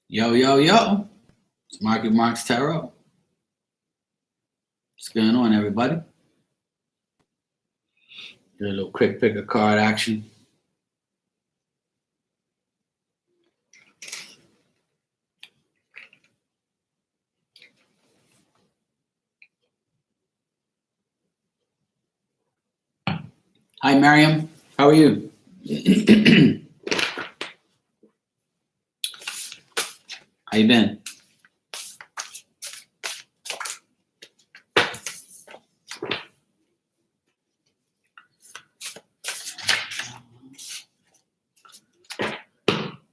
Yo, yo, yo. It's Marky Mark's Tarot. What's going on, everybody? Do a little quick pick a card action. Hi, Miriam. How are you? How you been?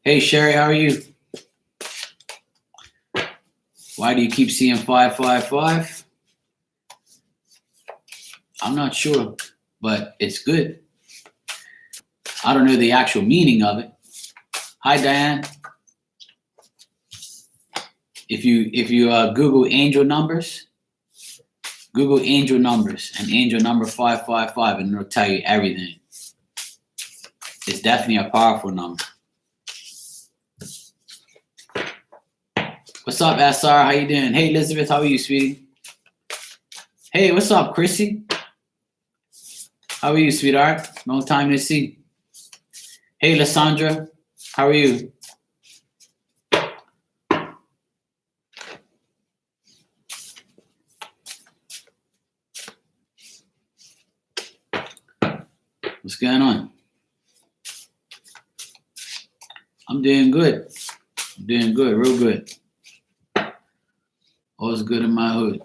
Hey, Sherry, how are you? Why do you keep seeing 555? I'm not sure, but it's good. I don't know the actual meaning of it. Hi, Diane. If you Google angel numbers, Google angel numbers and angel number 555, and it'll tell you everything. It's definitely a powerful number. What's up, SR? How you doing? Hey, Elizabeth, how are you, sweetie? Hey, what's up, Chrissy? How are you, sweetheart? Long time to see. Hey, Lysandra, how are you? What's going on? I'm doing good. I'm doing good, real good. All's good in my hood.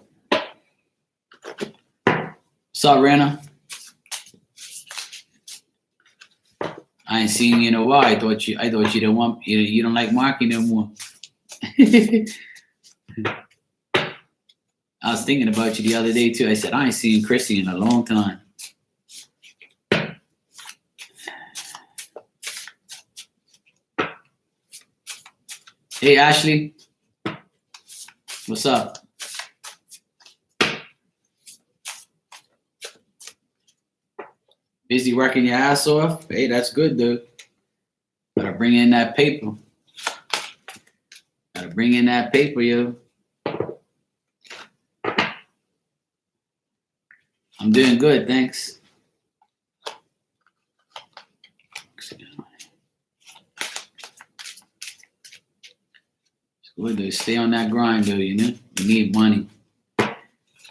What's up, Rana? I ain't seen you in a while. I thought you didn't want you don't like Marky no more. I was thinking about you the other day too. I said I ain't seen Chrissy in a long time. Hey, Ashley. What's up? Busy working your ass off? Hey, that's good, dude. Gotta bring in that paper. Gotta bring in that paper, yo. I'm doing good, thanks. Good, dude. Stay on that grind, dude, you know? You need money.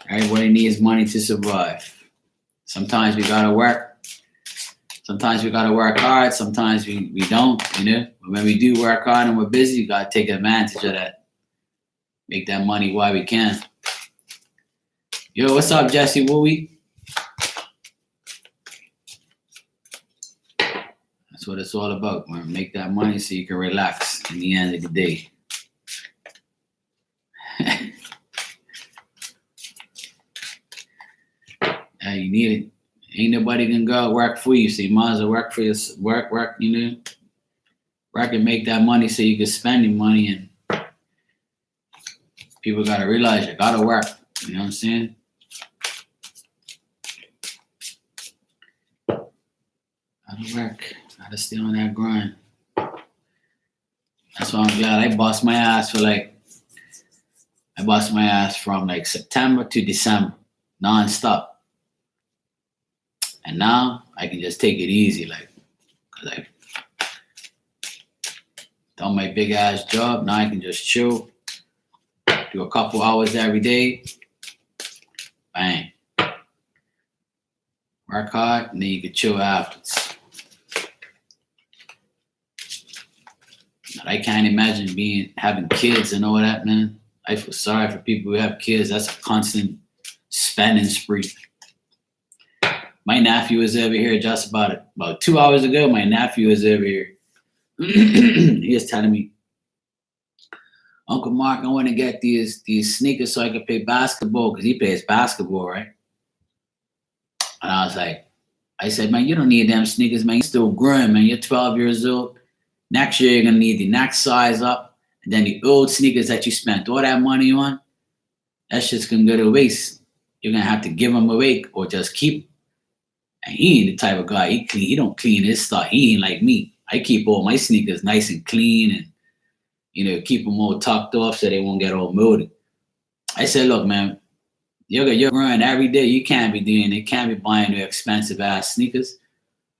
Everybody needs money to survive. Sometimes we gotta work. Sometimes we gotta work hard. Sometimes we don't, you know? But when we do work hard and we're busy, we gotta take advantage of that. Make that money while we can. Yo, what's up, Jesse Wooey? That's what it's all about, man. Make that money so you can relax in the end of the day. Yeah, you need it. Ain't nobody gonna go work for you, so you might as well work for your work, you know. Work and make that money so you can spend your money, and people gotta realize you gotta work. You know what I'm saying? Gotta work. Gotta stay on that grind. That's why I'm glad I bust my ass from like September to December, non-stop. And now I can just take it easy, like, cause I done my big ass job. Now I can just chill, do a couple hours every day. Bang. Work hard, and then you can chill afterwards. But I can't imagine having kids and all that, man. I feel sorry for people who have kids. That's a constant spending spree. My nephew was over here just about 2 hours ago. My nephew was over here. He was telling me, Uncle Mark, I want to get these sneakers so I can play basketball, because he plays basketball, right? And I was like, I said, man, you don't need them sneakers, man. You're still growing, man. You're 12 years old. Next year, you're going to need the next size up. And then the old sneakers that you spent all that money on, that shit's going to go to waste. You're going to have to give them away or just keep. And he ain't the type of guy, he don't clean his stuff. He ain't like me. I keep all my sneakers nice and clean, and keep them all tucked off so they won't get all molded. I said, look, man, you're growing every day. You can't be doing it. Can't be buying the expensive ass sneakers.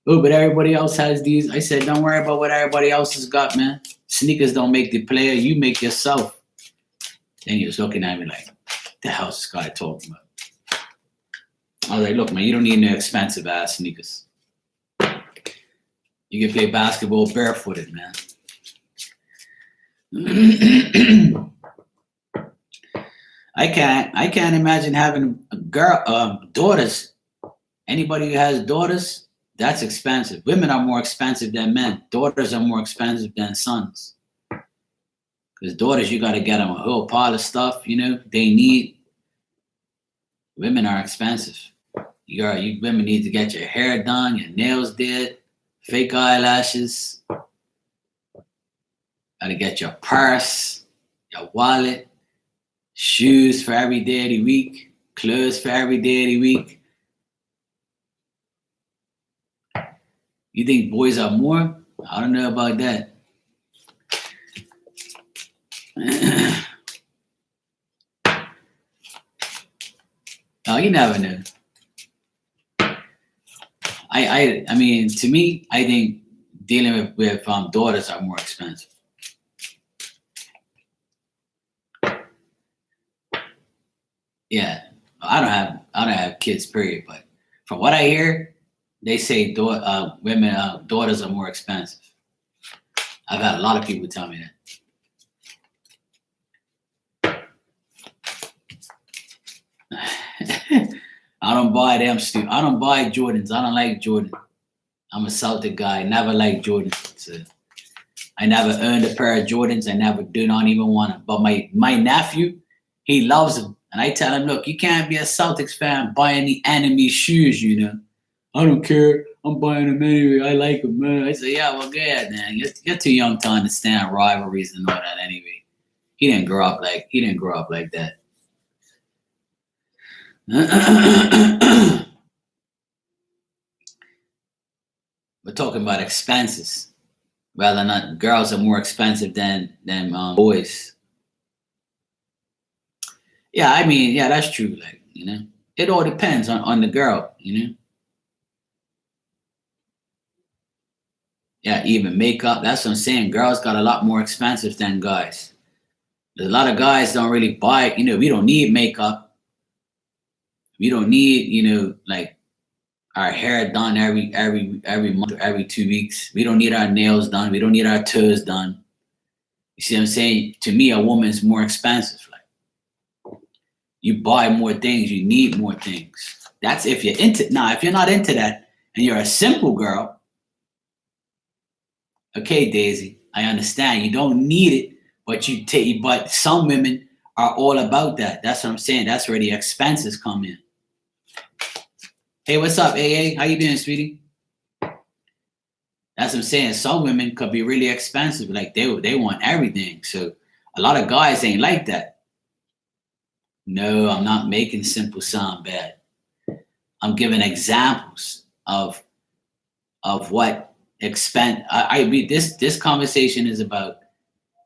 Oh, but everybody else has these. I said, don't worry about what everybody else has got, man. Sneakers don't make the player. You make yourself. Then he was looking at me like, the hell's this guy talking about? I was like, look, man, you don't need no expensive ass sneakers. You can play basketball barefooted, man. I can't imagine having daughters. Anybody who has daughters, that's expensive. Women are more expensive than men. Daughters are more expensive than sons. Because daughters, you got to get them a whole pile of stuff, they need. Women are expensive. You women need to get your hair done, your nails did, fake eyelashes. Got to get your purse, your wallet, shoes for every day of the week, clothes for every day of the week. You think boys are more? I don't know about that. No, you never know. I mean, to me, I think dealing with daughters are more expensive. Yeah, I don't have kids, period. But from what I hear, they say daughters are more expensive. I've had a lot of people tell me that. I don't buy them stupid. I don't buy Jordans. I don't like Jordan. I'm a Celtic guy. I never liked Jordans. So I never owned a pair of Jordans. I never do not even want them. But my nephew, he loves them. And I tell him, look, you can't be a Celtics fan buying the enemy shoes, I don't care. I'm buying them anyway. I like them, man. I say, yeah, well, go ahead, man. You're too young to understand rivalries and all that anyway. He didn't grow up like that. We're talking about expenses. Whether or not girls are more expensive than boys. Yeah, I mean, yeah, that's true. Like, it all depends on the girl, Yeah, even makeup. That's what I'm saying. Girls got a lot more expensive than guys. There's a lot of guys don't really buy. We don't need makeup. We don't need, like our hair done every month or every 2 weeks. We don't need our nails done. We don't need our toes done. You see what I'm saying? To me, a woman's more expensive. Like, you buy more things, you need more things. That's if you're into. Now, if you're not into that and you're a simple girl, okay, Daisy, I understand. You don't need it, but some women are all about that. That's what I'm saying. That's where the expenses come in. Hey, what's up, AA? How you doing, sweetie? That's what I'm saying. Some women could be really expensive. Like they want everything. So a lot of guys ain't like that. No, I'm not making simple sound bad. I'm giving examples of what expense. This conversation is about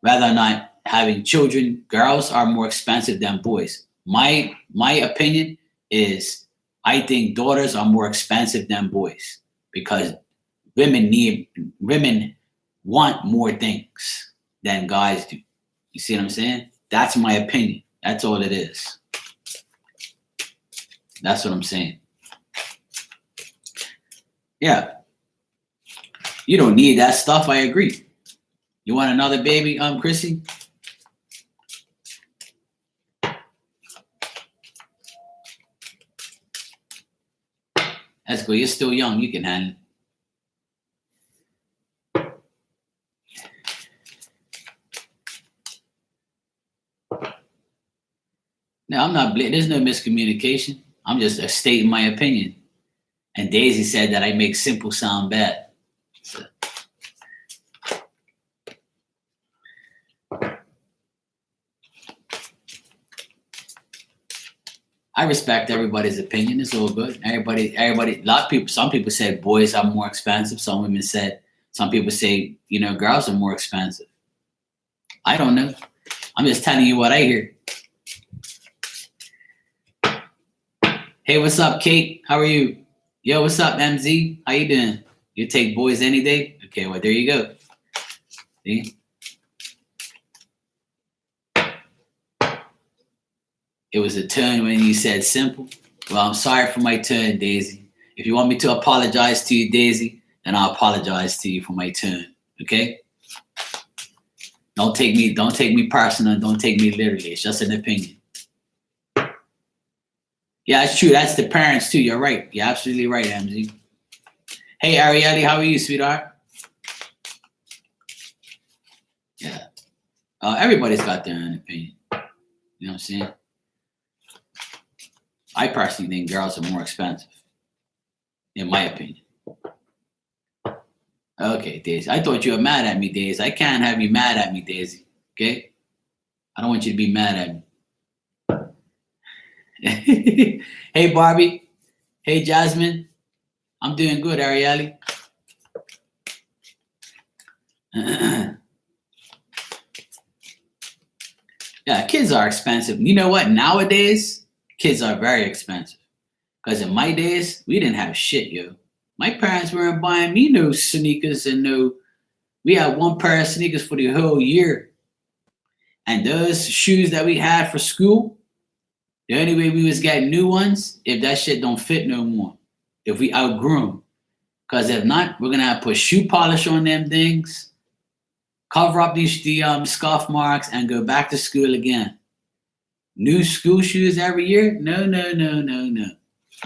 whether or not having children. Girls are more expensive than boys. My opinion is I think daughters are more expensive than boys because women want more things than guys do. You see what I'm saying? That's my opinion. That's all it is. That's what I'm saying. Yeah. You don't need that stuff. I agree. You want another baby, Chrissy? That's good. You're still young. You can handle it. No, I'm not. There's no miscommunication. I'm just stating my opinion. And Daisy said that I make simple sound bad. So. I respect everybody's opinion. It's all good. Everybody. A lot of people. Some people said boys are more expensive. Some people say, girls are more expensive. I don't know. I'm just telling you what I hear. Hey, what's up, Kate? How are you? Yo, what's up, MZ? How you doing? You take boys any day? Okay, well, there you go. See? It was a turn when you said simple. Well, I'm sorry for my turn, Daisy. If you want me to apologize to you, Daisy, then I'll apologize to you for my turn. Okay? Don't take me personal. Don't take me literally. It's just an opinion. Yeah, it's true. That's the parents too. You're right. You're absolutely right, MZ. Hey, Arielle, how are you, sweetheart? Yeah. Everybody's got their own opinion. You know what I'm saying? I personally think girls are more expensive, in my opinion. Okay, Daisy. I thought you were mad at me, Daisy. I can't have you mad at me, Daisy. Okay? I don't want you to be mad at me. Hey, Barbie. Hey, Jasmine. I'm doing good, Arielle. Yeah, kids are expensive. You know what? Nowadays, kids are very expensive. Because in my days, we didn't have shit, yo. My parents weren't buying me no sneakers and we had one pair of sneakers for the whole year. And those shoes that we had for school, the only way we was getting new ones, if that shit don't fit no more. If we outgrew them. Because if not, we're going to have to put shoe polish on them things, cover up the scuff marks, and go back to school again. New school shoes every year? No.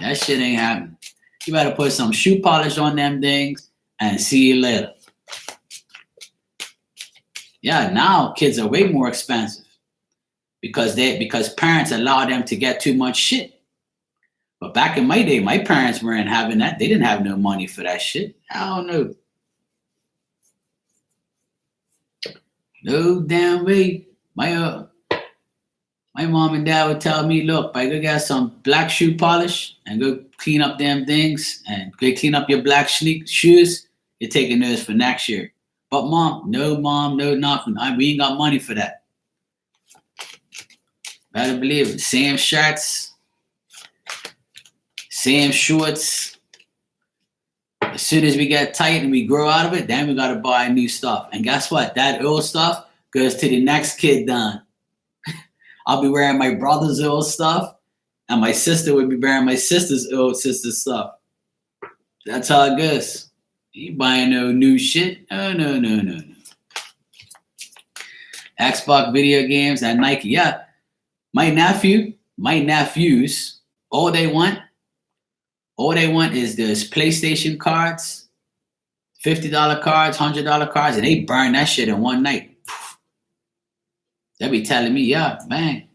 That shit ain't happening. You better put some shoe polish on them things and see you later. Yeah, now kids are way more expensive because parents allow them to get too much shit. But back in my day, my parents weren't having that. They didn't have no money for that shit. I don't know. No damn way. My mom and dad would tell me, look, I go get some black shoe polish and go clean up them things and go clean up your black shoes. You're taking those for next year. But mom, no nothing. We ain't got money for that. Better believe it. Same shirts, same shorts. As soon as we get tight and we grow out of it, then we got to buy new stuff. And guess what? That old stuff goes to the next kid done. I'll be wearing my brother's old stuff, and my sister would be wearing my sister's old sister's stuff. That's how it goes. You buying no new shit? Oh, no. Xbox video games and Nike. Yeah. My nephews, all they want is those PlayStation cards, $50 cards, $100 cards, and they burn that shit in one night. They be telling me, yeah, man.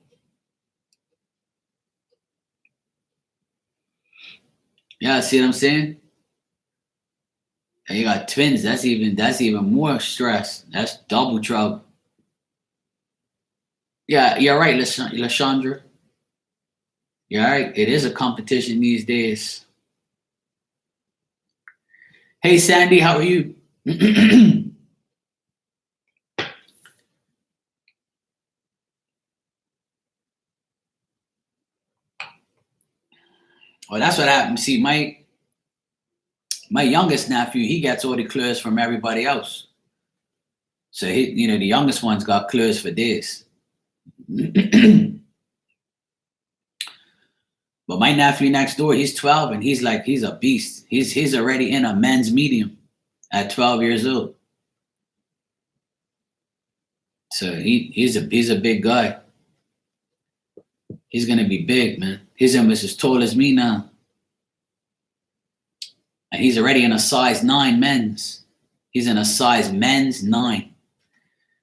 Yeah, see what I'm saying? And you got twins. That's even more stress. That's double trouble. Yeah, you're right, Lashandra. You're right. It is a competition these days. Hey, Sandy, how are you? Well, that's what happened. See, my youngest nephew, he gets all the clothes from everybody else. So the youngest one's got clothes for this. But my nephew next door, he's 12 and he's a beast. He's already in a men's medium at 12 years old. So he's a big guy. He's gonna be big, man. He's almost as tall as me now. And he's already in a size 9 men's. He's in a size men's 9.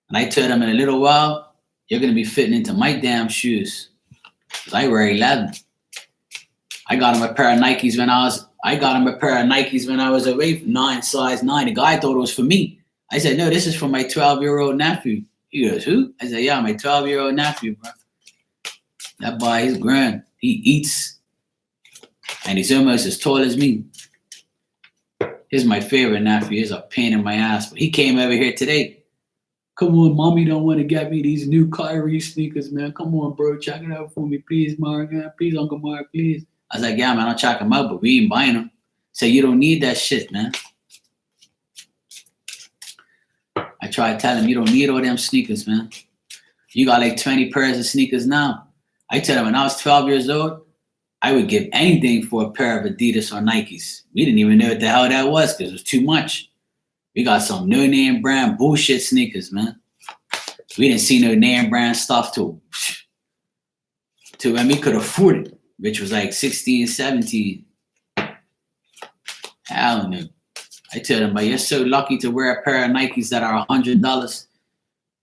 And I told him in a little while, you're gonna be fitting into my damn shoes. Because I wear 11. I got him a pair of Nikes when I was away from size 9. The guy thought it was for me. I said, no, this is for my 12-year-old nephew. He goes, who? I said, yeah, my 12-year-old nephew, bro. That boy, he's grown. He eats. And he's almost as tall as me. He's my favorite nephew. He's a pain in my ass. But he came over here today. Come on, mommy don't want to get me these new Kyrie sneakers, man. Come on, bro, check it out for me, please, Mark. Please, Uncle Mark, please. I was like, yeah, man, I'll check them out, but we ain't buying them. So you don't need that shit, man. I try to tell him, you don't need all them sneakers, man. You got like 20 pairs of sneakers now. I tell him, when I was 12 years old, I would give anything for a pair of Adidas or Nikes. We didn't even know what the hell that was because it was too much. We got some no-name brand bullshit sneakers, man. We didn't see no name brand stuff till when we could afford it, which was like 16, 17. Hell no. I tell them, but you're so lucky to wear a pair of Nikes that are $100.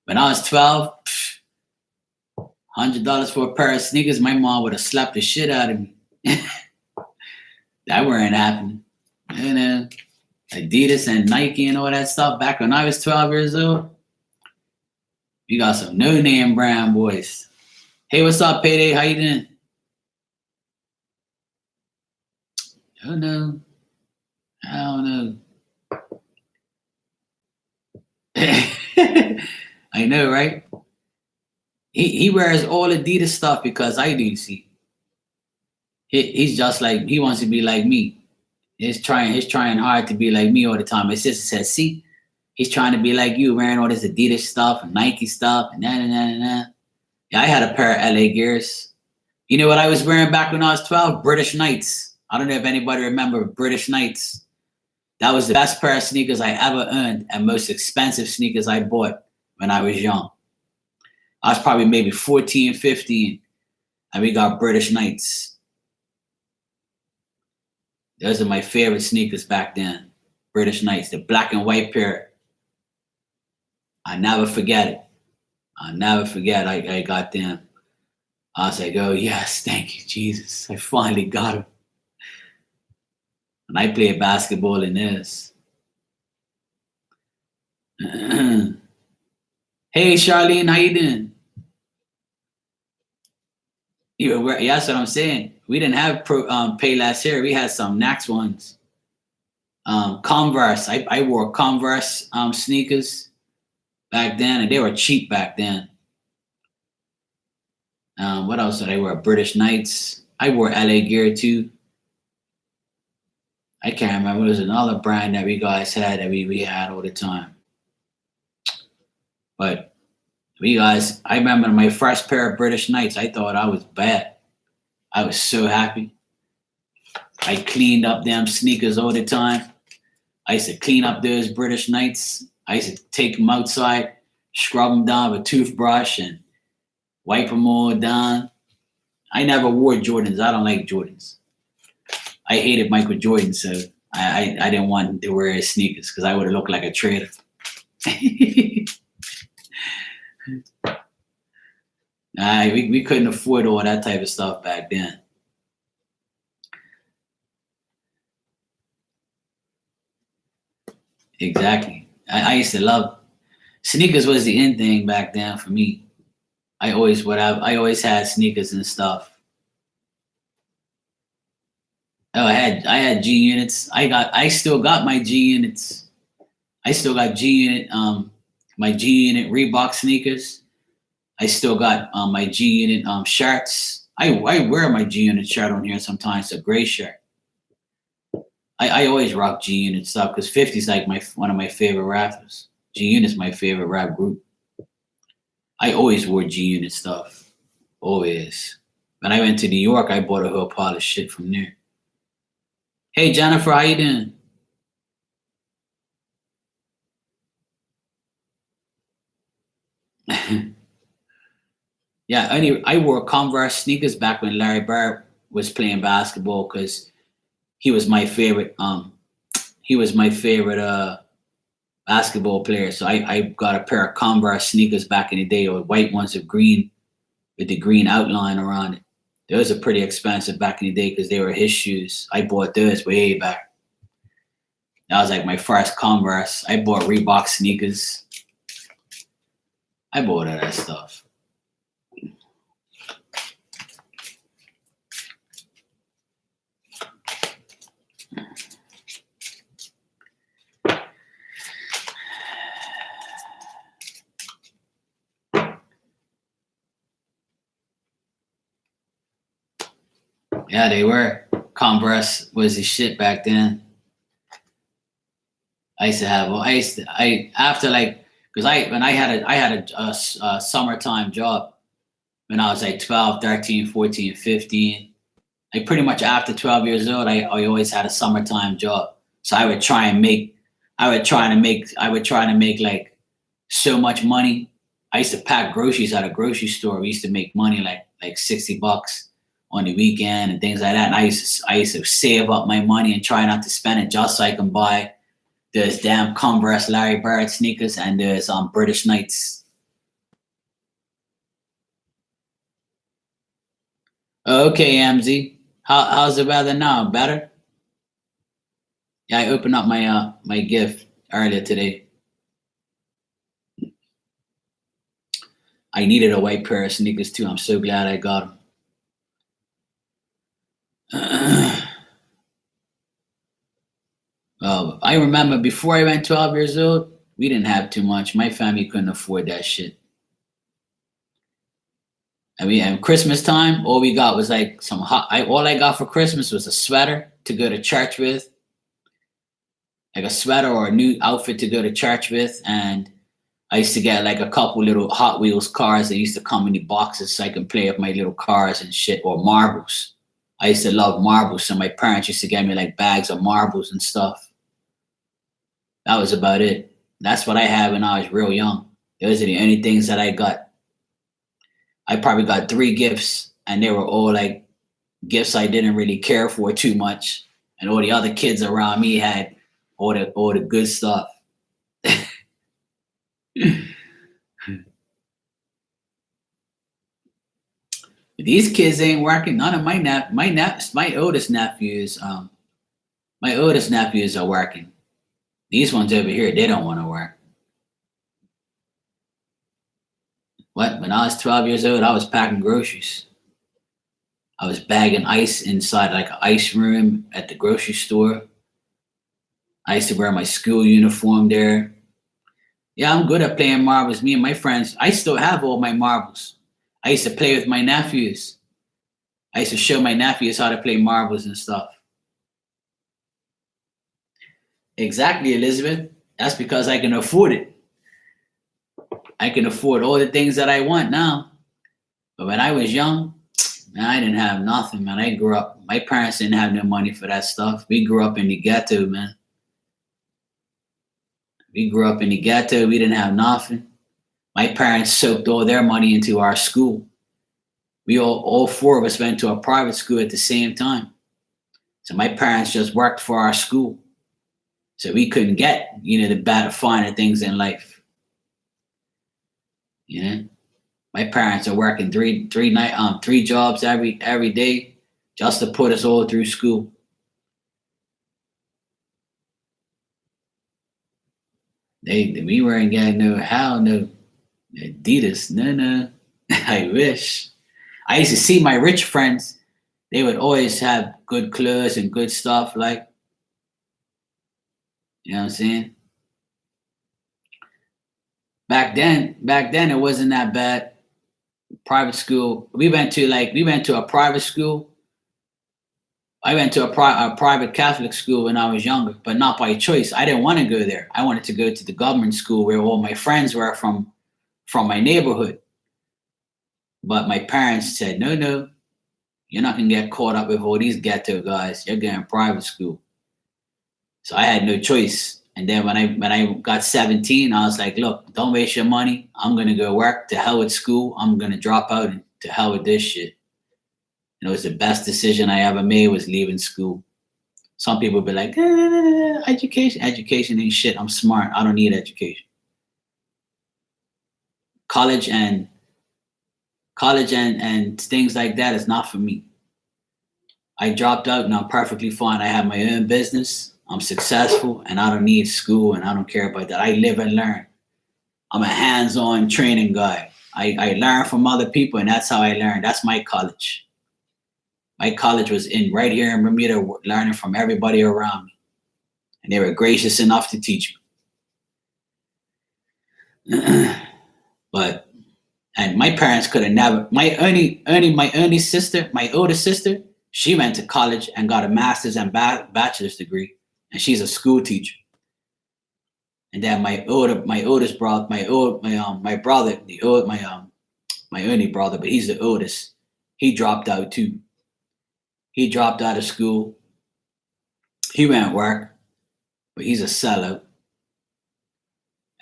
When I was 12, $100 for a pair of sneakers, my mom would have slapped the shit out of me. That weren't happening. You know, Adidas and Nike and all that stuff back when I was 12 years old. We got some no-name brand boys. Hey, what's up, Payday? How you doing? I don't know. I know, right? He wears all Adidas stuff because I do, see. He's just like, he wants to be like me. He's trying hard to be like me all the time. My sister says, see, he's trying to be like you, wearing all this Adidas stuff and Nike stuff and nah. Yeah, I had a pair of LA Gears. You know what I was wearing back when I was 12? British Knights. I don't know if anybody remember British Knights. That was the best pair of sneakers I ever owned and most expensive sneakers I bought when I was young. I was probably maybe 14, 15, and we got British Knights. Those are my favorite sneakers back then. British Knights, the black and white pair. I never forget it. I got them. I was like, oh, yes, thank you, Jesus. I finally got them. And I played basketball in this. Hey, Charlene, how you doing? Yeah, that's what I'm saying. We didn't have pay last year. We had some Nax ones. Converse. I wore Converse sneakers back then, and they were cheap back then. What else did I wear? British Knights. I wore LA Gear too. I can't remember. It was another brand that we guys had that we had all the time. But I remember my first pair of British Knights. I thought I was bad. I was so happy. I cleaned up them sneakers all the time. I used to clean up those British Knights. I used to take them outside, scrub them down with a toothbrush and wipe them all down. I never wore Jordans. I don't like Jordans. I hated Michael Jordan, so I didn't want to wear his sneakers because I would have looked like a traitor. We couldn't afford all that type of stuff back then. Exactly. I used to love sneakers. Was the in thing back then for me. I always had sneakers and stuff. Oh, I had G units. I still got my G units. I still got G unit my G unit Reebok sneakers. I still got my G unit shirts. I wear my G unit shirt on here sometimes, a gray shirt. I always rock G unit stuff because 50's like one of my favorite rappers. G Unit's my favorite rap group. I always wore G Unit stuff. Always. When I went to New York, I bought a whole pile of shit from there. Hey Jennifer, how you doing? Yeah, I wore Converse sneakers back when Larry Bird was playing basketball because he was my favorite. He was my favorite basketball player. So I got a pair of Converse sneakers back in the day, or white ones with green, with the green outline around it. Those are pretty expensive back in the day because they were his shoes. I bought those way back. That was like my first Converse. I bought Reebok sneakers. I bought all that stuff. Yeah, they were. Converse was the shit back then. I used to have. Well, I after like because I had a summertime job when I was like 12, 13, 14, 15. Like pretty much after 12 years old, I always had a summertime job. So I would try to make like so much money. I used to pack groceries at a grocery store. We used to make money like $60 on the weekend and things like that. And I used to save up my money and try not to spend it just so I can buy those damn Converse Larry Bird sneakers and those British Knights. Okay, MZ. How's the weather now? Better? Yeah, I opened up my gift earlier today. I needed a white pair of sneakers too. I'm so glad I got them. I remember before I went 12 years old, we didn't have too much. My family couldn't afford that shit. I mean, at Christmas time, all we got was like some hot. All I got for Christmas was a sweater to go to church with, like a sweater or a new outfit to go to church with, and I used to get like a couple little Hot Wheels cars that used to come in the boxes so I can play with my little cars and shit, or marbles. I used to love marbles, so my parents used to get me like bags of marbles and stuff. That was about it. That's what I had when I was real young. Those are the only things that I got. I probably got 3 gifts, and they were all like gifts I didn't really care for too much, and all the other kids around me had all the good stuff. These kids ain't working. None of my oldest nephews my oldest nephews are working. These ones over here, they don't want to work. What? When I was 12 years old, I was packing groceries. I was bagging ice inside like an ice room at the grocery store. I used to wear my school uniform there. Yeah, I'm good at playing marbles. Me and my friends, I still have all my marbles. I used to play with my nephews. I used to show my nephews how to play marbles and stuff. Exactly, Elizabeth. That's because I can afford it. I can afford all the things that I want now. But when I was young, man, I didn't have nothing, man. I grew up, my parents didn't have no money for that stuff. We grew up in the ghetto, man. We grew up in the ghetto. We didn't have nothing. My parents soaked all their money into our school. We all 4 of us went to a private school at the same time. So my parents just worked for our school. So we couldn't get, the better, finer things in life. My parents are working three jobs every day just to put us all through school. We weren't getting no Adidas, no. I wish. I used to see my rich friends. They would always have good clothes and good stuff, like, you know what I'm saying? Back then it wasn't that bad. Private school. We went to a private school. I went to a private Catholic school when I was younger, but not by choice. I didn't want to go there. I wanted to go to the government school where all my friends were from my neighborhood. But my parents said, no, you're not gonna get caught up with all these ghetto guys. You're going to private school. So I had no choice. And then when I got 17, I was like, look, don't waste your money. I'm gonna go work. To hell with school. I'm gonna drop out and to hell with this shit. It was the best decision I ever made was leaving school. Some people be like, education ain't shit. I'm smart. I don't need education. College and things like that is not for me. I dropped out and I'm perfectly fine. I have my own business. I'm successful and I don't need school and I don't care about that. I live and learn. I'm a hands-on training guy. I learn from other people and that's how I learn. That's my college. My college was right here in Bermuda, learning from everybody around me. And they were gracious enough to teach me. And my parents could have never, my only sister, my older sister, She went to college and got a master's and bachelor's degree, and she's a school teacher. And then my oldest brother, my brother, my only brother, but he's the oldest. He dropped out too. He dropped out of school. He went to work, but he's a sellout.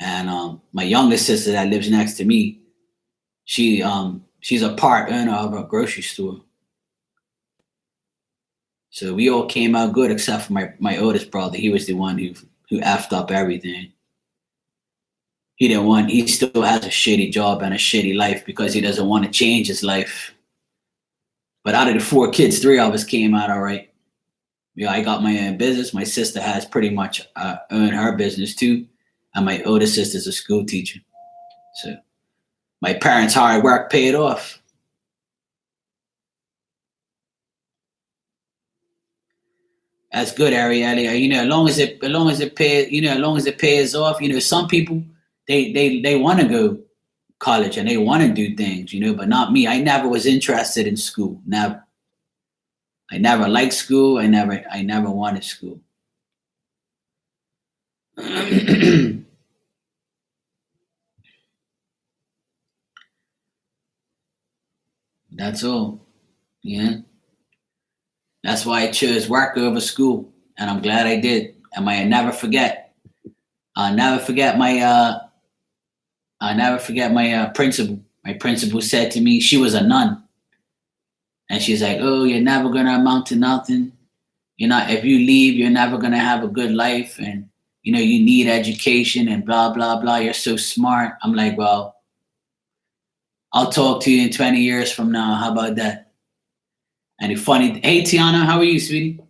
And my youngest sister that lives next to me, she's a part owner of a grocery store. So we all came out good except for my oldest brother. He was the one who effed up everything. He still has a shitty job and a shitty life because he doesn't want to change his life. But out of the 4 kids, 3 of us came out all right. I got my own business. My sister has pretty much owned her business too. And my oldest sister's a school teacher. So my parents' hard work paid off. That's good, Ariel. As long as it pays off. Some people they want to go college and they want to do things, but not me. I never was interested in school. Never. I never liked school. I never wanted school. That's all. Yeah. That's why I chose work over school, and I'm glad I did. And I'll never forget my principal. My principal said to me, she was a nun, and she's like, "Oh, you're never gonna amount to nothing. If you leave, you're never gonna have a good life, and you need education and blah blah blah. You're so smart." I'm like, "Well, I'll talk to you in 20 years from now. How about that?" And it's funny. Hey, Tiana, how are you, sweetie?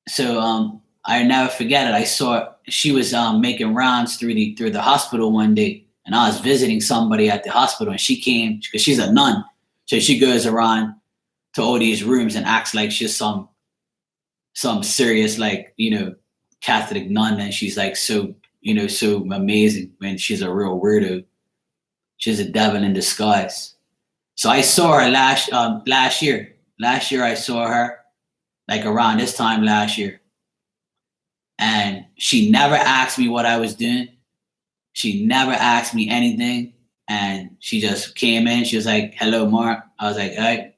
So I never forget it. I saw she was making rounds through the hospital one day, and I was visiting somebody at the hospital, and she came because she's a nun, so she goes around to all these rooms and acts like she's some serious Catholic nun, and she's like so amazing when she's a real weirdo. She's a devil in disguise. So I saw her last year. Last year I saw her around this time last year. And she never asked me what I was doing. She never asked me anything. And she just came in. She was like, "Hello, Mark." I was like, "Hey."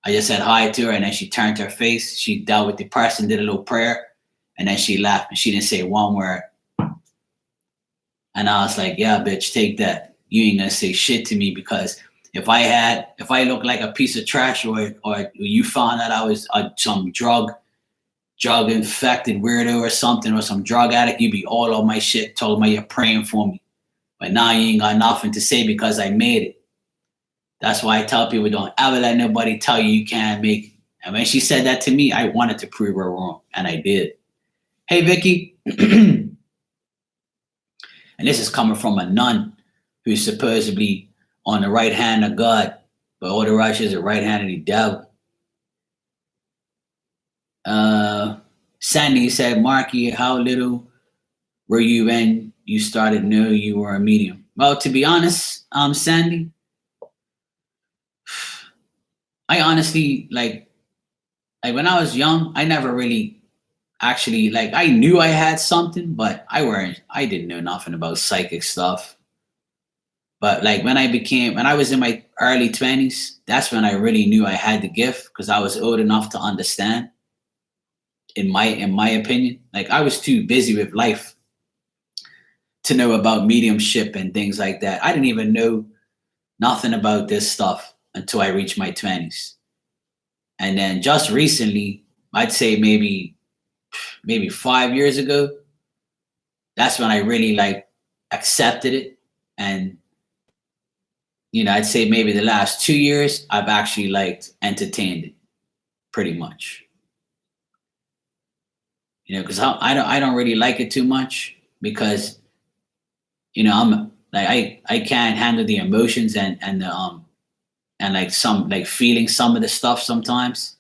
I just said hi to her, and then she turned her face. She dealt with the person, did a little prayer, and then she left, and she didn't say one word. And I was like, "Yeah, bitch, take that. You ain't gonna say shit to me, because if I look like a piece of trash, or you found that I was some drug infected weirdo or something, or some drug addict, you'd be all on my shit, told me you're praying for me. But now you ain't got nothing to say because I made it." That's why I tell people, don't ever let nobody tell you can't make it. And when she said that to me, I wanted to prove her wrong, and I did. Hey, Vicky. And this is coming from a nun who's supposedly on the right hand of God, but all the Russians are right hand of the devil. Sandy said, "Marky, how little were you when you started to know you were a medium?" Well, to be honest, Sandy, I honestly like when I was young, I never really actually I knew I had something, but I didn't know nothing about psychic stuff. But when I was in my early 20s, that's when I really knew I had the gift, because I was old enough to understand. In my opinion, I was too busy with life to know about mediumship and things like that. I didn't even know nothing about this stuff until I reached my 20s. And then just recently, I'd say maybe 5 years ago, that's when I really accepted it. And I'd say maybe the last 2 years, I've actually entertained it pretty much. Because I don't really like it too much, because I'm I can't handle the emotions and feeling some of the stuff sometimes.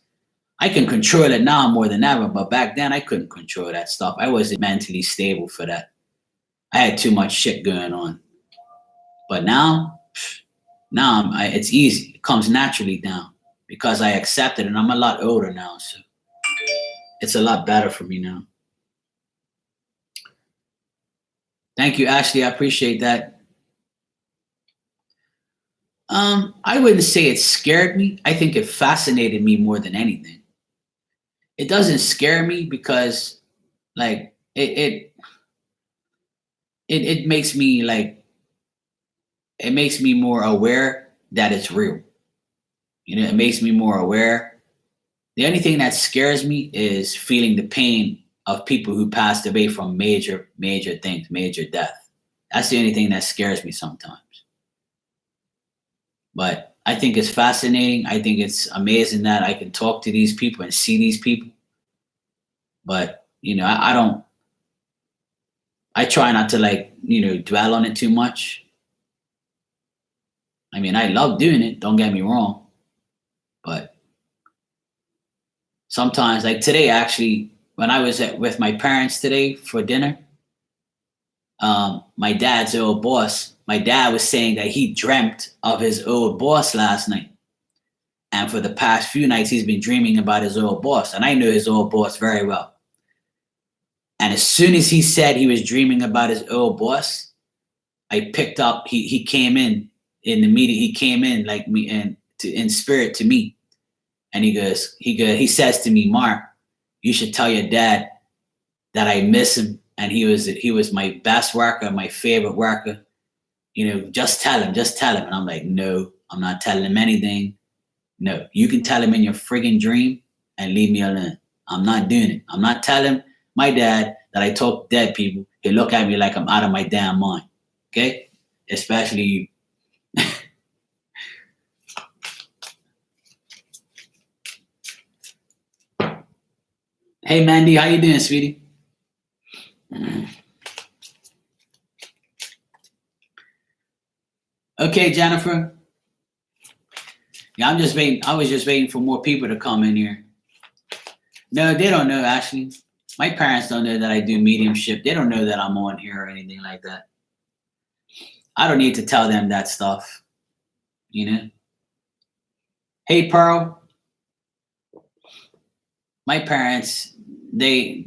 I can control it now more than ever, but back then I couldn't control that stuff. I wasn't mentally stable for that. I had too much shit going on. But now it's easy. It comes naturally down. because I accepted it. And I'm a lot older now, so it's a lot better for me now. Thank you, Ashley. I appreciate that. I wouldn't say it scared me. I think it fascinated me more than anything. It doesn't scare me because like it makes me like it makes me more aware that it's real. You know, it makes me more aware. The only thing that scares me is feeling the pain of people who passed away from major things, major death. That's the only thing that scares me sometimes. But I think it's fascinating. I think it's amazing that I can talk to these people and see these people. But I don't. I try not to dwell on it too much. I mean, I love doing it. Don't get me wrong. But sometimes, like today, actually, when I was with my parents today for dinner, my dad's old boss. My dad was saying that he dreamt of his old boss last night. And for the past few nights, he's been dreaming about his old boss. And I know his old boss very well. And as soon as he said he was dreaming about his old boss, I picked up, he came in the meeting, he came in like me and in spirit to me. And he says to me, Mark, you should tell your dad that I miss him. And he was my best worker, my favorite worker. Just tell him. And I'm like, no, I'm not telling him anything. No, you can tell him in your friggin' dream and leave me alone. I'm not doing it. I'm not telling my dad that I talk to dead people. He'll look at me like I'm out of my damn mind. Okay? Especially you. Hey, Mandy, how you doing, sweetie? Okay, Jennifer. Yeah, I'm just waiting. I was just waiting for more people to come in here. No, they don't know, Ashley. My parents don't know that I do mediumship. They don't know that I'm on here or anything like that. I don't need to tell them that stuff. Hey, Pearl. My parents, they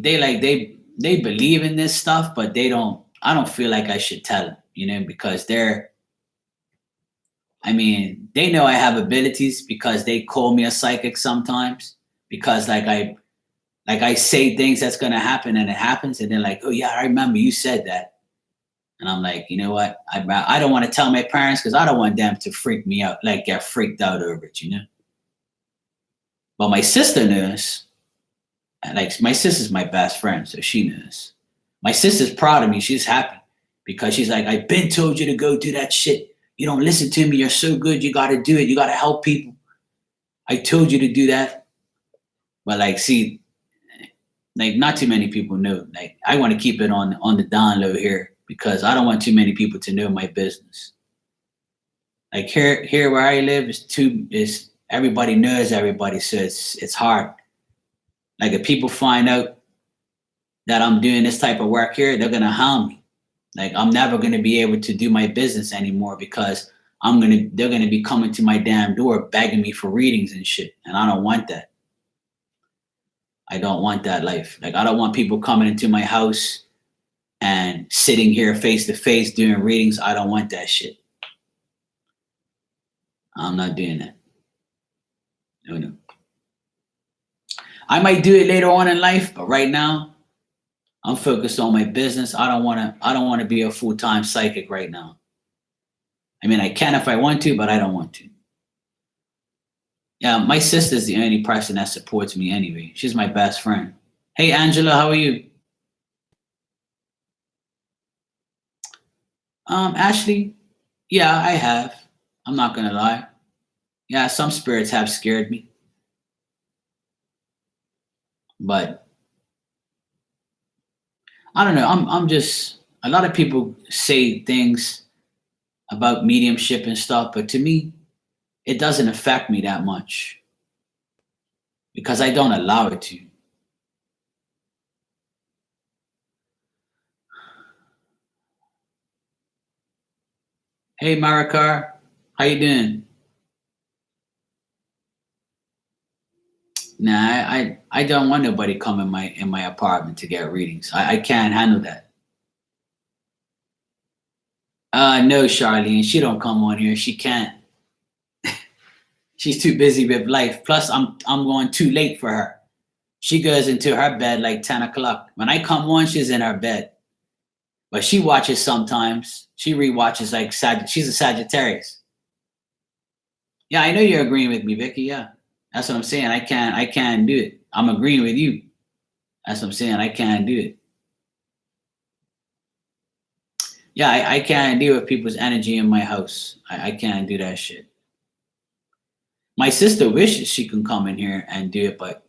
believe in this stuff, but they don't. I don't feel like I should tell them, because they know I have abilities because they call me a psychic sometimes because I say things that's gonna happen and it happens and they're like, oh yeah, I remember you said that. And I'm like, you know what? I don't want to tell my parents because I don't want them to freak me out, like get freaked out over it, But my sister knows. And my sister's my best friend, so she knows. My sister's proud of me. She's happy because she's like, I've been told you to go do that shit. You don't listen to me. You're so good. You got to do it. You got to help people. I told you to do that. But see, not too many people know. I want to keep it on the down low here because I don't want too many people to know my business. Here where I live is everybody knows everybody, so it's hard. If people find out that I'm doing this type of work here, they're gonna hound me. I'm never gonna be able to do my business anymore because they're gonna be coming to my damn door begging me for readings and shit. And I don't want that. I don't want that life. I don't want people coming into my house and sitting here face to face doing readings. I don't want that shit. I'm not doing that. No. I might do it later on in life, but right now, I'm focused on my business. I don't want to be a full-time psychic right now. I can if I want to, but I don't want to. Yeah, my sister's the only person that supports me anyway. She's my best friend. Hey, Angela, how are you? Ashley, yeah, I have. I'm not gonna lie. Yeah, some spirits have scared me. But I don't know. I'm just a lot of people say things about mediumship and stuff, but to me, it doesn't affect me that much because I don't allow it to. Hey, Maricar, how you doing? Nah, I don't want nobody come in my apartment to get readings. I can't handle that. No, Charlene, she don't come on here. She can't. She's too busy with life. Plus, I'm going too late for her. She goes into her bed like 10 o'clock. When I come on, she's in her bed. But she watches sometimes. She rewatches like she's a Sagittarius. Yeah, I know you're agreeing with me, Vicky. Yeah, that's what I'm saying. I can't do it. I'm agreeing with you. That's what I'm saying. I can't do it. Yeah, I can't deal with people's energy in my house. I can't do that shit. My sister wishes she can come in here and do it, but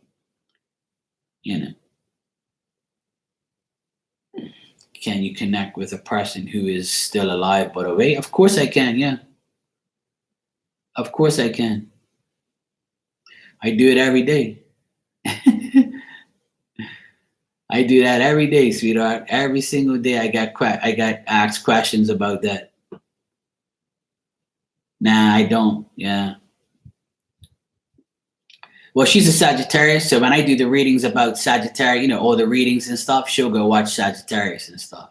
you know, can you connect with a person who is still alive but away? Of course I can. Yeah, of course I can. I do it every day. I do that every day, sweetheart. Every single day, I got asked questions about that. Nah, I don't. Yeah. Well, she's a Sagittarius, so when I do the readings about Sagittarius, all the readings and stuff, she'll go watch Sagittarius and stuff,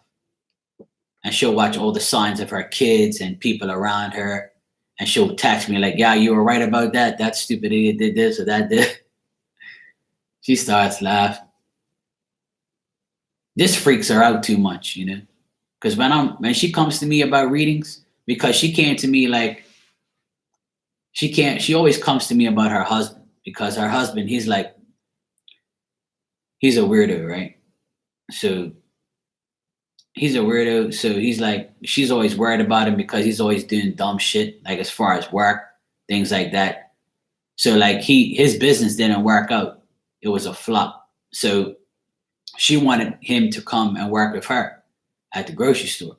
and she'll watch all the signs of her kids and people around her, and she'll text me like, "Yeah, you were right about that. That stupid idiot did this or that did." She starts laughing. This freaks her out too much, because when she comes to me about readings, because she came to me like she always comes to me about her husband, because her husband, he's a weirdo, right? So he's a weirdo, so he's like, she's always worried about him because he's always doing dumb shit, like as far as work, things like that. So like his business didn't work out. It was a flop. So she wanted him to come and work with her at the grocery store,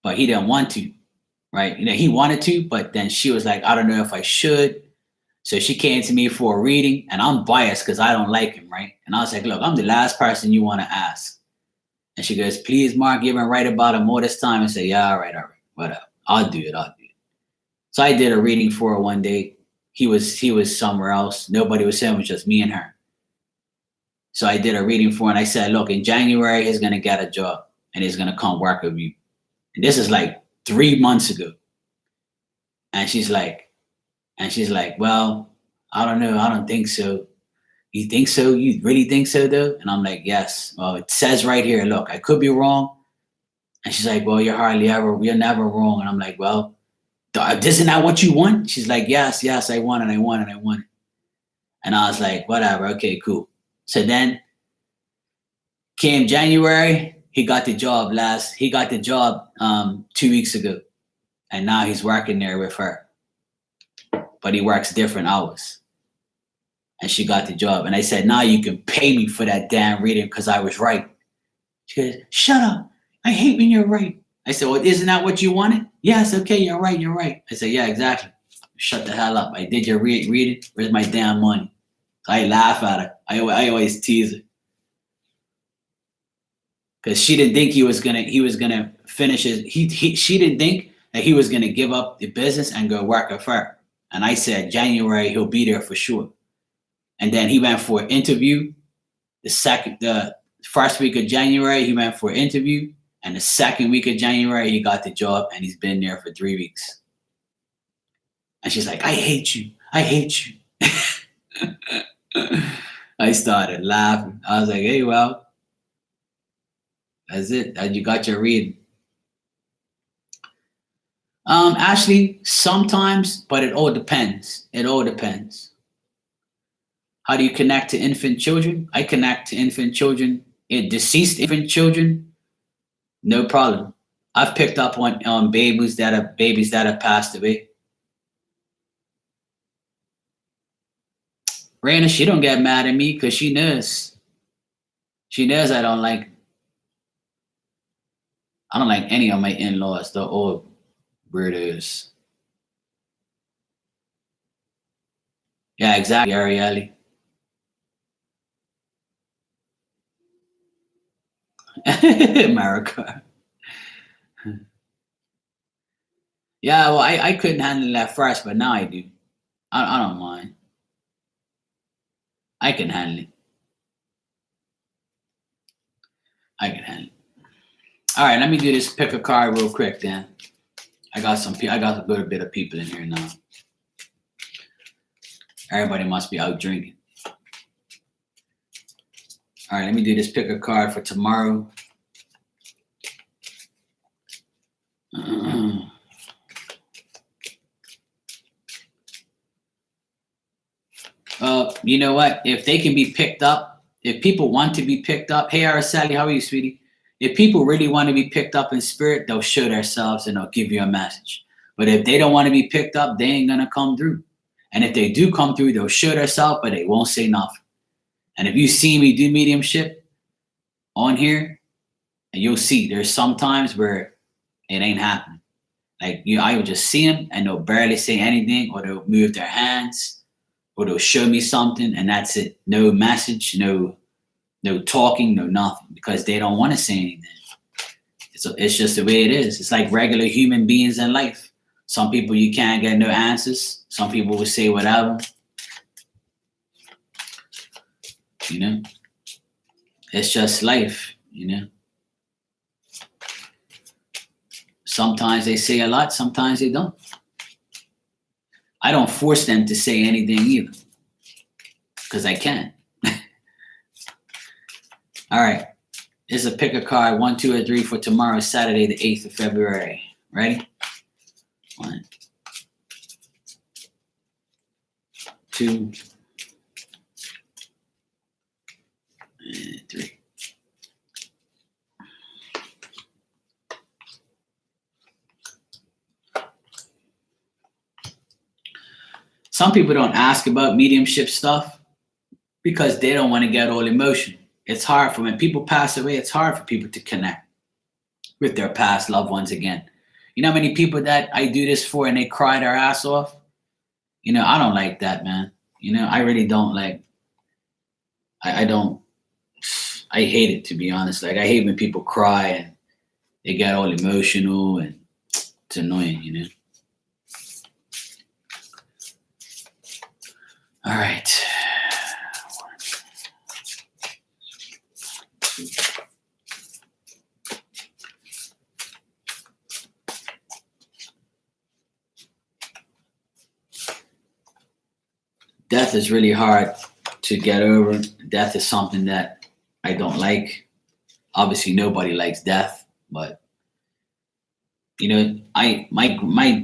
but he didn't want to, right? He wanted to, but then she was like, I don't know if I should. So she came to me for a reading, and I'm biased because I don't like him, right? And I was like, look, I'm the last person you want to ask. And she goes, please, Mark, you've been right about him all this time. I say, yeah, all right, whatever. I'll do it. So I did a reading for her one day. He was somewhere else. Nobody was saying, it was just me and her. So I did a reading for her, and I said, look, in January, he's gonna get a job and he's gonna come work with you. And this is like 3 months ago. And she's like, well, I don't know. I don't think so. You think so? You really think so, though? And I'm like, yes. Well, it says right here, look, I could be wrong. And she's like, well, you're never wrong. And I'm like, well, isn't that what you want? She's like, yes, I want it. And I was like, whatever. Okay, cool. So then came January, he got the job 2 weeks ago. And now he's working there with her. But he works different hours. And she got the job. And I said, now you can pay me for that damn reading because I was right. She goes, shut up. I hate when you're right. I said, well, isn't that what you wanted? Yes, okay, you're right. I said, yeah, exactly. Shut the hell up. I did your reading. Where's my damn money? So I laugh at her. I always tease her. Because she didn't think he was gonna finish she didn't think that he was gonna give up the business and go work with her. And I said, January, he'll be there for sure. And then he went for an interview. The first week of January, he went for an interview. And the second week of January, he got the job, and he's been there for 3 weeks. And she's like, I hate you. I started laughing. I was like, hey, well, that's it. You got your reading. Actually, sometimes, but it all depends. How do you connect to infant children? I connect to infant children, deceased infant children, no problem. I've picked up on babies that have passed away. Raina, she don't get mad at me because she knows. She knows I don't like any of my in-laws. They're all weirdos. Yeah, exactly, Ariely. America. Yeah, well, I couldn't handle that first, but now I do. I don't mind. I can handle it. I can handle it. All right, let me do this. Pick a card real quick, then. I got a good bit of people in here now. Everybody must be out drinking. All right, let me do this. Pick a card for tomorrow. You know what? If they can be picked up, if people want to be picked up, hey, Araceli, how are you, sweetie? If people really want to be picked up in spirit, they'll show themselves and they'll give you a message. But if they don't want to be picked up, they ain't gonna come through. And if they do come through, they'll show themselves, but they won't say nothing. And if you see me do mediumship on here, and you'll see there's some times where it ain't happening. Like, I will just see them and they'll barely say anything, or they'll move their hands, or they'll show me something, and that's it. No message, no talking, no nothing, because they don't want to say anything. It's just the way it is. It's like regular human beings in life. Some people you can't get no answers. Some people will say whatever. You know? It's just life, you know? Sometimes they say a lot, sometimes they don't. I don't force them to say anything either, because I can. All right. This is a pick a card, 1, 2, or 3 for tomorrow, Saturday, the 8th of February. Ready? 1, 2, and 3. Some people don't ask about mediumship stuff because they don't want to get all emotional. It's hard for when people pass away, it's hard for people to connect with their past loved ones again. You know how many people that I do this for and they cry their ass off? You know, I don't like that, man. You know, I really don't like, I hate it, to be honest. Like, I hate when people cry and they get all emotional, and it's annoying, you know? All right. Death is really hard to get over. Death is something that I don't like. Obviously, nobody likes death, but you know,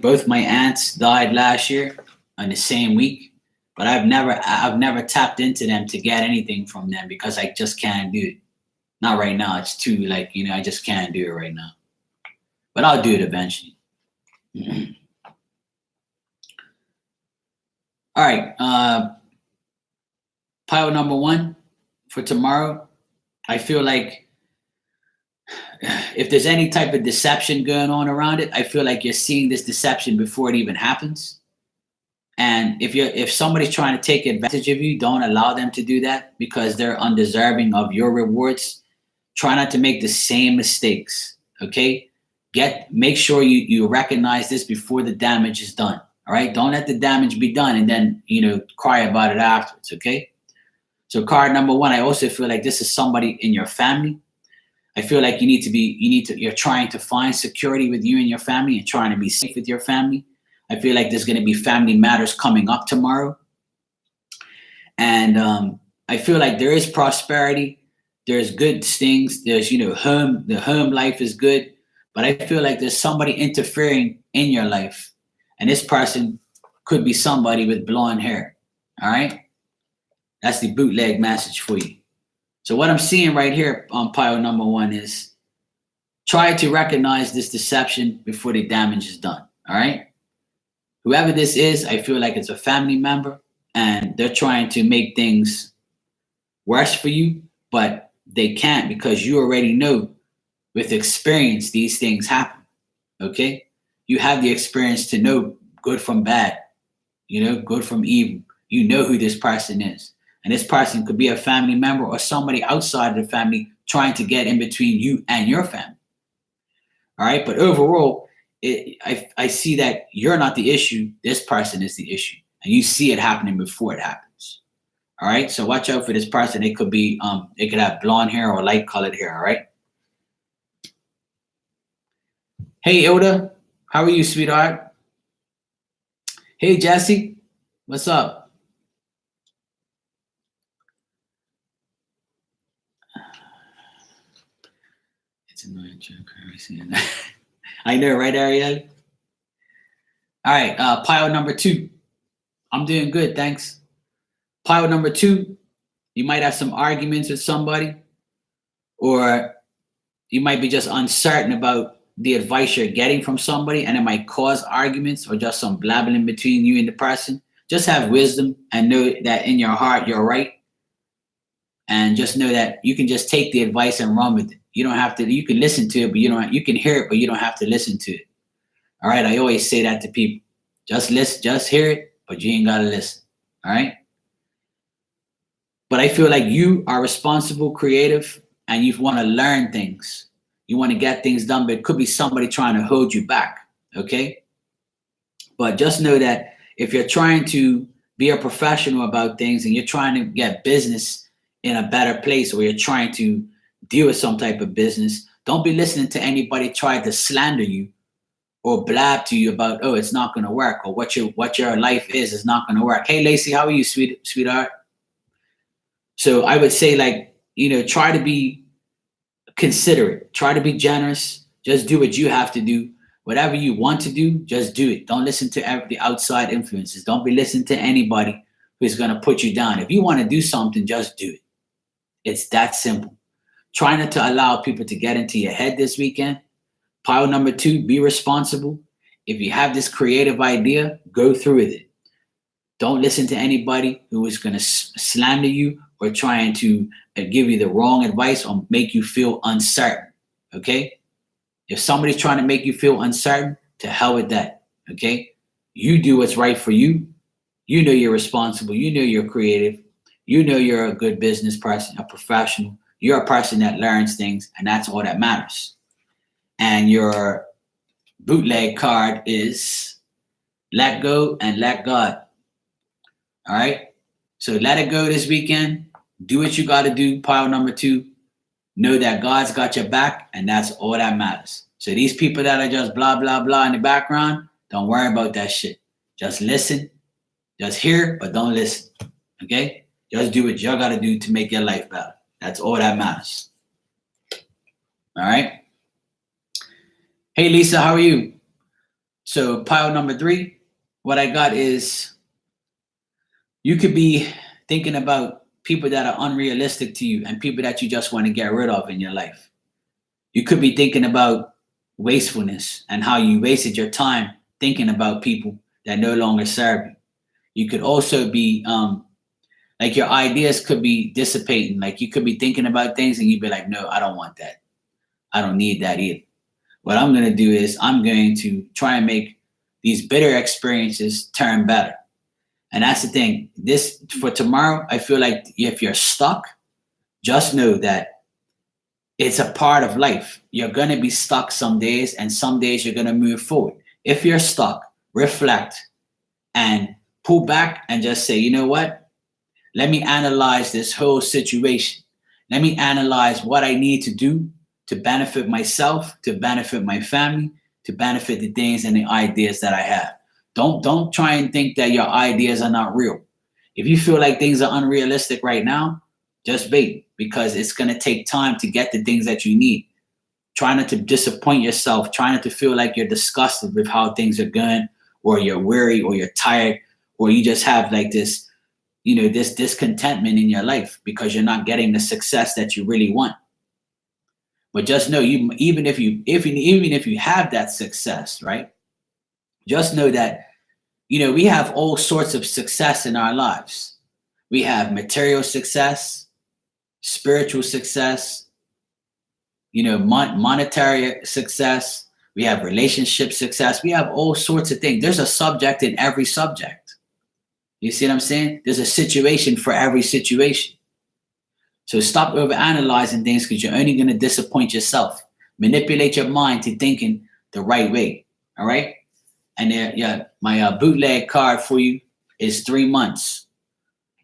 both my aunts died last year on the same week, but I've never tapped into them to get anything from them because I just can't do it. Not right now. It's too, like, you know, I just can't do it right now. But I'll do it eventually. All right, pile number 1 for tomorrow. I feel like if there's any type of deception going on around it, I feel like you're seeing this deception before it even happens. And if somebody's trying to take advantage of you, don't allow them to do that because they're undeserving of your rewards. Try not to make the same mistakes, okay? Make sure you recognize this before the damage is done. All right, don't let the damage be done and then, you know, cry about it afterwards, okay? So card number 1, I also feel like this is somebody in your family. I feel like you're trying to find security with you and your family and trying to be safe with your family. I feel like there's going to be family matters coming up tomorrow. And I feel like there is prosperity. There's good things. There's, you know, the home life is good. But I feel like there's somebody interfering in your life. And this person could be somebody with blonde hair, all right? That's the bootleg message for you. So what I'm seeing right here on pile number 1 is try to recognize this deception before the damage is done, all right? Whoever this is, I feel like it's a family member, and they're trying to make things worse for you, but they can't because you already know with experience these things happen, okay? You have the experience to know good from bad, you know, good from evil. You know who this person is. And this person could be a family member or somebody outside of the family trying to get in between you and your family. All right. But overall, I see that you're not the issue. This person is the issue. And you see it happening before it happens. All right. So watch out for this person. It could be it could have blonde hair or light colored hair. All right. Hey Ilda, how are you, sweetheart? Hey Jesse, what's up? It's annoying. I know, right, Ariel? All right, pile number 2. I'm doing good, thanks. Pile number 2, you might have some arguments with somebody, or you might be just uncertain about the advice you're getting from somebody, and it might cause arguments or just some blabbling between you and the person. Just have wisdom and know that in your heart you're right, and just know that you can just take the advice and run with it. You don't have to. You can listen to it, but you can hear it, but you don't have to listen to it. All right. I always say that to people. Just listen, just hear it, but you ain't gotta listen. All right. But I feel like you are responsible, creative, and you want to learn things. You want to get things done, but it could be somebody trying to hold you back. Okay. But just know that if you're trying to be a professional about things and you're trying to get business in a better place, or you're trying to deal with some type of business, don't be listening to anybody try to slander you or blab to you about, oh, it's not going to work, or what your life is not going to work. Hey Lacey, how are you, sweetheart? So I would say, like, try to be considerate, try to be generous, just do what you have to do. Whatever you want to do, just do it. Don't listen to the outside influences. Don't be listening to anybody who's going to put you down. If you want to do something, just do it. It's that simple. Try not to allow people to get into your head this weekend. Pile number 2, be responsible. If you have this creative idea, go through with it. Don't listen to anybody who is going to slander you or trying to give you the wrong advice or make you feel uncertain. Okay? If somebody's trying to make you feel uncertain, to hell with that. Okay? You do what's right for you. You know you're responsible. You know you're creative. You know you're a good business person, a professional. You're a person that learns things, and that's all that matters. And your bootleg card is let go and let God. All right? So let it go this weekend. Do what you got to do. Pile number 2. Know that God's got your back, and that's all that matters. So these people that are just blah, blah, blah in the background, don't worry about that shit. Just listen. Just hear, but don't listen. Okay? Just do what you got to do to make your life better. That's all that matters. All right? Hey, Lisa, how are you? So pile number 3, what I got is you could be thinking about people that are unrealistic to you and people that you just want to get rid of in your life. You could be thinking about wastefulness and how you wasted your time thinking about people that no longer serve you. You could also be like your ideas could be dissipating. Like you could be thinking about things and you'd be like, no, I don't want that. I don't need that either. What I'm going to do is I'm going to try and make these bitter experiences turn better. And that's the thing. This for tomorrow, I feel like if you're stuck, just know that it's a part of life. You're going to be stuck some days, and some days you're going to move forward. If you're stuck, reflect and pull back and just say, you know what? Let me analyze this whole situation. Let me analyze what I need to do to benefit myself, to benefit my family, to benefit the things and the ideas that I have. Don't try and think that your ideas are not real. If you feel like things are unrealistic right now, just wait, because it's going to take time to get the things that you need. Try not to disappoint yourself. Try not to feel like you're disgusted with how things are going, or you're weary, or you're tired, or you just have like this, this discontentment in your life because you're not getting the success that you really want. But just know, even if you have that success, right? Just know that, we have all sorts of success in our lives. We have material success, spiritual success, monetary success. We have relationship success. We have all sorts of things. There's a subject in every subject. You see what I'm saying? There's a situation for every situation. So stop overanalyzing things, because you're only going to disappoint yourself. Manipulate your mind to thinking the right way. All right? And my bootleg card for you is 3 months.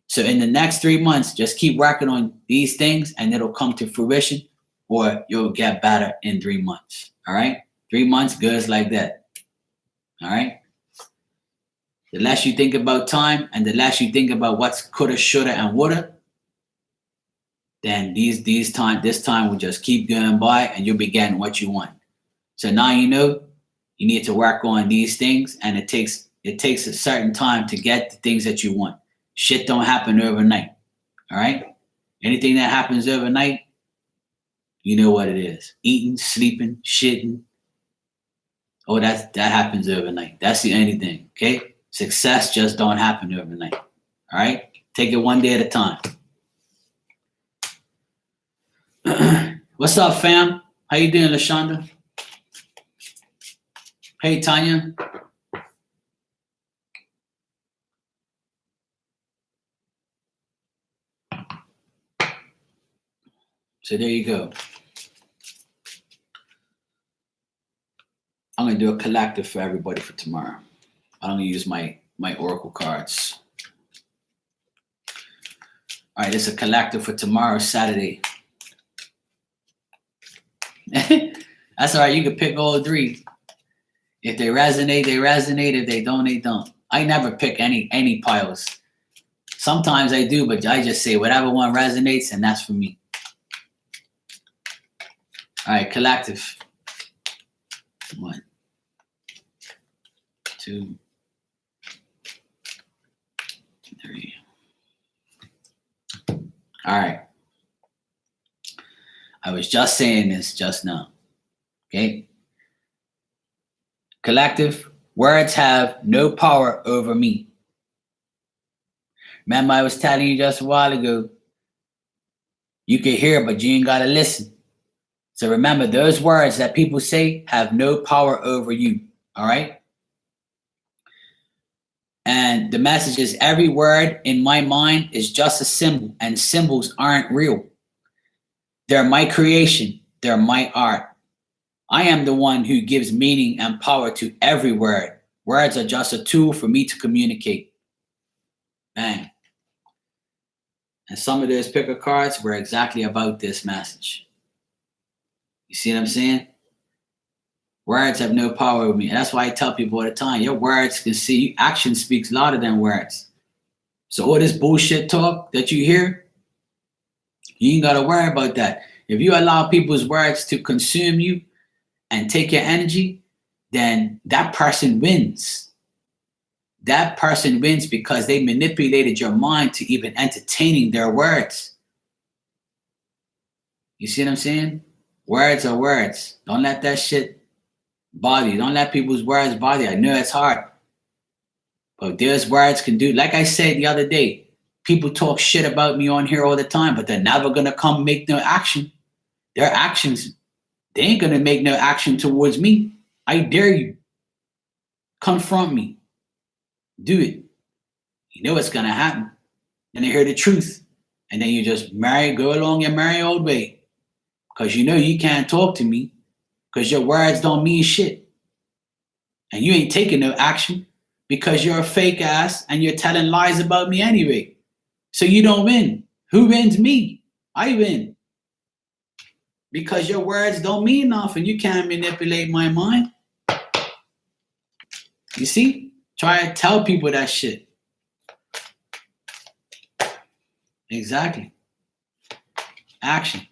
So in the next 3 months, just keep working on these things and it'll come to fruition, or you'll get better in 3 months. All right? 3 months goes like that. All right? The less you think about time and the less you think about what's coulda, shoulda, and woulda, then this time will just keep going by and you'll be getting what you want. So now you know you need to work on these things, and it takes a certain time to get the things that you want. Shit don't happen overnight. All right? Anything that happens overnight, you know what it is. Eating, sleeping, shitting. Oh, that happens overnight. That's the only thing. Okay? Success just don't happen overnight. All right? Take it one day at a time. What's up, fam? How you doing, LaShonda? Hey, Tanya. So there you go. I'm going to do a collective for everybody for tomorrow. I'm going to use my Oracle cards. All right, it's a collective for tomorrow, Saturday. That's all right. You can pick all three. If they resonate, they resonate. If they don't, they don't. I never pick any piles. Sometimes I do, but I just say whatever one resonates, and that's for me. All right, collective. 1, 2, 3. All right. I was just saying this just now. Okay. Collective, words have no power over me. Remember, I was telling you just a while ago, you can hear, but you ain't got to listen. So remember, those words that people say have no power over you. All right. And the message is, every word in my mind is just a symbol, and symbols aren't real. They're my creation. They're my art. I am the one who gives meaning and power to every word. Words are just a tool for me to communicate. Bang. And some of those picker cards were exactly about this message. You see what I'm saying? Words have no power over me. And that's why I tell people all the time, your words can see, action speaks louder than words. So all this bullshit talk that you hear, you ain't got to worry about that. If you allow people's words to consume you and take your energy, then that person wins. That person wins because they manipulated your mind to even entertaining their words. You see what I'm saying? Words are words. Don't let that shit bother you. Don't let people's words bother you. I know it's hard. But those words can do, like I said the other day, people talk shit about me on here all the time, but they're never going to come make no action. Their actions, they ain't going to make no action towards me. I dare you. Confront me. Do it. You know what's going to happen. And they hear the truth. And then you just go along your merry old way. Because you know you can't talk to me. Because your words don't mean shit. And you ain't taking no action because you're a fake ass and you're telling lies about me anyway. So you don't win. Who wins? Me. I win. Because your words don't mean nothing. You can't manipulate my mind. You see? Try to tell people that shit. Exactly. Action.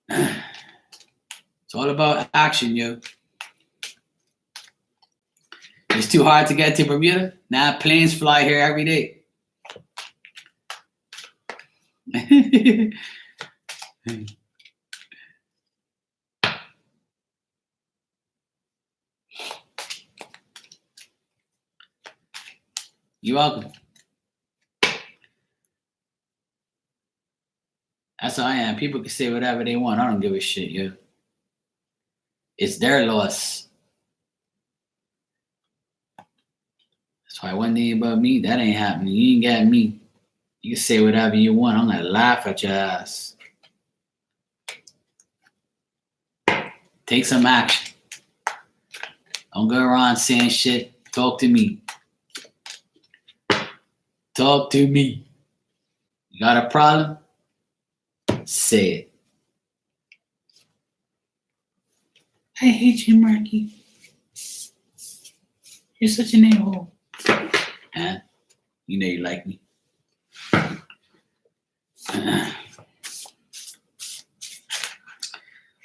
It's all about action, yo. It's too hard to get to Bermuda. Now planes fly here every day. You're welcome. That's how I am. People can say whatever they want. I don't give a shit, yo. It's their loss. That's why one thing about me, that ain't happening. You ain't got me. You can say whatever you want. I'm gonna laugh at your ass. Take some action. Don't go around saying shit. Talk to me. Talk to me. You got a problem? Say it. I hate you, Marky. You're such an a-hole. Huh? You know you like me.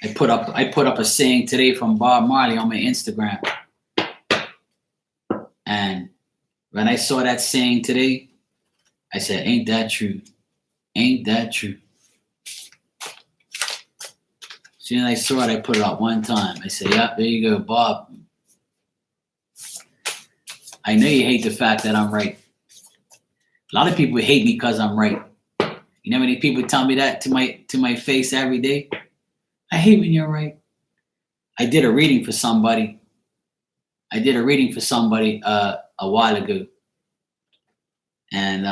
I put up a saying today from Bob Marley on my Instagram. And when I saw that saying today, I said, ain't that true? Ain't that true? As soon as I saw it, I put it up one time. I said, yep, there you go, Bob. I know you hate the fact that I'm right. A lot of people hate me because I'm right. You know how many people tell me that to my face every day? I hate when you're right. I did a reading for somebody. A while ago. And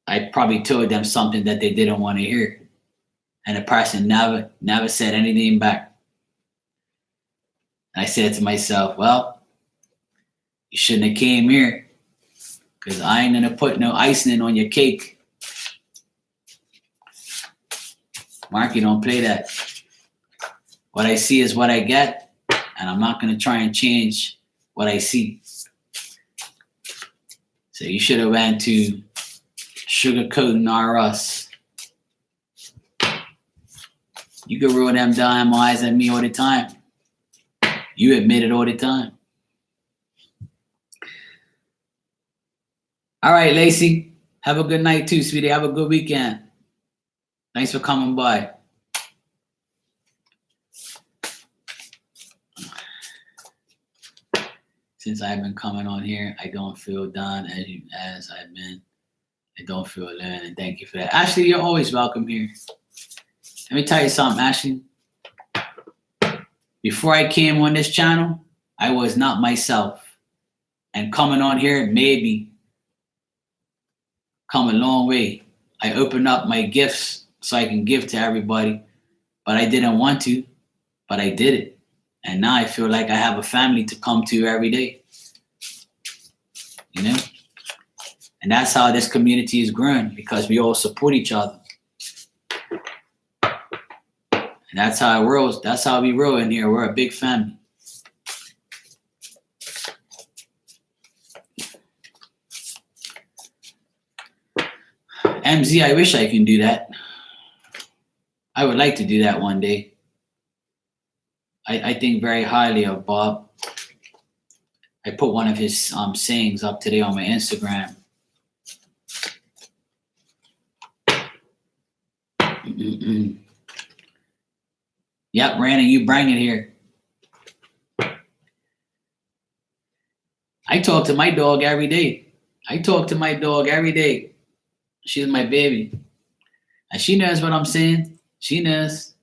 I probably told them something that they didn't want to hear. And the person never said anything back. And I said to myself, well, you shouldn't have came here, because I ain't gonna put no icing on your cake. Marky, don't play that. What I see is what I get, and I'm not gonna try and change what I see. So you should have went to sugarcoating R Us. You could roll them damn eyes at me all the time. You admit it all the time. All right, Lacey. Have a good night too, sweetie. Have a good weekend. Thanks for coming by. Since I've been coming on here, I don't feel done as I've been. I don't feel alone, and thank you for that. Ashley, you're always welcome here. Let me tell you something, Ashley. Before I came on this channel, I was not myself. And coming on here made me come a long way. I opened up my gifts so I can give to everybody, but I didn't want to, but I did it. And now I feel like I have a family to come to every day. You know? And that's how this community is growing, because we all support each other. And that's how it rolls. That's how we roll in here. We're a big family. MZ, I wish I can do that. I would like to do that one day. I think very highly of Bob. I put one of his sayings up today on my Instagram. Yep, Randy, you bring it here. I talk to my dog every day. She's my baby. And she knows what I'm saying. She knows.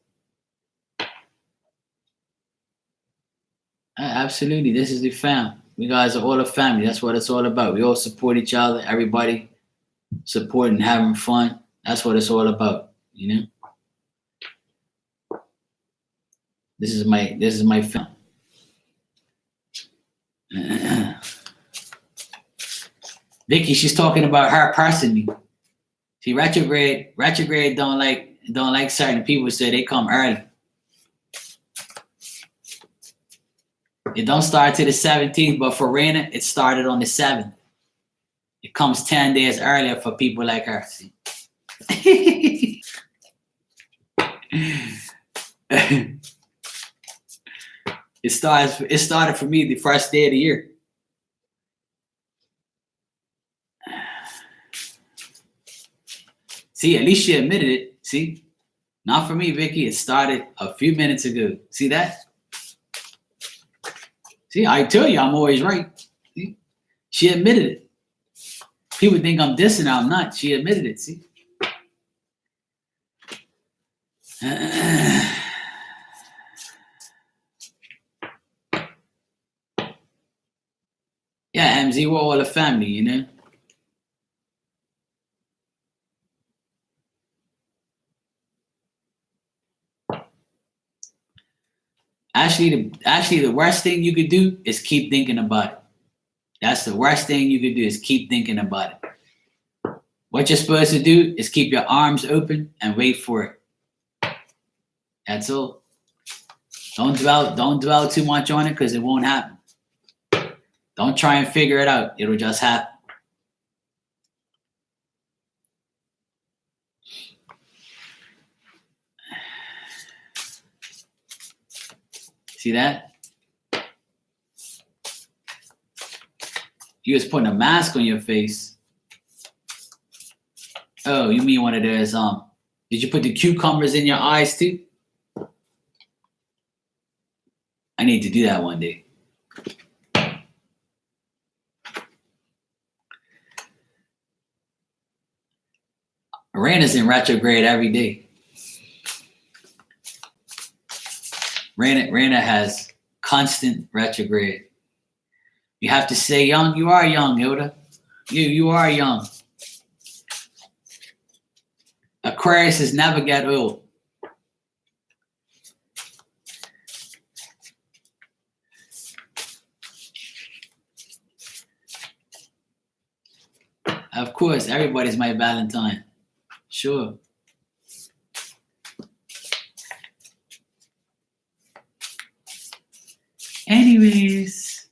Absolutely. This is the fam. We guys are all a family. That's what it's all about. We all support each other. Everybody supporting, having fun. That's what it's all about, you know? This is my fam. Vicky, she's talking about her personally. See, retrograde don't like certain people, so they come early. It don't start till the 17th, but for Raina, it started on the 7th. It comes 10 days earlier for people like her. See? It started for me the first day of the year. See, at least she admitted it. See? Not for me, Vicky. It started a few minutes ago. See that? See, I tell you, I'm always right. See? She admitted it. People think I'm dissing her. I'm not. She admitted it. See? Yeah, MZ, we're all a family, you know? Actually, the worst thing you could do is keep thinking about it. That's the worst thing you could do, is keep thinking about it. What you're supposed to do is keep your arms open and wait for it. That's all. Don't dwell too much on it because it won't happen. Don't try and figure it out. It'll just happen. See that? You was putting a mask on your face. Oh, you mean one of those, did you put the cucumbers in your eyes too? I need to do that one day. Uranus in retrograde every day. Uranus has constant retrograde. You have to stay young. You are young, Hilda. You are young. Aquarius is never get old. Of course, everybody's my Valentine. Sure. Anyways,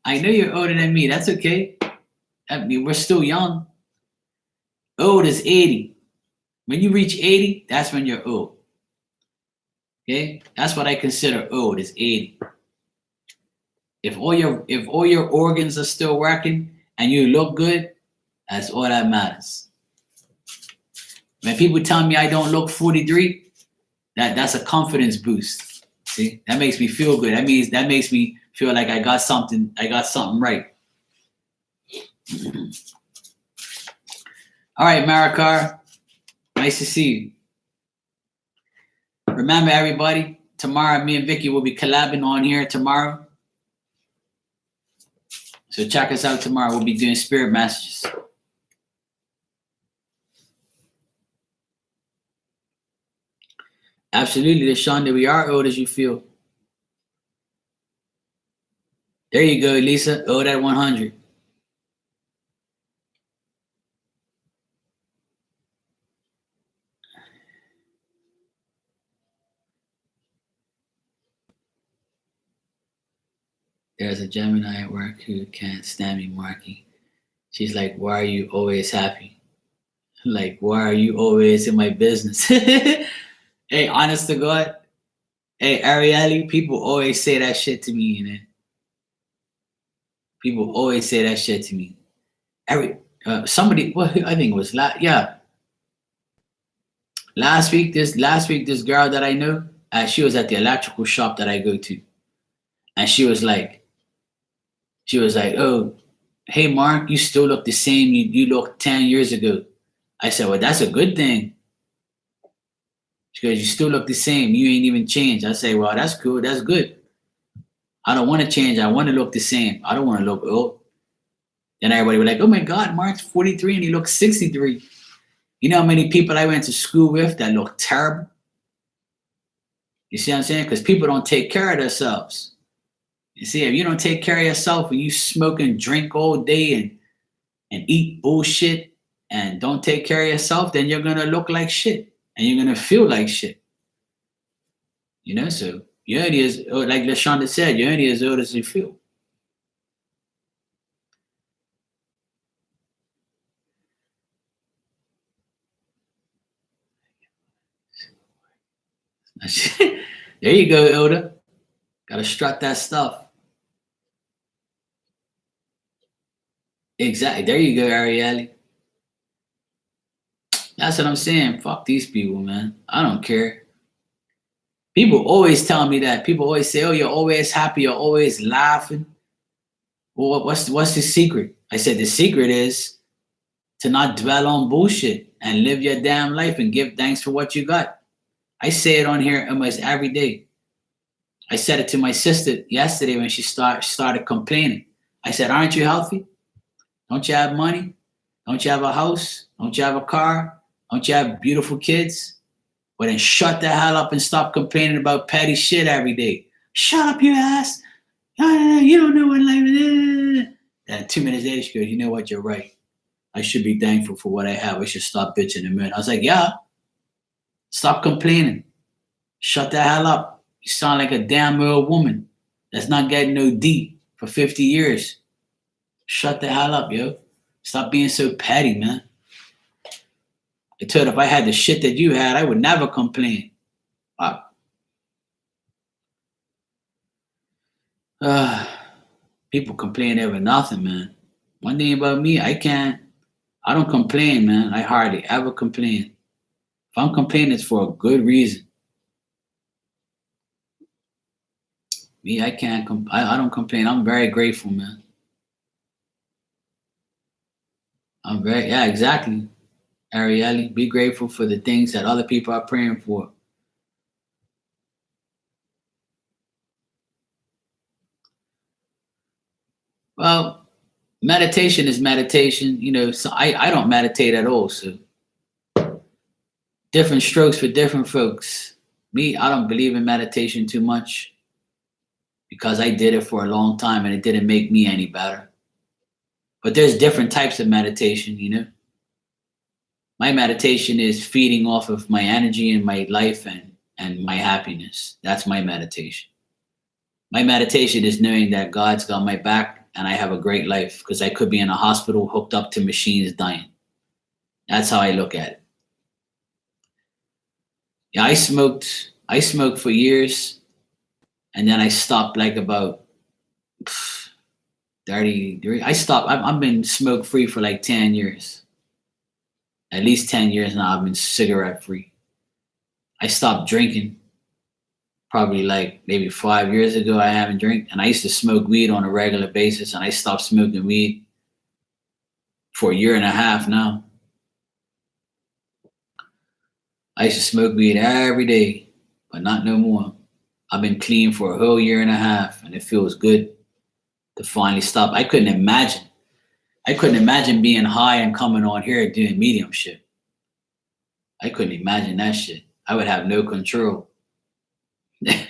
I know you're older than me. That's okay. I mean, we're still young. Old is 80. When you reach 80, that's when you're old. Okay? That's what I consider old, is 80. If all your organs are still working and you look good, that's all that matters. When people tell me I don't look 43, that's a confidence boost. See? That makes me feel good. That makes me feel like I got something right. All right, Maricar. Nice to see you. Remember, everybody, tomorrow me and Vicky will be collabing on here tomorrow. So check us out tomorrow. We'll be doing spirit messages. Absolutely, Lashonda, we are old as you feel. There you go, Lisa. Old at 100. There's a Gemini at work who can't stand me, Marky. She's like, why are you always happy? Like, why are you always in my business? Hey, honest to God. Hey, Arielle, people always say that shit to me, you know. People always say that shit to me. Somebody, well, I think it was last week. This girl that I know, she was at the electrical shop that I go to, and she was like, "Oh, hey Mark, you still look the same you looked 10 years ago." I said, "Well, that's a good thing." She goes, "You still look the same. You ain't even changed." I say, "Well, that's cool. That's good. I don't want to change. I want to look the same. I don't want to look old." Then everybody was like, "Oh my God, Mark's 43 and he looks 63. You know how many people I went to school with that look terrible? You see what I'm saying? Because people don't take care of themselves. You see, if you don't take care of yourself and you smoke and drink all day and eat bullshit and don't take care of yourself, then you're going to look like shit and you're going to feel like shit. You know, so you're only as, like LaShonda said, you're only as old as you feel. There you go, Ilda. Gotta strut that stuff. Exactly. There you go, Arielle. That's what I'm saying. Fuck these people, man. I don't care. People always tell me that. People always say, "Oh, you're always happy. You're always laughing." Well, what's the secret? I said the secret is to not dwell on bullshit and live your damn life and give thanks for what you got. I say it on here almost every day. I said it to my sister yesterday when she started complaining. I said, "Aren't you healthy? Don't you have money? Don't you have a house? Don't you have a car? Don't you have beautiful kids? Well, then shut the hell up and stop complaining about petty shit every day. Shut up, your ass. You don't know what life is." And 2 minutes later, she goes, "You know what? You're right. I should be thankful for what I have. I should stop bitching and moaning. I was like, yeah, stop complaining. Shut the hell up. You sound like a damn old woman that's not getting no deep for 50 years. Shut the hell up, yo. Stop being so petty, man. I told her if I had the shit that you had, I would never complain. Fuck. People complain over nothing, man. One thing about me, I don't complain, man. I hardly ever complain. If I'm complaining, it's for a good reason. Me, I don't complain. I'm very grateful, man. Yeah, exactly. Arielle, be grateful for the things that other people are praying for. Well, meditation is meditation. You know, so I don't meditate at all. So different strokes for different folks. Me, I don't believe in meditation too much because I did it for a long time and it didn't make me any better. But there's different types of meditation, you know. My meditation is feeding off of my energy and my life and my happiness. That's my meditation. My meditation is knowing that God's got my back and I have a great life because I could be in a hospital hooked up to machines dying. That's how I look at it. Yeah, I smoked for years and then I stopped like about 30. I've been smoke free for like 10 years. At least 10 years now, I've been cigarette free. I stopped drinking probably like maybe 5 years ago. I haven't drank, and I used to smoke weed on a regular basis, and I stopped smoking weed for a year and a half now. I used to smoke weed every day, but not no more. I've been clean for a whole year and a half, and it feels good to finally stop. I couldn't imagine being high and coming on here doing mediumship. I couldn't imagine that shit. I would have no control. I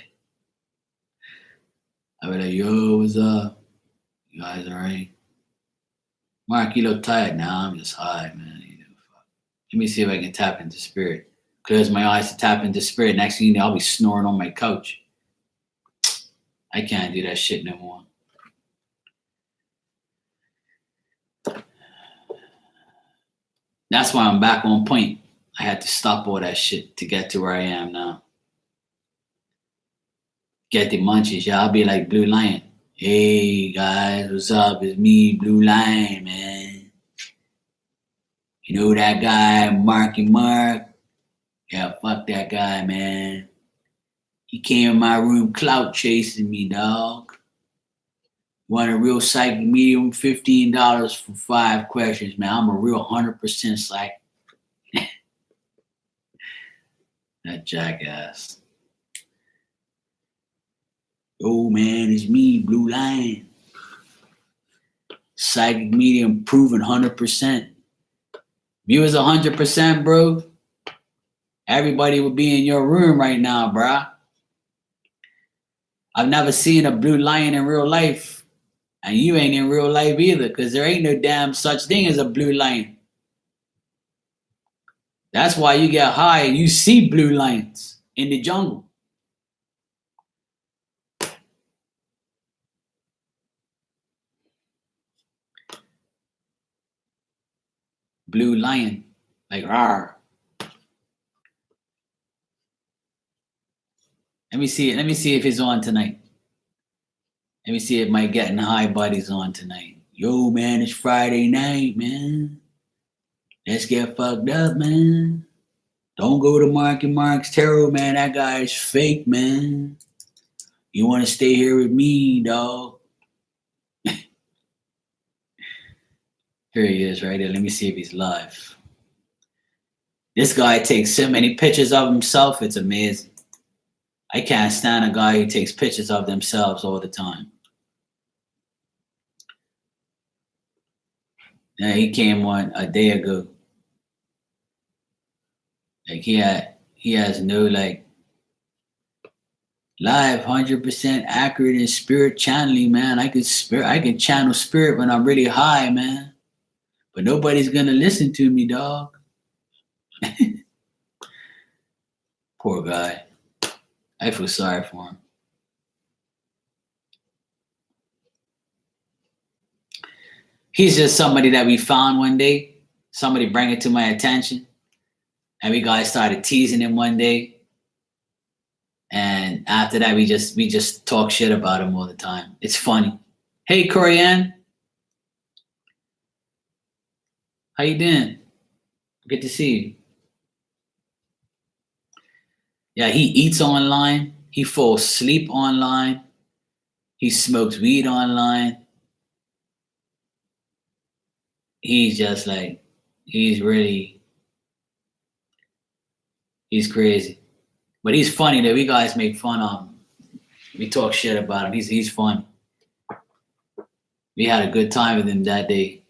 would like, yo, what's up? You guys all right? Mark, you look tired now. I'm just high, man. You know, fuck. Let me see if I can tap into spirit. Close my eyes to tap into spirit. Next thing you know, I'll be snoring on my couch. I can't do that shit no more. That's why I'm back on point. I had to stop all that shit to get to where I am now. Get the munchies, yeah. I'll be like Blue Lion. Hey guys, what's up? It's me, Blue Lion, man. You know that guy, Marky Mark? Yeah, fuck that guy, man. He came in my room clout chasing me, dog. Want a real psychic medium? $15 for 5 questions, man. I'm a real 100% psychic. That jackass. Oh man, it's me, Blue Lion. Psychic medium proven 100%. If you was 100%, bro, everybody would be in your room right now, bruh. I've never seen a Blue Lion in real life. And you ain't in real life either, because there ain't no damn such thing as a Blue Lion. That's why you get high and you see blue lions in the jungle. Blue lion, like rawr. Let me see it. Let me see if it's on tonight. Let me see if my Getting High buddy's on tonight. Yo, man, it's Friday night, man. Let's get fucked up, man. Don't go to Marky Mark's tarot, man. That guy's fake, man. You want to stay here with me, dog? Here he is right there. Let me see if he's live. This guy takes so many pictures of himself. It's amazing. I can't stand a guy who takes pictures of themselves all the time. Yeah, he came on a day ago. Like he has no like live 100% accurate in spirit channeling, man. I can channel spirit when I'm really high, man. But nobody's gonna listen to me, dog. Poor guy. I feel sorry for him. He's just somebody that we found one day. Somebody bring it to my attention. And we guys started teasing him one day. And after that, we just talk shit about him all the time. It's funny. Hey, Corianne. How you doing? Good to see you. Yeah, he eats online. He falls asleep online. He smokes weed online. He's just like, he's crazy. But he's funny that we guys make fun of him. We talk shit about him. He's funny. We had a good time with him that day.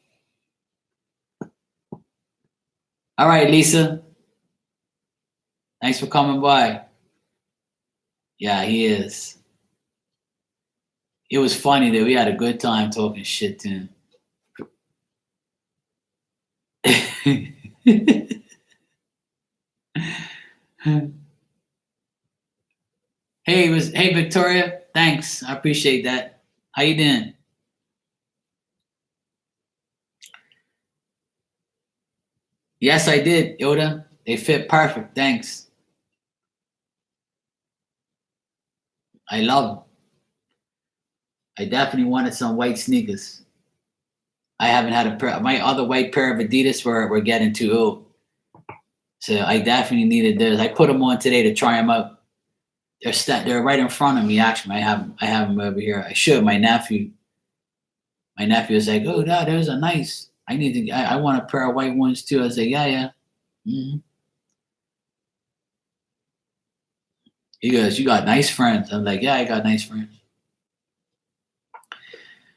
All right, Lisa. Thanks for coming by. Yeah, he is. It was funny that we had a good time talking shit to him. Hey Victoria, thanks. I appreciate that. How you doing? Yes, I did, Yoda. They fit perfect. Thanks. I love them. I definitely wanted some white sneakers. I haven't had a pair. My other white pair of Adidas were getting too old. So I definitely needed those. I put them on today to try them out. They're right in front of me. Actually, I have them over here. I showed my nephew. My nephew was like, "Oh, Dad, those are nice. I want a pair of white ones too." I was like, "Yeah." Mm-hmm. He goes, "You got nice friends." I'm like, "Yeah, I got nice friends."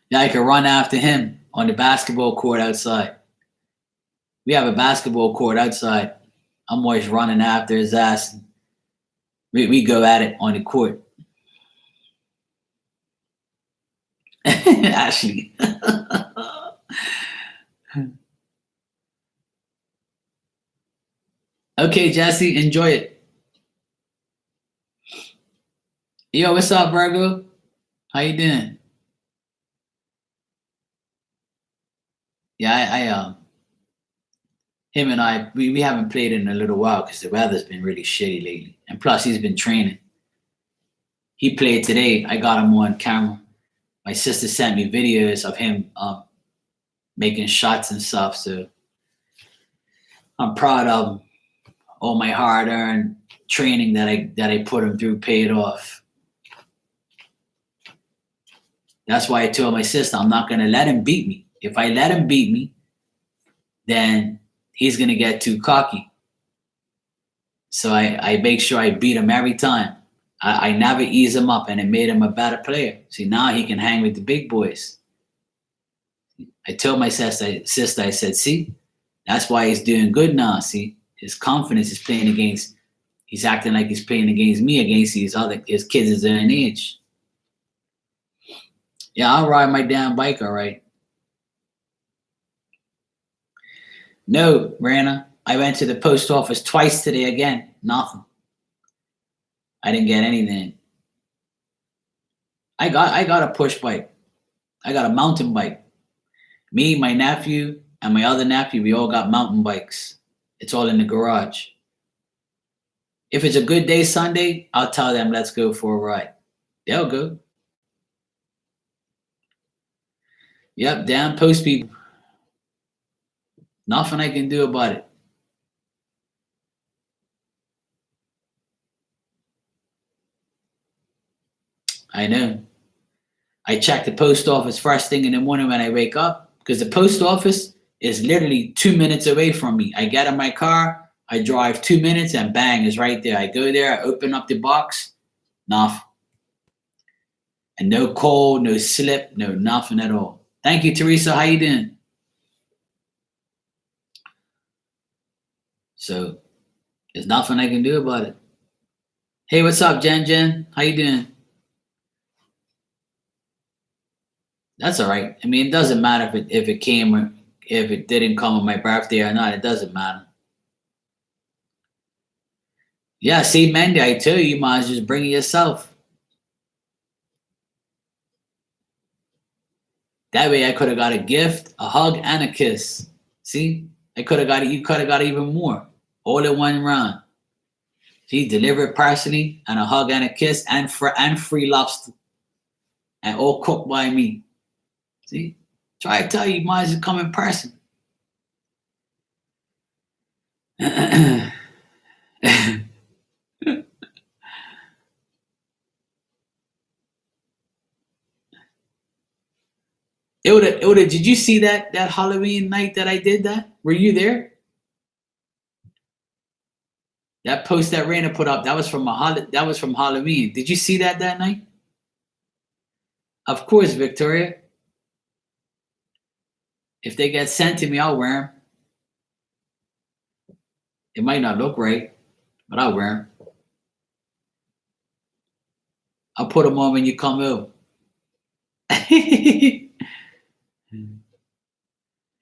Yeah, I could run after him on the basketball court outside. We have a basketball court outside. I'm always running after his ass. We go at it on the court. Ashley. Okay, Jesse, enjoy it. Yo, what's up, Virgo? How you doing? Yeah, him and I, we haven't played in a little while because the weather's been really shitty lately. And plus, he's been training. He played today. I got him on camera. My sister sent me videos of him making shots and stuff. So I'm proud of him. All my hard-earned training that I put him through paid off. That's why I told my sister I'm not gonna let him beat me. If I let him beat me, then he's gonna get too cocky. So I make sure I beat him every time. I never ease him up, and it made him a better player. See, now he can hang with the big boys. I told my sister, I said, see, that's why he's doing good now. See, his confidence is playing against. He's acting like he's playing against me, against his kids his own age. Yeah, I'll ride my damn bike, all right. No, Rana, I went to the post office twice today again. Nothing. I didn't get anything. I got a push bike. I got a mountain bike. Me, my nephew, and my other nephew, we all got mountain bikes. It's all in the garage. If it's a good day Sunday, I'll tell them, let's go for a ride. They'll go. Yep, damn post people. Nothing I can do about it. I know. I check the post office first thing in the morning when I wake up because the post office is literally 2 minutes away from me. I get in my car, I drive 2 minutes, and bang, is right there. I go there, I open up the box, nothing. And no call, no slip, no nothing at all. Thank you, Teresa. How you doing? So there's nothing I can do about it. Hey, what's up, Jen? How you doing? That's all right. I mean, it doesn't matter if it came if it didn't come on my birthday or not, it doesn't matter. Yeah, see, Mandy, I tell you, you might as well just bring it yourself. That way I could have got a gift, a hug, and a kiss. See? I could have got it, you could have got even more. All in one round. See, delivered personally, and a hug and a kiss, and free lobster. And all cooked by me. See? Try to tell you, you might as well come in person. Ilda, did you see that Halloween night that I did that? Were you there? That post that Raina put up, that was from Halloween. Did you see that night? Of course, Victoria. If they get sent to me, I'll wear them. It might not look right, but I'll wear them. I'll put them on when you come over.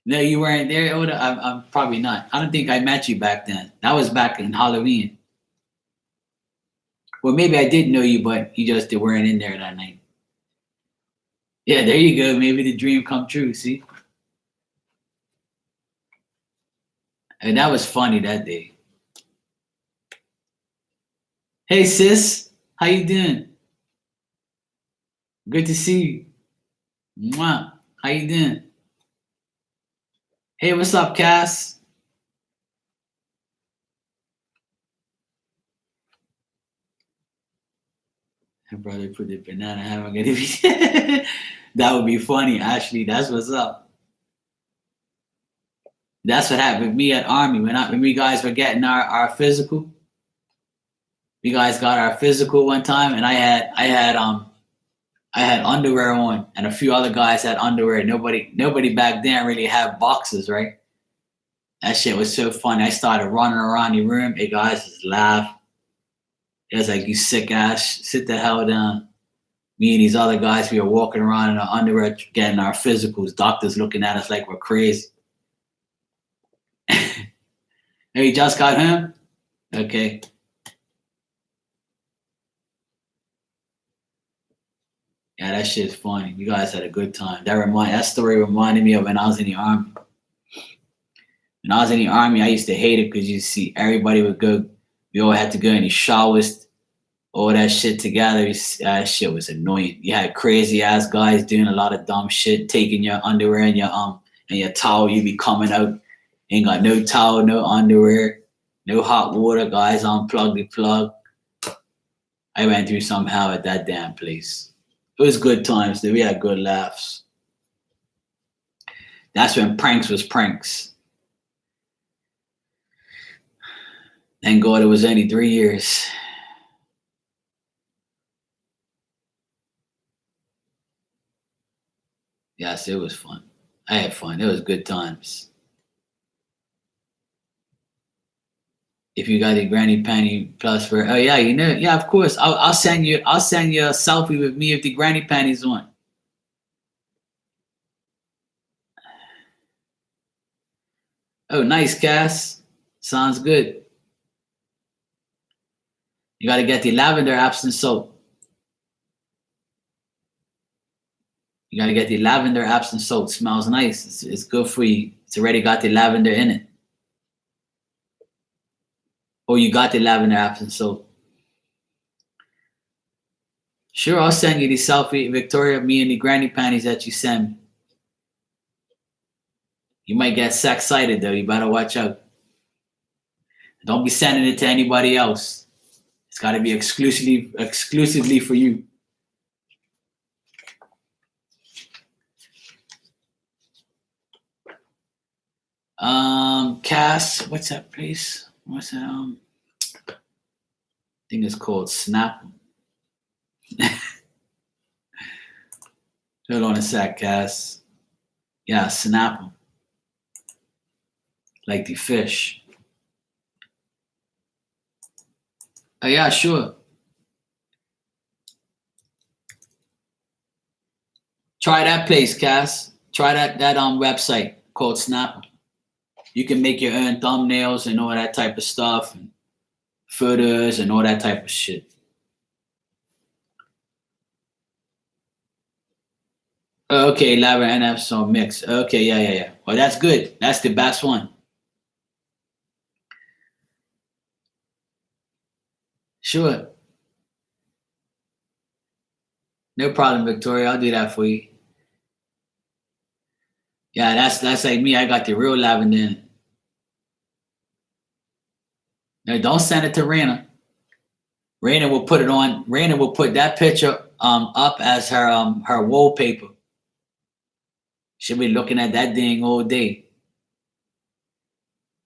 No, you weren't there, Oda? I'm probably not. I don't think I met you back then. That was back in Halloween. Well, maybe I did know you, but you just weren't in there that night. Yeah, there you go. Maybe the dream come true, see? And that was funny that day. Hey, sis. How you doing? Good to see you. Mwah. How you doing? Hey, what's up, Cass? My brother put the banana hammer. That would be funny, Ashley. That's what's up. That's what happened with me at Army. When we guys were getting our physical. We guys got our physical one time, and I had underwear on, and a few other guys had underwear. Nobody back then really had boxes, right? That shit was so funny. I started running around the room. Hey, guys just laugh. It was like, you sick ass, sit the hell down. Me and these other guys, we were walking around in our underwear getting our physicals. Doctors looking at us like we're crazy. Hey, you just got home? Okay. Yeah, that shit's funny. You guys had a good time. That story reminded me of when I was in the Army. When I was in the Army, I used to hate it because you see everybody would go. We all had to go in the showers, all that shit together. That shit was annoying. You had crazy ass guys doing a lot of dumb shit, taking your underwear and your towel. You be coming out, ain't got no towel, no underwear, no hot water. Guys, unplug the plug. I went through some hell at that damn place. It was good times, though. We had good laughs. That's when pranks was pranks. Thank God it was only 3 years. Yes, it was fun. I had fun. It was good times. If you got a granny panty plus for, oh yeah, yeah, of course. I'll send you a selfie with me if the granny panties on. Oh, nice, Cass. Sounds good. You got to get the lavender Epsom soap. You got to get the lavender Epsom soap. Smells nice. It's good for you. It's already got the lavender in it. Oh, you got the lavender Epsom soap. Sure, I'll send you the selfie, Victoria, me and the granny panties that you send me. You might get sex-cited, though. You better watch out. Don't be sending it to anybody else. It's got to be exclusively for you. Cass, what's that place? What's that? I think it's called Snap. Hold on a sec, Cass. Yeah, Snap 'em. Like the fish. Oh yeah, sure. Try that place, Cass. Try that website. called Snapper. You can make your own thumbnails and all that type of stuff, and photos and all that type of shit. Okay, Lava NF song mix. Okay, yeah. Well, that's good. That's the best one. Sure. No problem, Victoria. I'll do that for you. Yeah, that's like me. I got the real lavender in it. No, don't send it to Raina. Raina will put it on. Raina will put that picture up as her wallpaper. She'll be looking at that thing all day.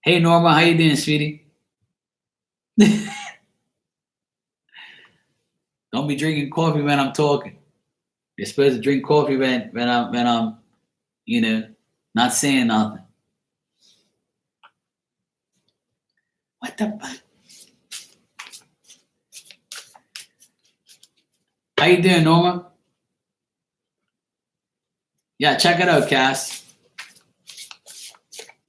Hey Norma, how you doing, sweetie? Don't be drinking coffee when I'm talking. You're supposed to drink coffee when I'm not saying nothing. What the fuck? How you doing, Norma? Yeah, check it out, Cass.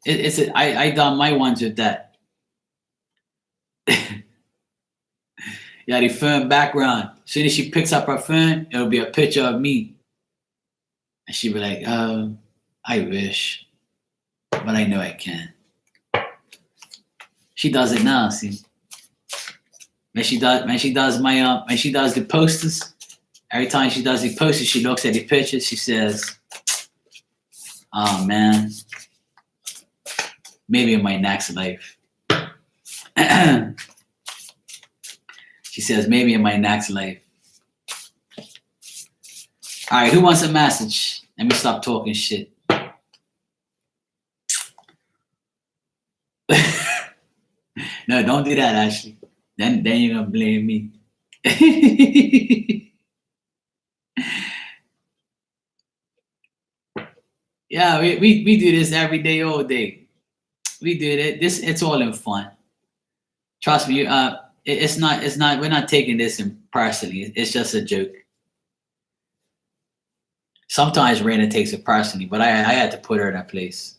I done my ones with that. Yeah, the phone background. As soon as she picks up her phone, it'll be a picture of me. And she'll be like, I wish. But I know I can. She does it now, see. When she does the posters, every time she does the posters, she looks at the pictures, she says, oh man, maybe in my next life. She says, maybe in my next life. All right, who wants a message? Let me stop talking shit. No, don't do that, Ashley. Then you're gonna blame me. Yeah, we do this every day, all day. We do it. It's all in fun. Trust me, it's not we're not taking this in personally. It's just a joke. Sometimes Raina takes it personally, but I had to put her in her place.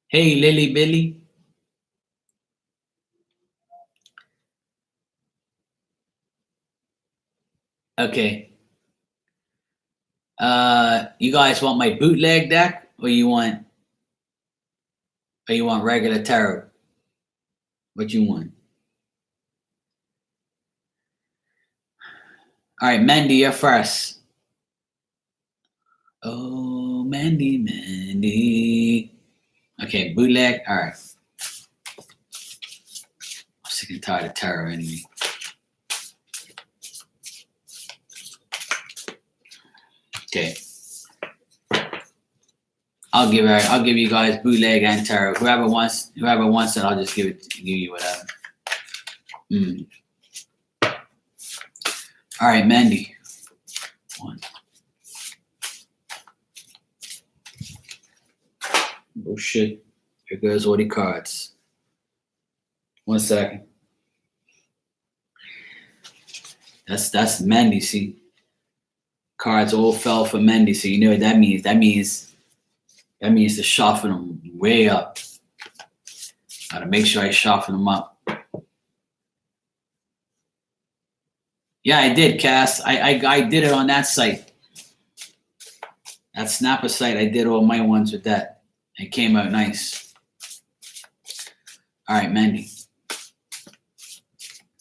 Hey, Lily Billy. Okay. You guys want my bootleg deck, or you want regular tarot? What you want? All right, Mandy, you're first. Oh, Mandy. Okay, bootleg. All right. I'm sick and tired of tarot anyway. Okay. I'll give you guys bootleg and tarot. Whoever wants it, I'll just give you whatever. All right, Mandy. One. Oh shit. Here goes all the cards. 1 second. That's Mandy, see. Cards all fell for Mandy, so you know what that means. That means to sharpen them way up. Gotta make sure I sharpen them up. Yeah, I did, Cass. I did it on that site. That Snapper site, I did all my ones with that. It came out nice. All right, Mandy.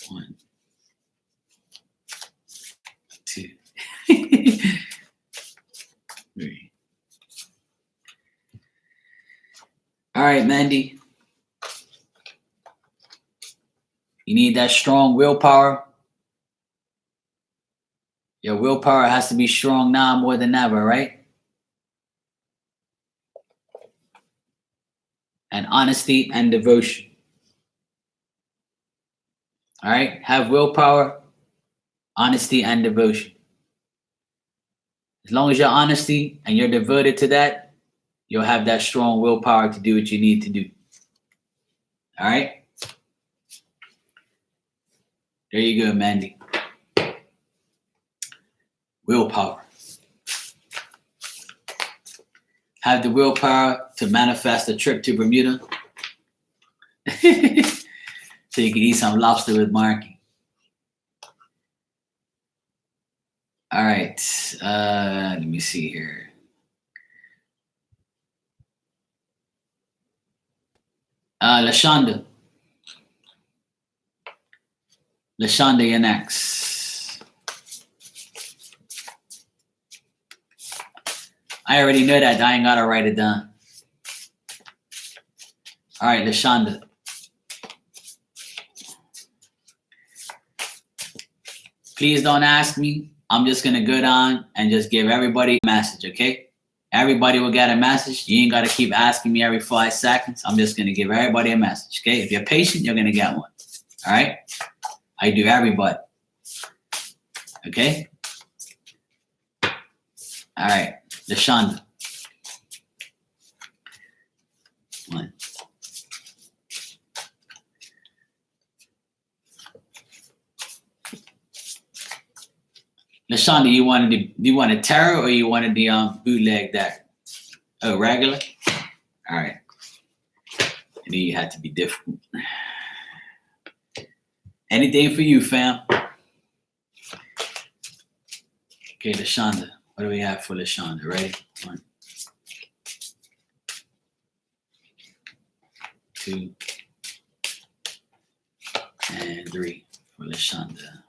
1, 2, 3. All right, Mandy. You need that strong willpower. Your willpower has to be strong now more than ever, right? And honesty and devotion. All right? Have willpower, honesty, and devotion. As long as you're honesty and you're devoted to that, you'll have that strong willpower to do what you need to do. All right? There you go, Mandy. Willpower. have the willpower to manifest a trip to Bermuda so you can eat some lobster with Marky. All right. Let me see here. LaShonda. LaShonda, you're next. I already know that. I ain't got to write it down. All right, LaShonda. Please don't ask me. I'm just going to go down and just give everybody a message, okay? Everybody will get a message. You ain't got to keep asking me every 5 seconds. I'm just going to give everybody a message, okay? If you're patient, you're going to get one, all right? I do everybody, okay? All right, LaShonda. One. LaShonda, you wanted tarot or you wanted the bootleg deck? Oh, regular? All right. I knew you had to be difficult. Anything for you, fam. Okay, LaShonda. What do we have for LaShonda? Ready? 1, 2, and 3 for LaShonda.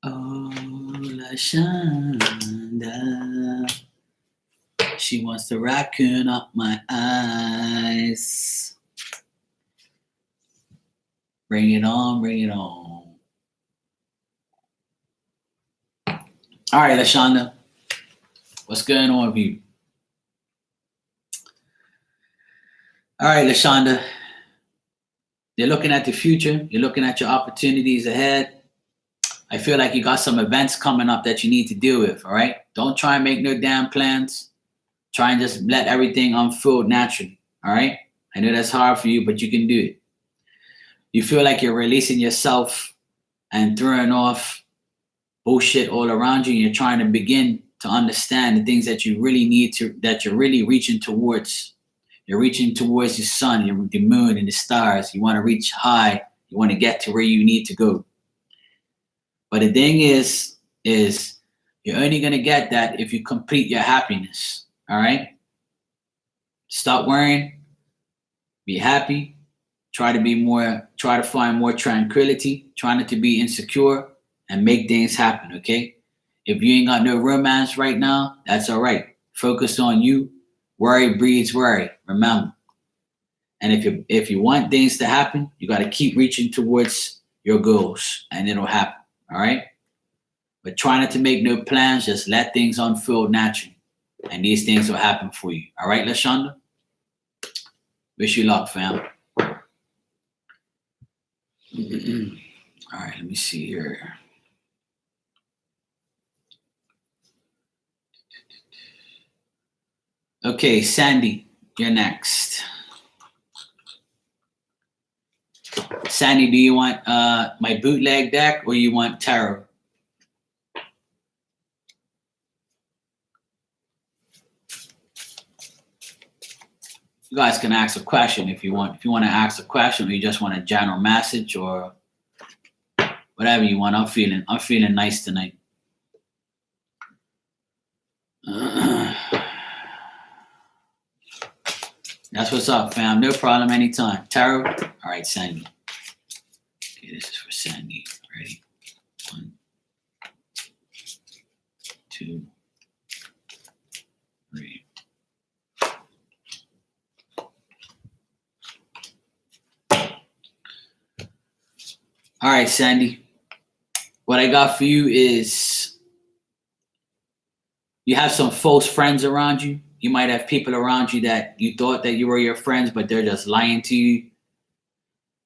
Oh, LaShonda. She wants the raccoon up my eyes. Bring it on, bring it on. All right, LaShonda. What's going on with you? All right, LaShonda. You're looking at the future. You're looking at your opportunities ahead. I feel like you got some events coming up that you need to deal with, all right? Don't try and make no damn plans. Try and just let everything unfold naturally, all right? I know that's hard for you, but you can do it. You feel like you're releasing yourself and throwing off bullshit all around you, and you're trying to begin to understand the things that you really need to, that you're really reaching towards. You're reaching towards the sun, the moon, and the stars. You want to reach high. You want to get to where you need to go. But the thing is you're only going to get that if you complete your happiness, all right? Stop worrying. Be happy. Try to find more tranquility. Try not to be insecure and make things happen, okay? If you ain't got no romance right now, that's all right. Focus on you. Worry breeds worry, remember. And if you want things to happen, you got to keep reaching towards your goals and it'll happen, all right? But try not to make no plans. Just let things unfold naturally. And these things will happen for you. All right, LaShonda? Wish you luck, fam. All right, let me see here. Okay, Sandy, you're next. Sandy, do you want my bootleg deck or you want tarot? You guys can ask a question if you want. If you want to ask a question or you just want a general message or whatever you want. I'm feeling nice tonight. That's what's up, fam. No problem anytime. Tarot? All right, Sandy. Okay, this is for Sandy. Ready? 1, 2, 3. All right, Sandy. What I got for you is you have some false friends around you. You might have people around you that you thought that you were your friends, but they're just lying to you.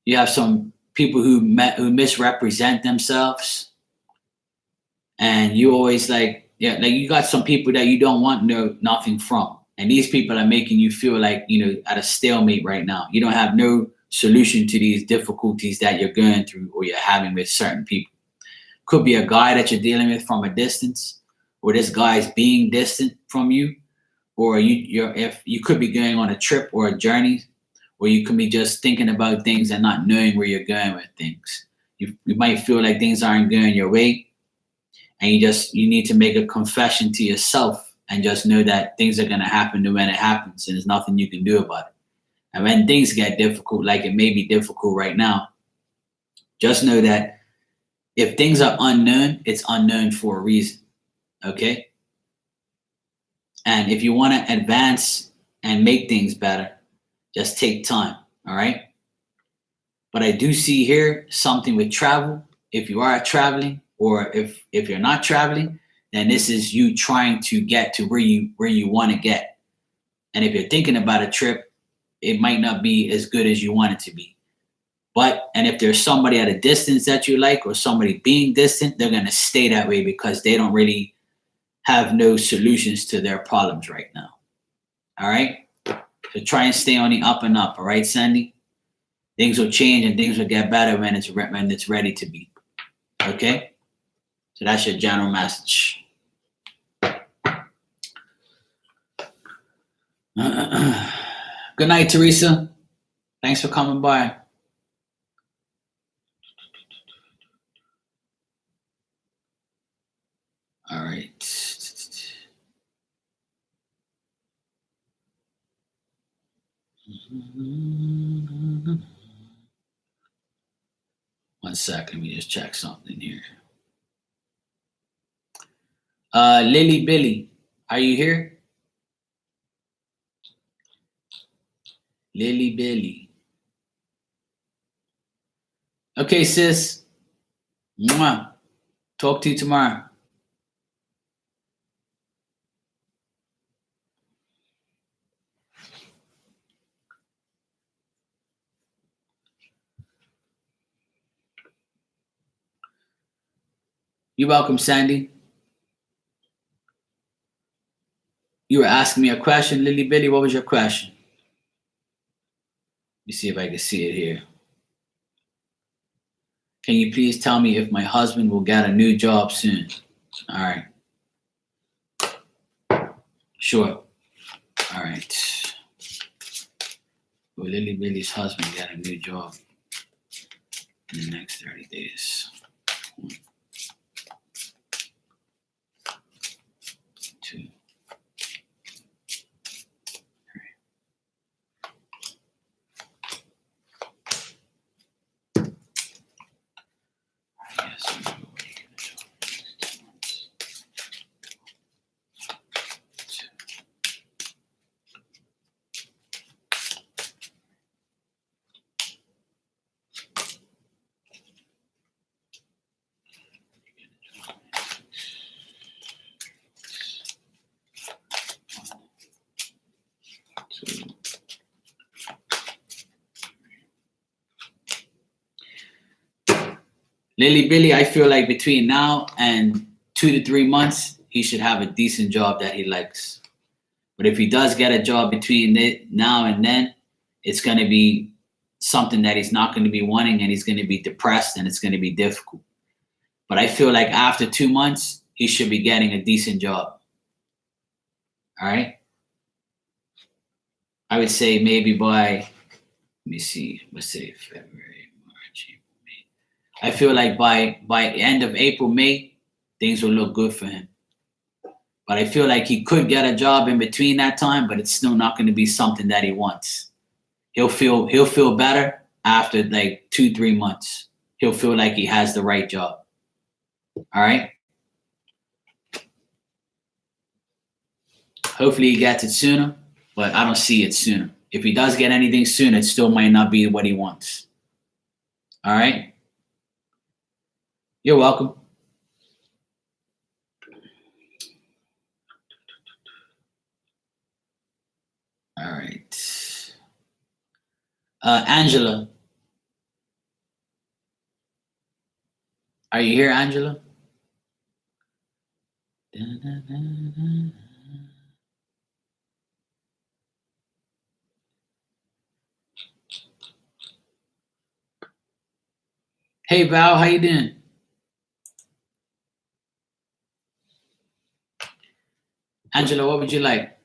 You have some people who misrepresent themselves. And you always like you got some people that you don't want nothing from. And these people are making you feel like, at a stalemate right now. You don't have no solution to these difficulties that you're going through or you're having with certain people. Could be a guy that you're dealing with from a distance, or this guy's being distant from you, or if you could be going on a trip or a journey, or you could be just thinking about things and not knowing where you're going with things. You might feel like things aren't going your way, and you need to make a confession to yourself and just know that things are going to happen when it happens, and there's nothing you can do about it. And when things get difficult, like it may be difficult right now, just know that if things are unknown, it's unknown for a reason. Okay? And if you want to advance and make things better, just take time. All right? But I do see here something with travel. If you are traveling, or if you're not traveling, then this is you trying to get to where you want to get. And if you're thinking about a trip, it might not be as good as you want it to be. And if there's somebody at a distance that you like, or somebody being distant, they're going to stay that way because they don't really have no solutions to their problems right now. All right? So try and stay on the up and up. All right, Sandy? Things will change and things will get better when it's ready to be. Okay? So that's your general message. Good night, Teresa. Thanks for coming by. All right. One sec, let me just check something here. Lily Billy, are you here? Lily Billy. Okay, sis. Mwah. Talk to you tomorrow. You're welcome, Sandy. You were asking me a question, Lily Billy. What was your question? Let me see if I can see it here. Can you please tell me if my husband will get a new job soon? All right. Sure. All right. Will Lily Billy's husband get a new job in the next 30 days? 1, 2, 3. Yes, we will get a job in the next 2 months. 2. Lily Billy, I feel like between now and 2 to 3 months, he should have a decent job that he likes. But if he does get a job between now and then, it's going to be something that he's not going to be wanting, and he's going to be depressed, and it's going to be difficult. But I feel like after 2 months, he should be getting a decent job. All right? I would say maybe by, let me see, let's say February, March, April, May. I feel like by end of April, May, things will look good for him. But I feel like he could get a job in between that time, but it's still not going to be something that he wants. He'll feel better after like 2-3 months. He'll feel like he has the right job. All right? Hopefully he gets it sooner, but I don't see it sooner. If he does get anything soon, it still might not be what he wants. All right? You're welcome. All right. Angela. Are you here, Angela? Hey, Val, how you doing? Angela, what would you like?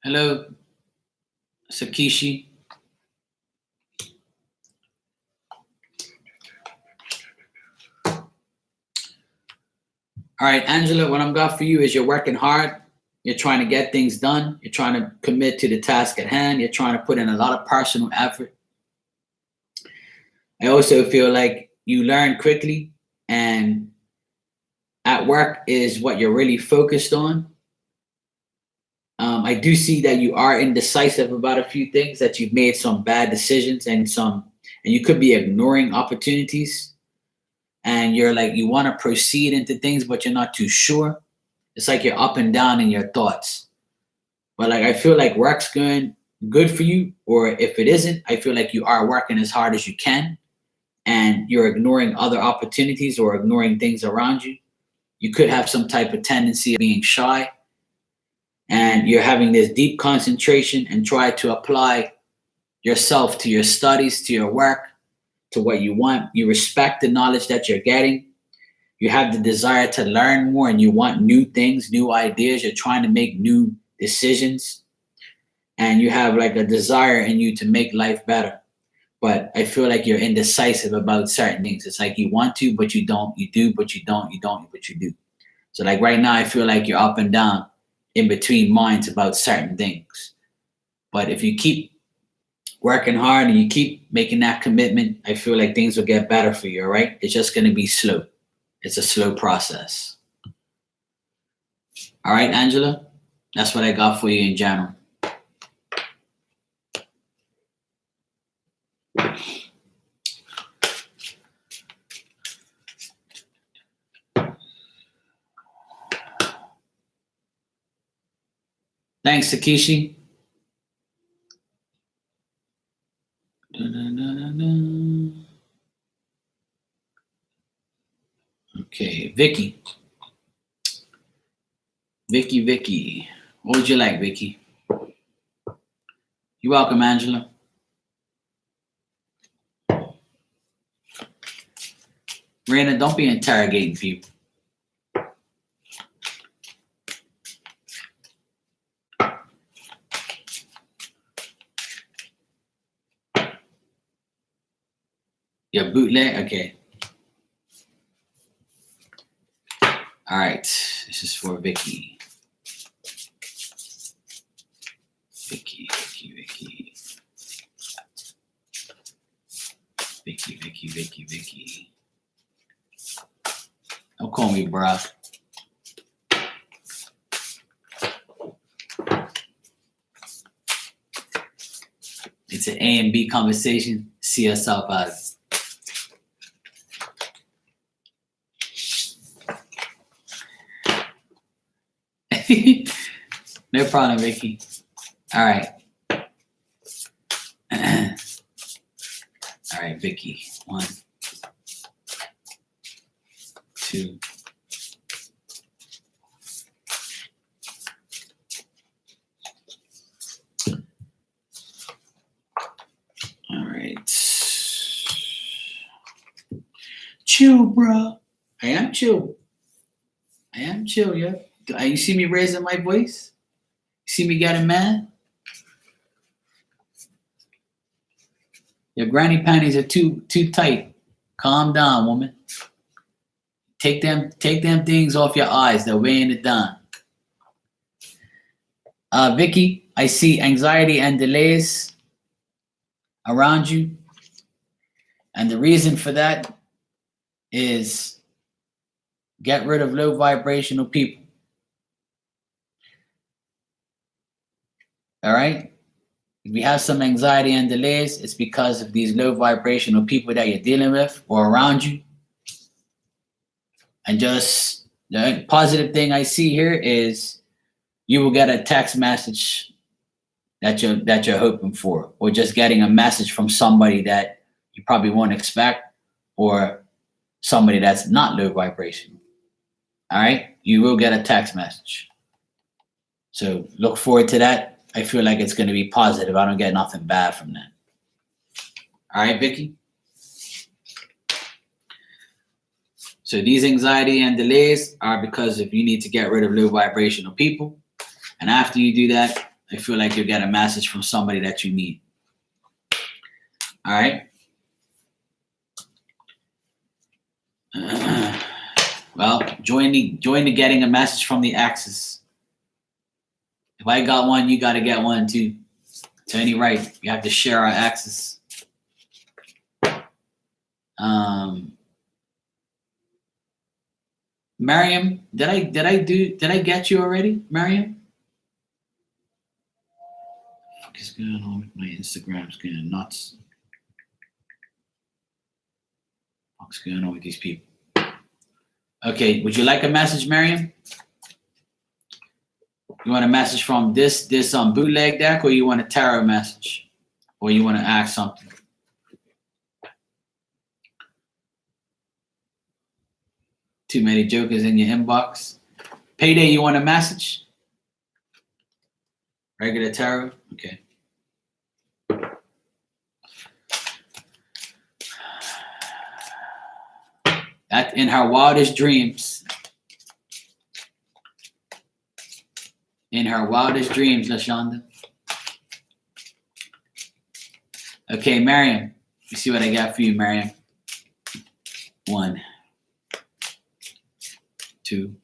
Hello, Sakishi. All right, Angela, what I'm got for you is you're working hard. You're trying to get things done. You're trying to commit to the task at hand. You're trying to put in a lot of personal effort. I also feel like you learn quickly, and at work is what you're really focused on. I do see that you are indecisive about a few things, that you've made some bad decisions and you could be ignoring opportunities, and you're like, you want to proceed into things, but you're not too sure. It's like you're up and down in your thoughts. But like, I feel like work's going good for you, or if it isn't, I feel like you are working as hard as you can, and you're ignoring other opportunities or ignoring things around you. You could have some type of tendency of being shy, and you're having this deep concentration and try to apply yourself to your studies, to your work, to what you want. You respect the knowledge that you're getting. You have the desire to learn more, and you want new things, new ideas. You're trying to make new decisions, and you have like a desire in you to make life better. But I feel like you're indecisive about certain things. It's like you want to, but you don't. You do, but you don't. You don't, but you do. So like right now, I feel like you're up and down in between minds about certain things. But if you keep working hard and you keep making that commitment, I feel like things will get better for you, all right? It's just going to be slow. It's a slow process. All right, Angela? That's what I got for you in general. Thanks, Takeshi. Okay, Vicky. Vicky. What would you like, Vicky? You're welcome, Angela. Raina, don't be interrogating people. Your bootleg? Okay. All right. This is for Vicky. Vicky. Don't call me bruh. It's an A and B conversation. See yourself out of it. No problem, Vicky. All right. All right, Vicky. 1, 2. All right. Chill, bro. I am chill, yeah. You see me raising my voice? You see me getting mad? Your granny panties are too tight. Calm down, woman. Take them things off your eyes. They're weighing it down. Vicky, I see anxiety and delays around you. And the reason for that is get rid of low vibrational people. All right? If you have some anxiety and delays, it's because of these low vibrational people that you're dealing with or around you. And just the positive thing I see here is you will get a text message that you're hoping for, or just getting a message from somebody that you probably won't expect, or somebody that's not low vibration. All right. you will get a text message. So look forward to that. I feel like it's going to be positive. I don't get nothing bad from that. All right, Vicky? So these anxiety and delays are because if you need to get rid of low vibrational people. And after you do that, I feel like you'll get a message from somebody that you need. All right? Well, join the getting a message from the axis. If I got one, you got to get one too. To any right, you have to share our axis. Miriam, did I get you already, Miriam? What is going on with my Instagram's going nuts? What's going on with these people? Okay, would you like a message, Miriam? You want a message from this bootleg deck, or you want a tarot message, or you want to ask something? Too many jokers in your inbox. Payday, you want a message? Regular tarot? Okay. That in her wildest dreams. In her wildest dreams, LaShonda. Okay, Miriam. You see what I got for you, Miriam? 1, 2,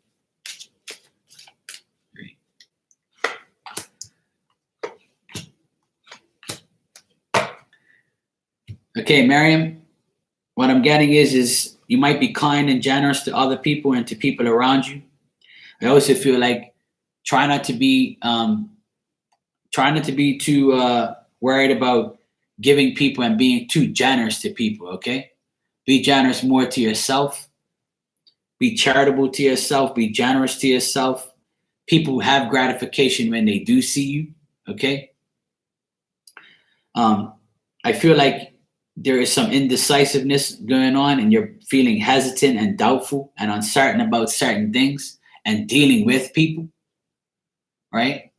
3. Okay, Miriam. What I'm getting is you might be kind and generous to other people and to people around you. I also feel like try not to be too worried about giving people and being too generous to people. Okay, be generous more to yourself. Be charitable to yourself. Be generous to yourself. People have gratification when they do see you. Okay. I feel like there is some indecisiveness going on, and you're feeling hesitant and doubtful and uncertain about certain things and dealing with people. Right?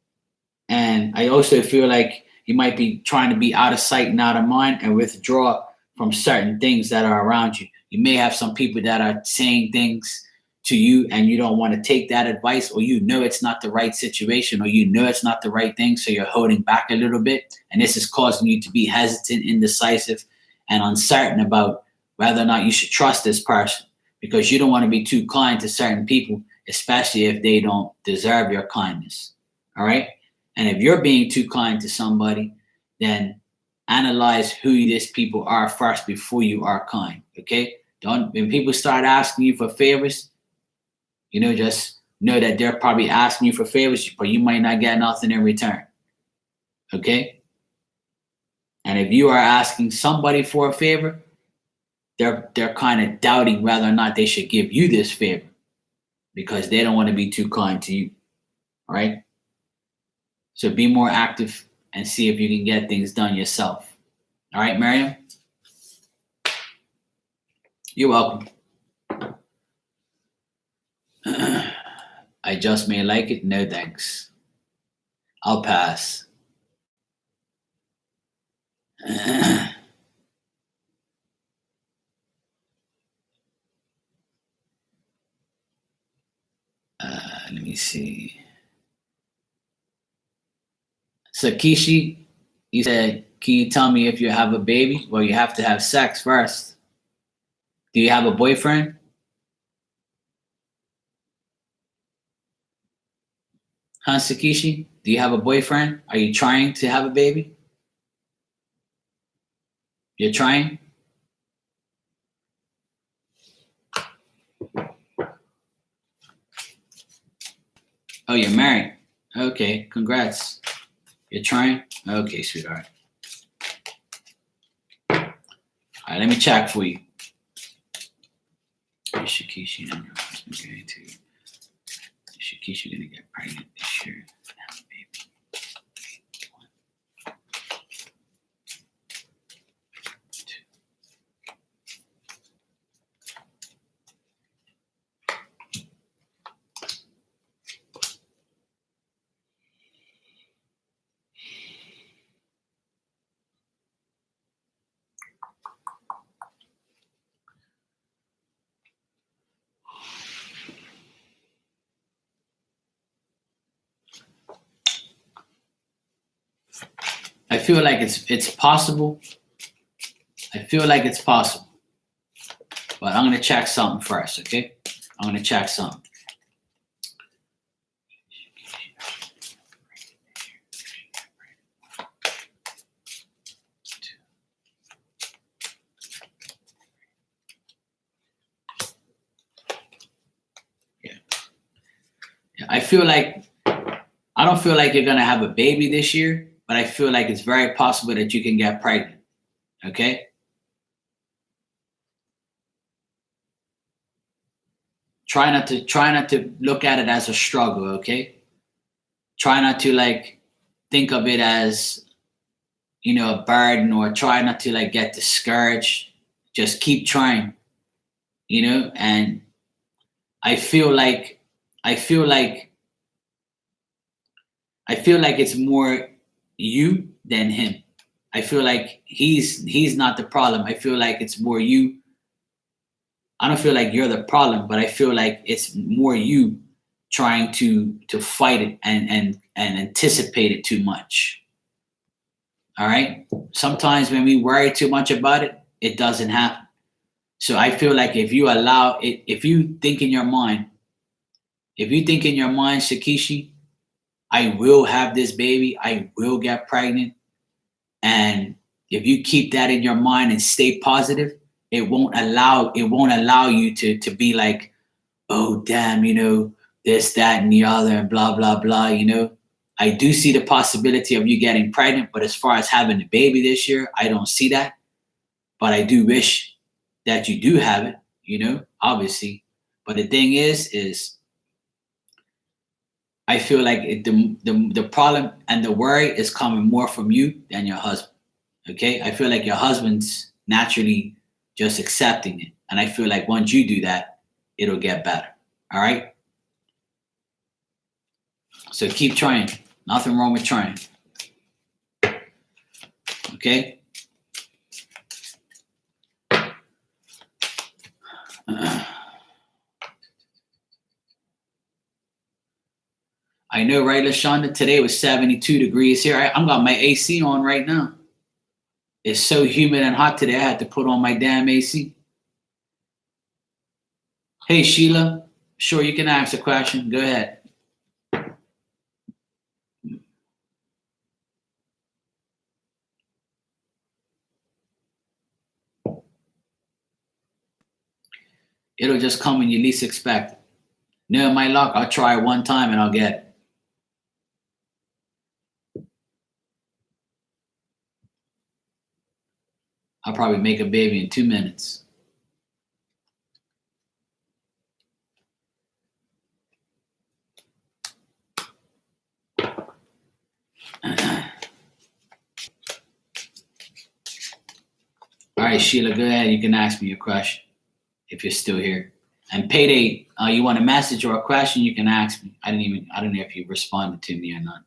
And I also feel like you might be trying to be out of sight and out of mind and withdraw from certain things that are around you. You may have some people that are saying things to you and you don't want to take that advice, or you know it's not the right situation, or you know it's not the right thing, so you're holding back a little bit. And this is causing you to be hesitant, indecisive, and uncertain about whether or not you should trust this person, because you don't want to be too kind to certain people, especially if they don't deserve your kindness. All right. And if you're being too kind to somebody, then analyze who these people are first before you are kind. Okay. When people start asking you for favors, just know that they're probably asking you for favors, but you might not get nothing in return. Okay. And if you are asking somebody for a favor, they're kind of doubting whether or not they should give you this favor, because they don't want to be too kind to you. All right. So be more active and see if you can get things done yourself. All right, Miriam? You're welcome. I just may like it. No thanks. I'll pass. Let me see. So Kishi, you said, can you tell me if you have a baby? Well, you have to have sex first. Do you have a boyfriend? Huh, Sakishi? Do you have a boyfriend? Are you trying to have a baby? You're trying? Oh, you're married. Okay, congrats. You're trying? Okay, sweetheart. All right, let me check for you. Is Shakisha and her husband going to? Is Shakisha going to get pregnant this year and have a baby? feel like it's possible. I feel like it's possible. But I'm gonna check something first, okay? I'm gonna check something. I feel like I don't feel like you're gonna have a baby this year, but I feel like it's very possible that you can get pregnant. Okay? Try not to look at it as a struggle, okay? Try not to like think of it as, you know, a burden, or try not to like get discouraged. Just keep trying, you know, and I feel like I feel like I feel like it's more you than him. I feel like he's not the problem. I feel like it's more you. I don't feel like you're the problem, but I feel like it's more you trying to fight it and anticipate it too much. All right? Sometimes when we worry too much about it, it doesn't happen. So I feel like if you allow it, if you think in your mind, Sakishi, I will have this baby, I will get pregnant. And if you keep that in your mind and stay positive, it won't allow you to be like, oh damn, you know, this, that, and the other, and blah, blah, blah, you know. I do see the possibility of you getting pregnant, but as far as having a baby this year, I don't see that. But I do wish that you do have it, you know, obviously. But the thing is I feel like the problem and the worry is coming more from you than your husband. Okay, I feel like your husband's naturally just accepting it, and I feel like once you do that, it'll get better. All right. So keep trying. Nothing wrong with trying. Okay. I know, right, LaShonda? Today was 72 degrees here. I'm got my AC on right now. It's so humid and hot today, I had to put on my damn AC. Hey, Sheila. Sure, you can ask a question. Go ahead. It'll just come when you least expect it. No, my luck, I'll try it one time and I'll get it. I'll probably make a baby in 2 minutes. All right, Sheila, go ahead. You can ask me a question if you're still here. And Payday, you want a message or a question, you can ask me. I don't know if you responded to me or not.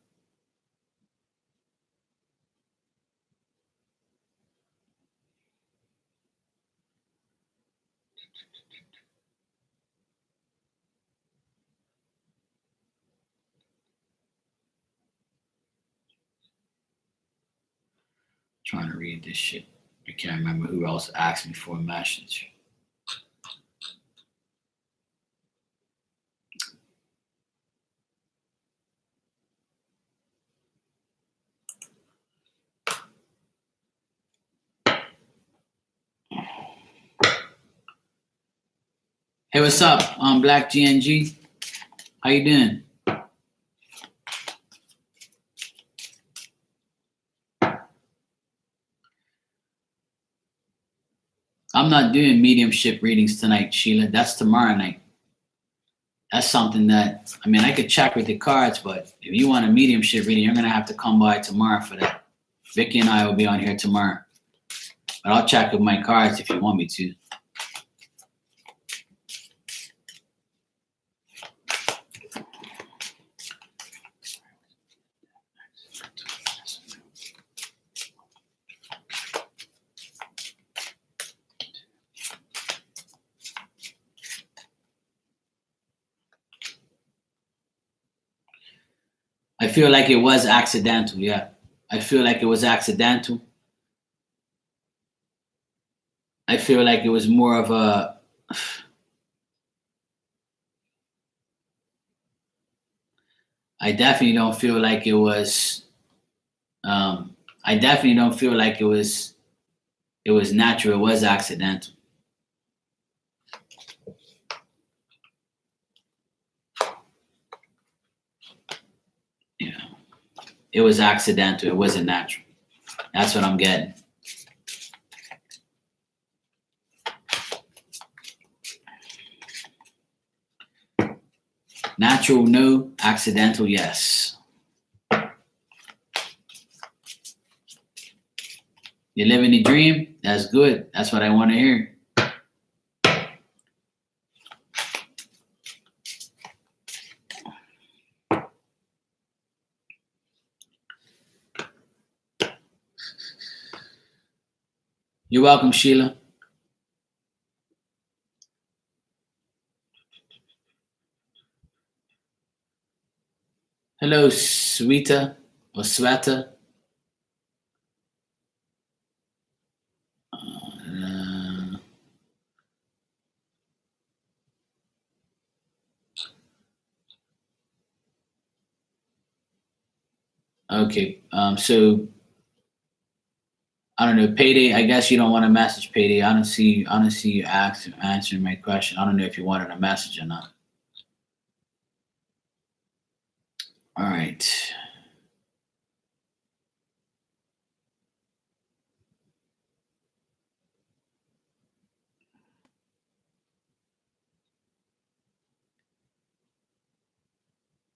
Trying to read this shit. I can't remember who else asked me for a message. Hey, what's up? Black GNG. How you doing? I'm not doing mediumship readings tonight, Sheila. That's tomorrow night. That's something that, I mean, I could check with the cards, but if you want a mediumship reading, you're going to have to come by tomorrow for that. Vicky and I will be on here tomorrow. But I'll check with my cards if you want me to. I feel like it was accidental, yeah. I feel like it was accidental. I feel like it was more of a. I definitely don't feel like it was. I definitely don't feel like it was. It was natural. It was accidental. You know, it was accidental. It wasn't natural. That's what I'm getting. Natural, no. Accidental, yes. You're living a dream? That's good. That's what I want to hear. You're welcome, Sheila. Hello, Sweta or Sweta. Okay. So I don't know. Payday. I guess you don't want to message Payday. I don't see. I don't see you answering my question. I don't know if you wanted a message or not. All right.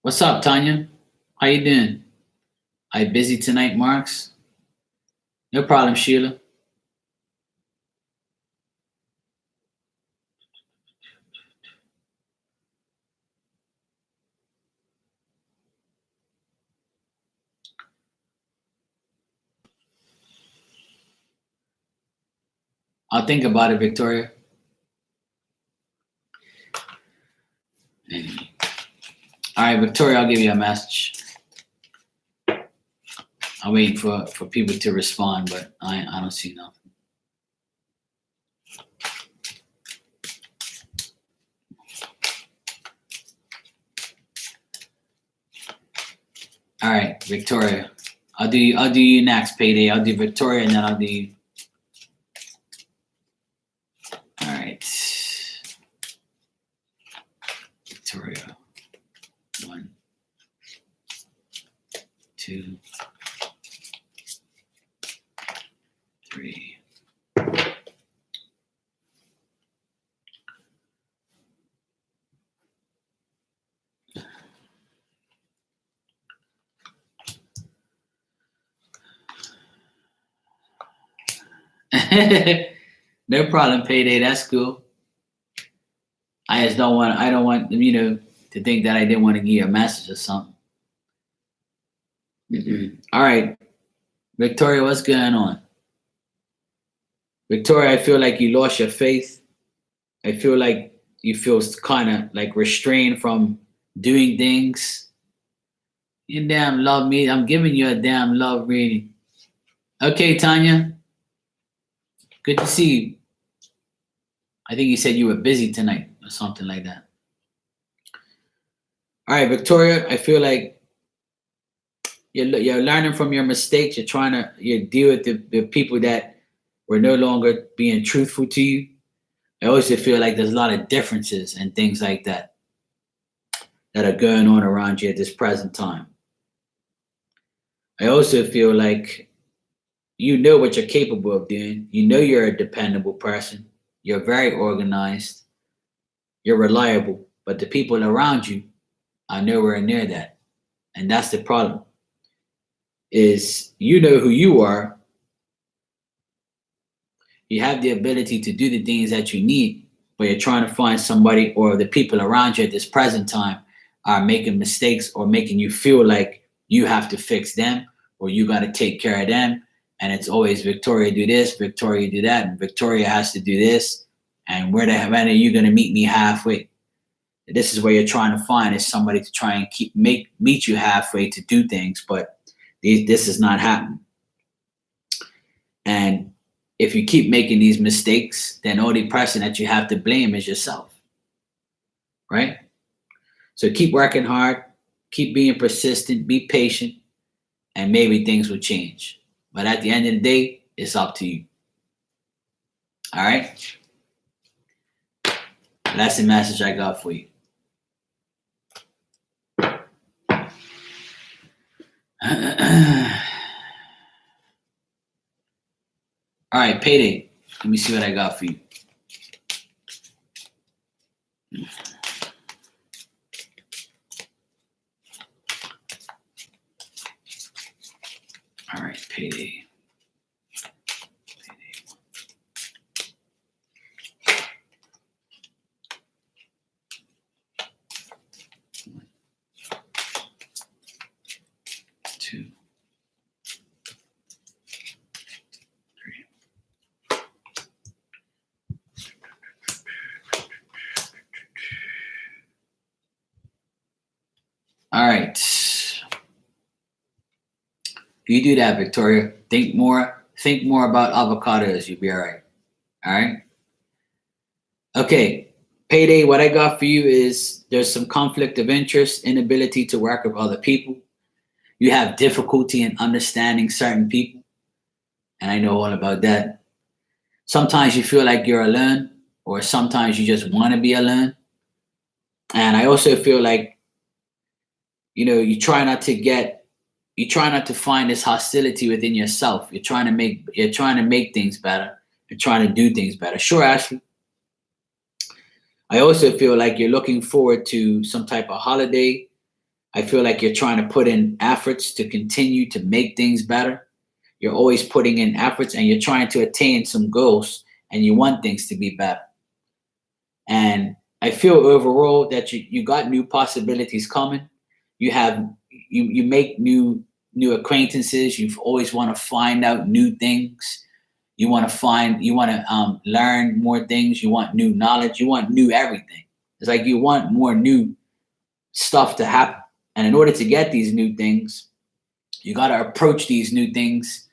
What's up, Tanya? How you doing? Are you busy tonight, Marks? No problem, Sheila. I'll think about it, Victoria. Anyway. All right, Victoria, I'll give you a message. I'm waiting for people to respond, but I don't see nothing. All right, Victoria. I'll do you next, Payday. I'll do Victoria and then I'll do you. All right. Victoria. 1, 2, 3. No problem, Payday. That's cool. I don't want them, to think that I didn't want to give you a message or something. All right. Victoria, what's going on? Victoria, I feel like you lost your faith. I feel like you feel kind of like restrained from doing things. You damn love me. I'm giving you a damn love reading. Okay, Tanya. Good to see you. I think you said you were busy tonight or something like that. All right, Victoria, I feel like you're learning from your mistakes. You're trying to deal with the people that were no longer being truthful to you. I also feel like there's a lot of differences and things like that are going on around you at this present time. I also feel like you know what you're capable of doing. You know you're a dependable person. You're very organized. You're reliable. But the people around you are nowhere near that. And that's the problem. Is you know who you are. You have the ability to do the things that you need, but you're trying to find somebody, or the people around you at this present time are making mistakes or making you feel like you have to fix them or you got to take care of them. And it's always Victoria do this, Victoria do that, and Victoria has to do this. And when are you going to meet me halfway? This is where you're trying to find is somebody to try and meet you halfway to do things. But This is not happening. And if you keep making these mistakes, then only person that you have to blame is yourself, right? So keep working hard, keep being persistent, be patient, and maybe things will change. But at the end of the day, it's up to you. All right? That's the message I got for you. All right, payday. Let me see what I got for you. All right, payday. Two, three. All right. If you do that, Victoria, think more about avocados. You'll be all right. All right. Okay. Payday, what I got for you is there's some conflict of interest, inability to work with other people. You have difficulty in understanding certain people. And I know all about that. Sometimes you feel like you're alone, or sometimes you just want to be alone. And I also feel like, you try not to find this hostility within yourself. You're trying to make things better. You're trying to do things better. Sure, Ashley. I also feel like you're looking forward to some type of holiday. I feel like you're trying to put in efforts to continue to make things better. You're always putting in efforts and you're trying to attain some goals and you want things to be better. And I feel overall that you got new possibilities coming. You make new acquaintances. You always want to find out new things. You want to learn more things. You want new knowledge. You want new everything. It's like you want more new stuff to happen. And in order to get these new things, you got to approach these new things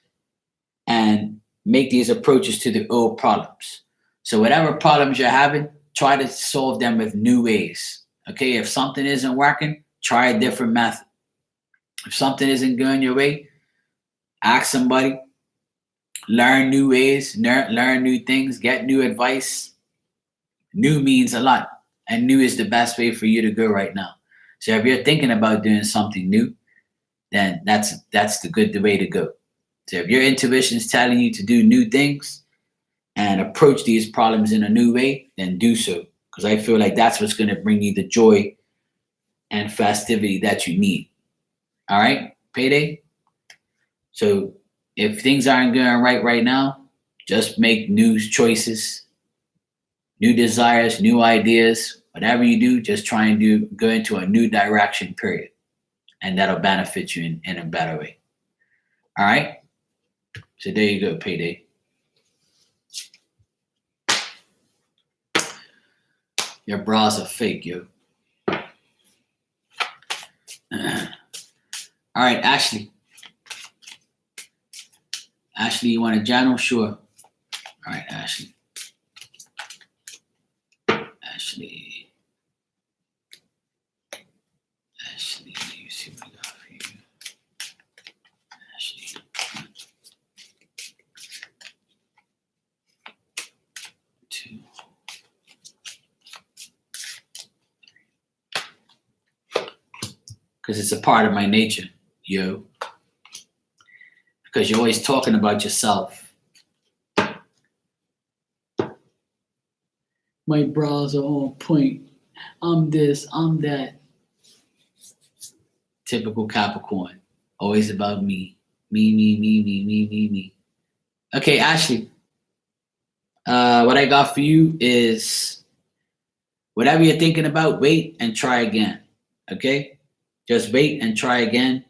and make these approaches to the old problems. So whatever problems you're having, try to solve them with new ways. Okay, if something isn't working, try a different method. If something isn't going your way, ask somebody, learn new ways, learn new things, get new advice. New means a lot, and new is the best way for you to go right now. So if you're thinking about doing something new, then that's the way to go. So if your intuition is telling you to do new things and approach these problems in a new way, then do so. Because I feel like that's what's going to bring you the joy and festivity that you need. All right, payday. So if things aren't going right now, just make new choices, new desires, new ideas. Whatever you do, just try and go into a new direction, period. And that'll benefit you in a better way. All right? So there you go, payday. Your bras are fake, yo. All right, Ashley. Ashley, you want a journal? Sure. All right, Ashley. Ashley, let me see what I got for you. Ashley. 2. Because it's a part of my nature, yo. Because you're always talking about yourself. My bras are on point. I'm this, I'm that. Typical Capricorn. Always about me. Me. Okay, Ashley. What I got for you is whatever you're thinking about, wait and try again. Okay? Just wait and try again.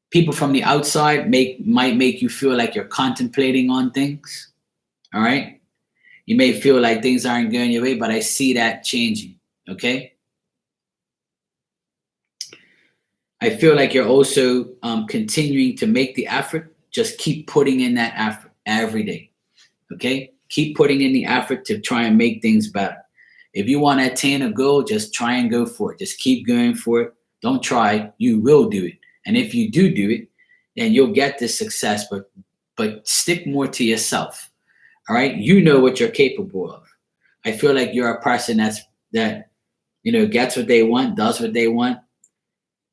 People from the outside might make you feel like you're contemplating on things. All right? You may feel like things aren't going your way, but I see that changing. Okay? I feel like you're also continuing to make the effort. Just keep putting in that effort every day. Okay? Keep putting in the effort to try and make things better. If you want to attain a goal, just try and go for it. Just keep going for it. Don't try, you will do it. And if you do it, then you'll get the success, but stick more to yourself. All right? You know what you're capable of. I feel like you're a person that gets what they want, does what they want.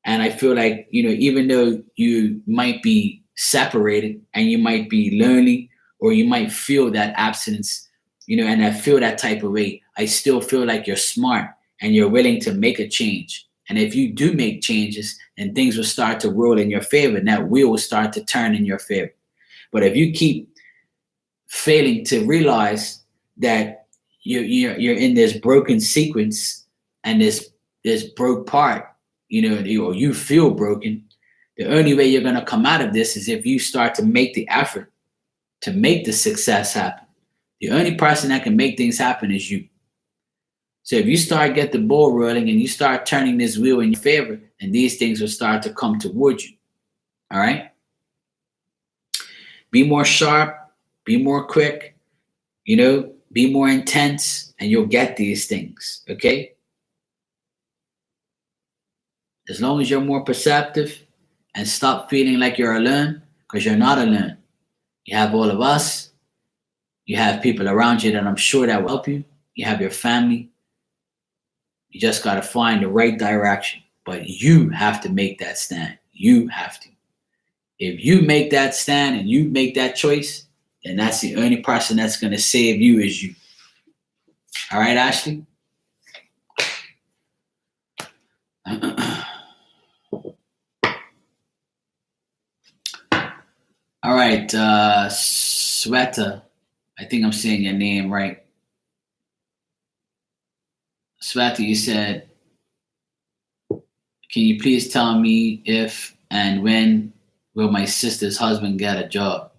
And I feel like, even though you might be separated and you might be lonely or you might feel that absence, and I feel that type of way, I still feel like you're smart and you're willing to make a change. And if you do make changes, then things will start to roll in your favor, and that wheel will start to turn in your favor. But if you keep failing to realize that you're in this broken sequence and this broke part, or you feel broken, the only way you're going to come out of this is if you start to make the effort to make the success happen. The only person that can make things happen is you. So if you start get the ball rolling and you start turning this wheel in your favor, then these things will start to come towards you. All right? Be more sharp, be more quick, be more intense, and you'll get these things. Okay? As long as you're more perceptive and stop feeling like you're alone, because you're not alone. You have all of us. You have people around you that I'm sure that will help you. You have your family. You just got to find the right direction. But you have to make that stand. You have to. If you make that stand and you make that choice, then that's the only person that's going to save you is you. All right, Ashley? All right, Sweta. I think I'm saying your name right. Sweta, you said, can you please tell me if and when will my sister's husband get a job?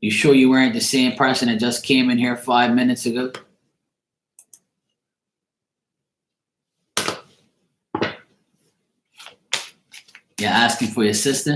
You sure you weren't the same person that just came in here 5 minutes ago? You're asking for your sister?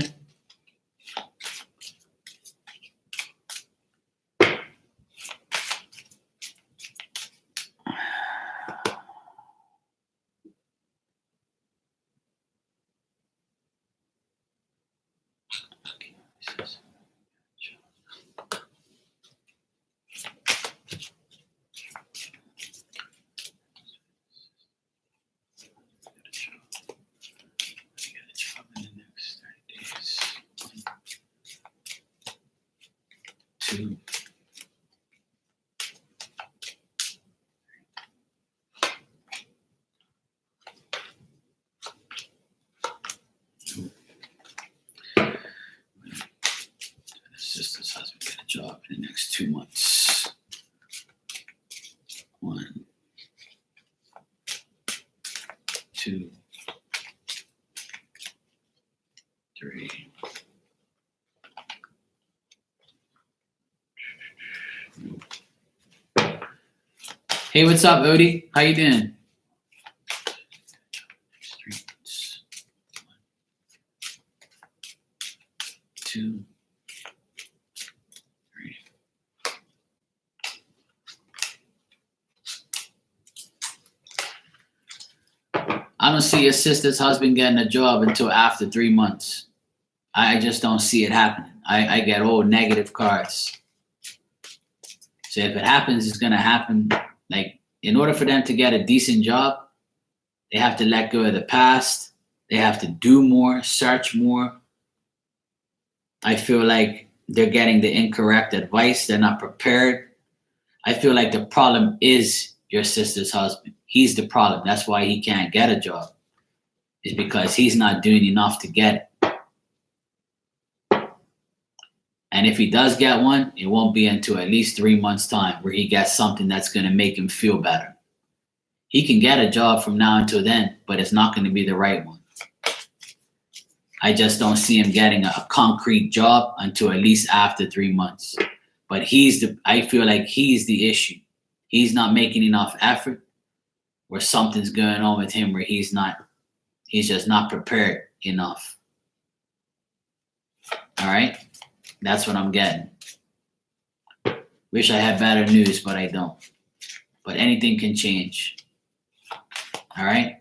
Sister's husband get a job in the next 2 months. 1, 2, 3. Hey, what's up, Odie? How you doing? 3 months. 1, 2. I don't see your sister's husband getting a job until after 3 months. I just don't see it happening. I get all negative cards. So if it happens, it's going to happen. Like, in order for them to get a decent job, they have to let go of the past. They have to do more, search more. I feel like they're getting the incorrect advice. They're not prepared. I feel like the problem is your sister's husband. He's the problem. That's why he can't get a job. It's because he's not doing enough to get it. And if he does get one, it won't be until at least 3 months' time where he gets something that's going to make him feel better. He can get a job from now until then, but it's not going to be the right one. I just don't see him getting a concrete job until at least after 3 months. But I feel like he's the issue. He's not making enough effort. or something's going on with him where he's just not prepared enough. All right? That's what I'm getting. Wish I had better news, but I don't. But anything can change. All right?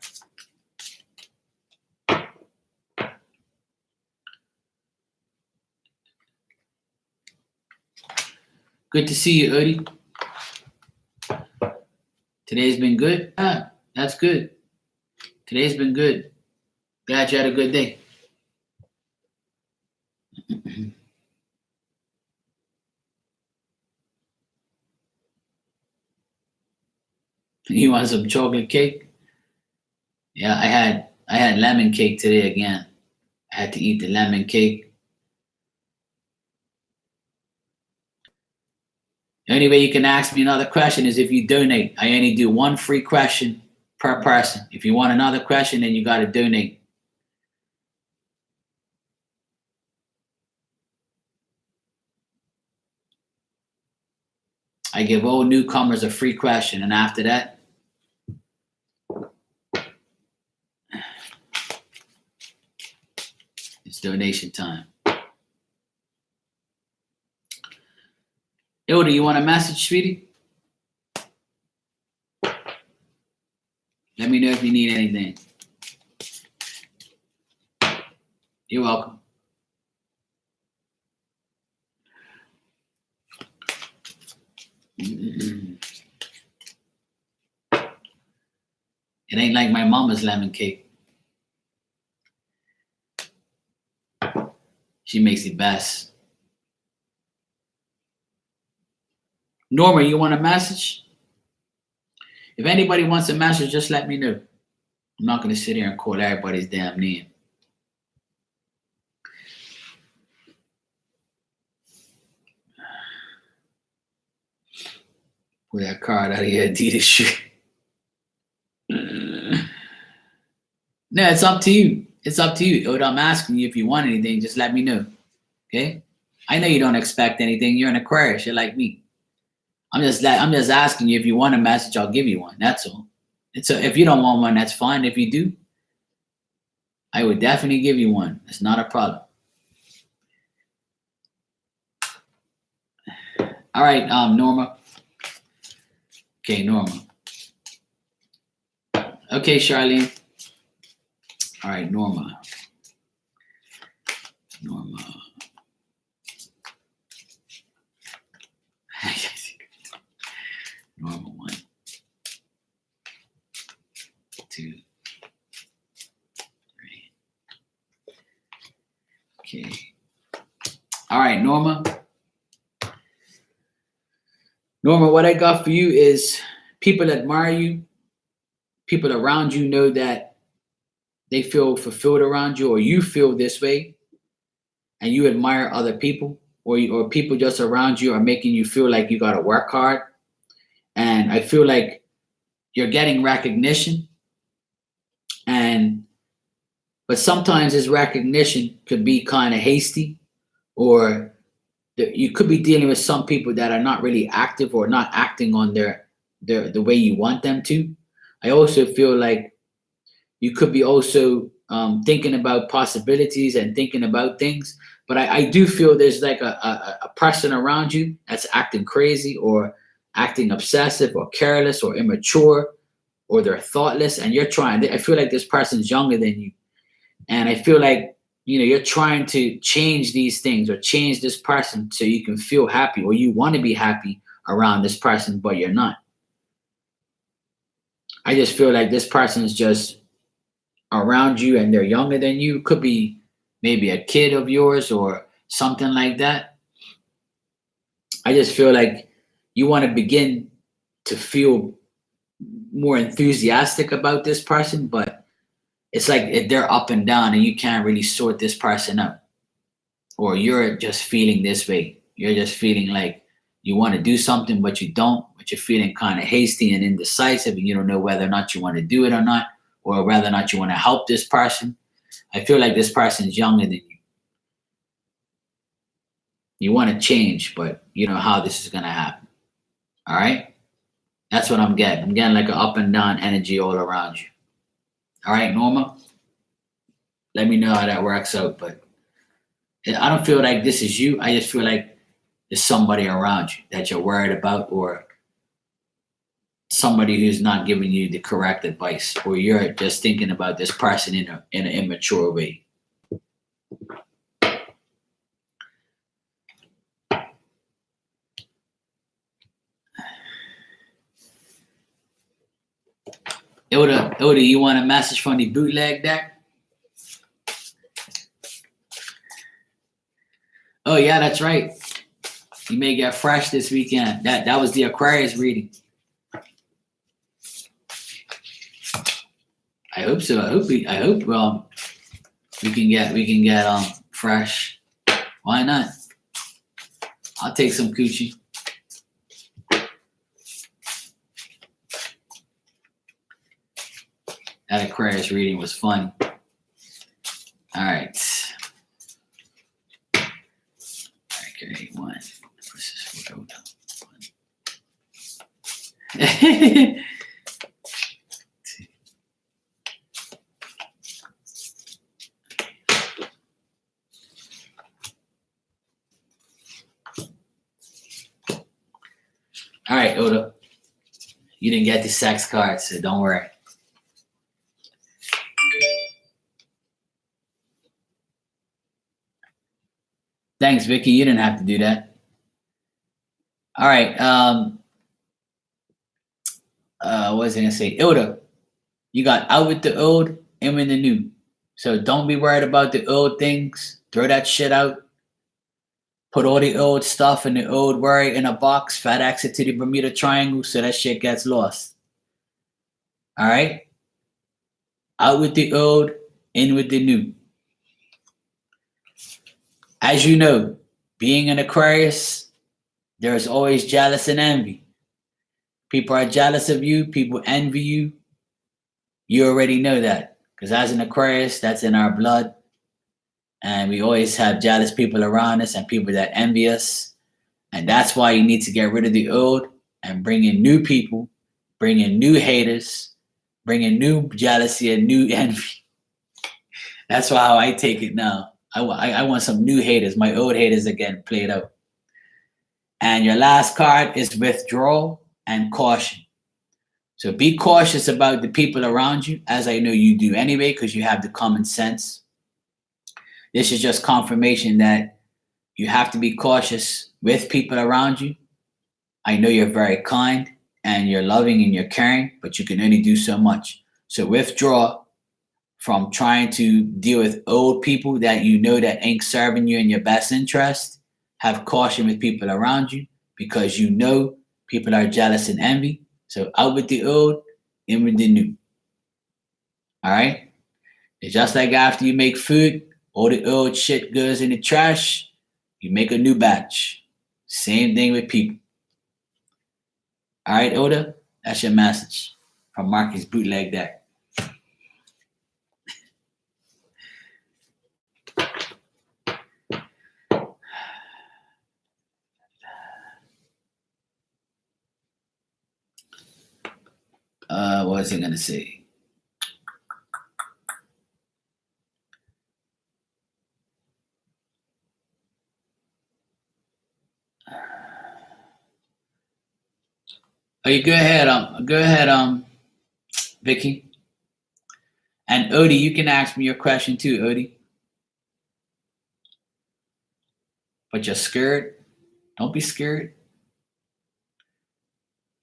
Good to see you, Udi. Today's been good? Ah, that's good. Today's been good. Glad you had a good day. You want some chocolate cake? Yeah, I had lemon cake today again. I had to eat the lemon cake. The only way you can ask me another question is if you donate. I only do one free question per person. If you want another question, then you got to donate. I give all newcomers a free question, and after that, it's donation time. Ilda, you want a message, sweetie? Let me know if you need anything. You're welcome. It ain't like my mama's lemon cake. She makes it best. Norma, you want a message? If anybody wants a message, just let me know. I'm not going to sit here and call everybody's damn name. Pull that card out of your Adidas shoe. No, it's up to you. It's up to you. What I'm asking you, if you want anything, just let me know. Okay? I know you don't expect anything. You're an Aquarius. You're like me. I'm just asking you if you want a message, I'll give you one. That's all. If you don't want one, that's fine. If you do, I would definitely give you one. It's not a problem. All right, Norma. Okay, Norma. Okay, Charlene. All right, Norma. Norma 1, 2, 3. Okay. All right, Norma. Norma, what I got for you is people admire you. People around you know that they feel fulfilled around you, or you feel this way, and you admire other people, or people just around you are making you feel like you got to work hard. And I feel like you're getting recognition, but sometimes this recognition could be kind of hasty, or you could be dealing with some people that are not really active or not acting on the way you want them to. I also feel like you could be also thinking about possibilities and thinking about things. But I do feel there's like a person around you that's acting crazy or acting obsessive or careless or immature, or they're thoughtless, and you're trying. I feel like this person's younger than you. And I feel like, you're trying to change these things or change this person so you can feel happy, or you want to be happy around this person, but you're not. I just feel like this person's just around you and they're younger than you. Could be maybe a kid of yours or something like that. I just feel like you want to begin to feel more enthusiastic about this person, but it's like they're up and down and you can't really sort this person out. Or you're just feeling this way. You're just feeling like you want to do something, but you don't, but you're feeling kind of hasty and indecisive, and you don't know whether or not you want to do it or not, or whether or not you want to help this person. I feel like this person is younger than you. You want to change, but you know how this is going to happen. All right? That's what I'm getting. I'm getting like an up and down energy all around you. All right, Norma? Let me know how that works out. But I don't feel like this is you. I just feel like there's somebody around you that you're worried about, or somebody who's not giving you the correct advice, or you're just thinking about this person in an immature way. Ilda, you want a message from the bootleg deck? Oh yeah, that's right. You may get fresh this weekend. That was the Aquarius reading. I hope so. I hope we can get fresh. Why not? I'll take some coochie. That Aquarius reading was funny. All right. Okay, one. This is photo. All right, Oda. You didn't get the sex card, so don't worry. Thanks, Vicky. You didn't have to do that. All right. What was I gonna say? Ilda, you got out with the old, in with the new. So don't be worried about the old things. Throw that shit out. Put all the old stuff and the old worry in a box. FedEx it to the Bermuda Triangle so that shit gets lost. All right. Out with the old, in with the new. As you know, being an Aquarius, there's always jealous and envy. People are jealous of you. People envy you. You already know that. Because as an Aquarius, that's in our blood. And we always have jealous people around us and people that envy us. And that's why you need to get rid of the old and bring in new people, bring in new haters, bring in new jealousy and new envy. That's how I take it now. I want some new haters. My old haters again played out. And your last card is withdrawal and caution. So be cautious about the people around you, as I know you do anyway, because you have the common sense. This is just confirmation that you have to be cautious with people around you. I know you're very kind and you're loving and you're caring, but you can only do so much. So withdraw from trying to deal with old people that you know that ain't serving you in your best interest. Have caution with people around you because you know people are jealous and envy. So out with the old, in with the new. All right? It's just like after you make food, all the old shit goes in the trash, you make a new batch. Same thing with people. All right, Oda? That's your message from Marcus Bootleg Deck. What was I going to say? Oh, you go ahead, Vicky. And Odie, you can ask me your question too, Odie. But you're scared. Don't be scared.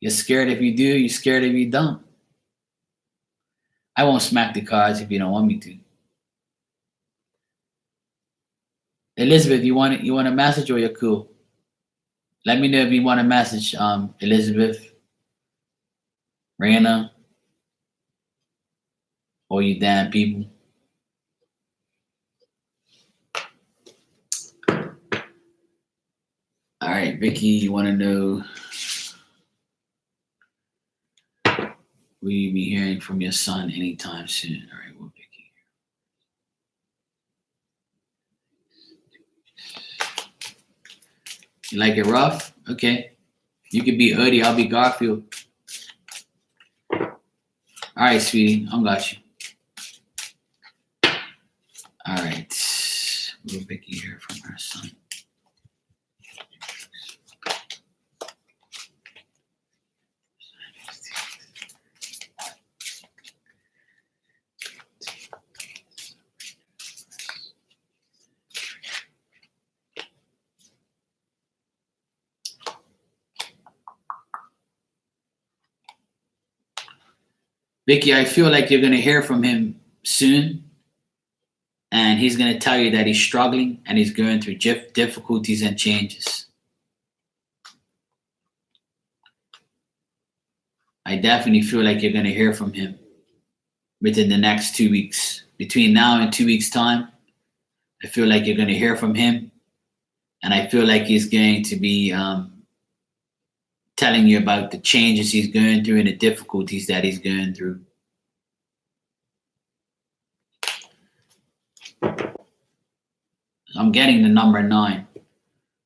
You're scared if you do, you're scared if you don't. I won't smack the cards if you don't want me to. Elizabeth, you want a message or you're cool? Let me know if you want a message, Elizabeth, Rana, or you damn people. All right, Vicky, you want to know, will you be hearing from your son anytime soon? All right, well, Vicky. You like it rough? Okay. You could be Odie, I'll be Garfield. All right, sweetie, I got you. All right. Will Vicky hear from her son? Vicky, I feel like you're going to hear from him soon. And he's going to tell you that he's struggling and he's going through difficulties and changes. I definitely feel like you're going to hear from him within the next 2 weeks. Between now and 2 weeks' time, I feel like you're going to hear from him. And I feel like he's going to be telling you about the changes he's going through and the difficulties that he's going through. I'm getting the number 9.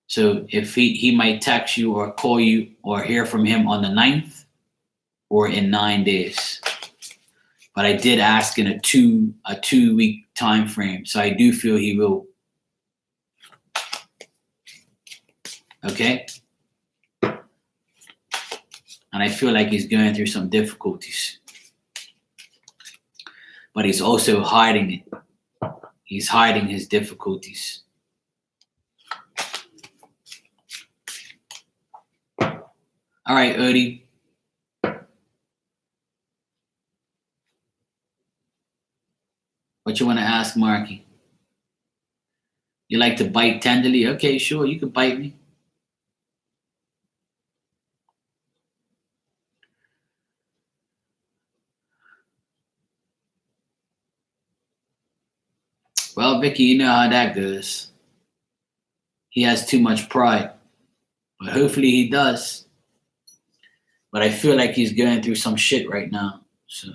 So if he might text you or call you or hear from him on the 9th or in 9 days. But I did ask in a 2 week time frame. So I do feel he will. Okay? And I feel like he's going through some difficulties. But he's also hiding it. He's hiding his difficulties. All right, Odie. What you want to ask Marky? You like to bite tenderly? Okay, sure, you can bite me. Well, Vicky, you know how that goes. He has too much pride. But hopefully he does. But I feel like he's going through some shit right now. So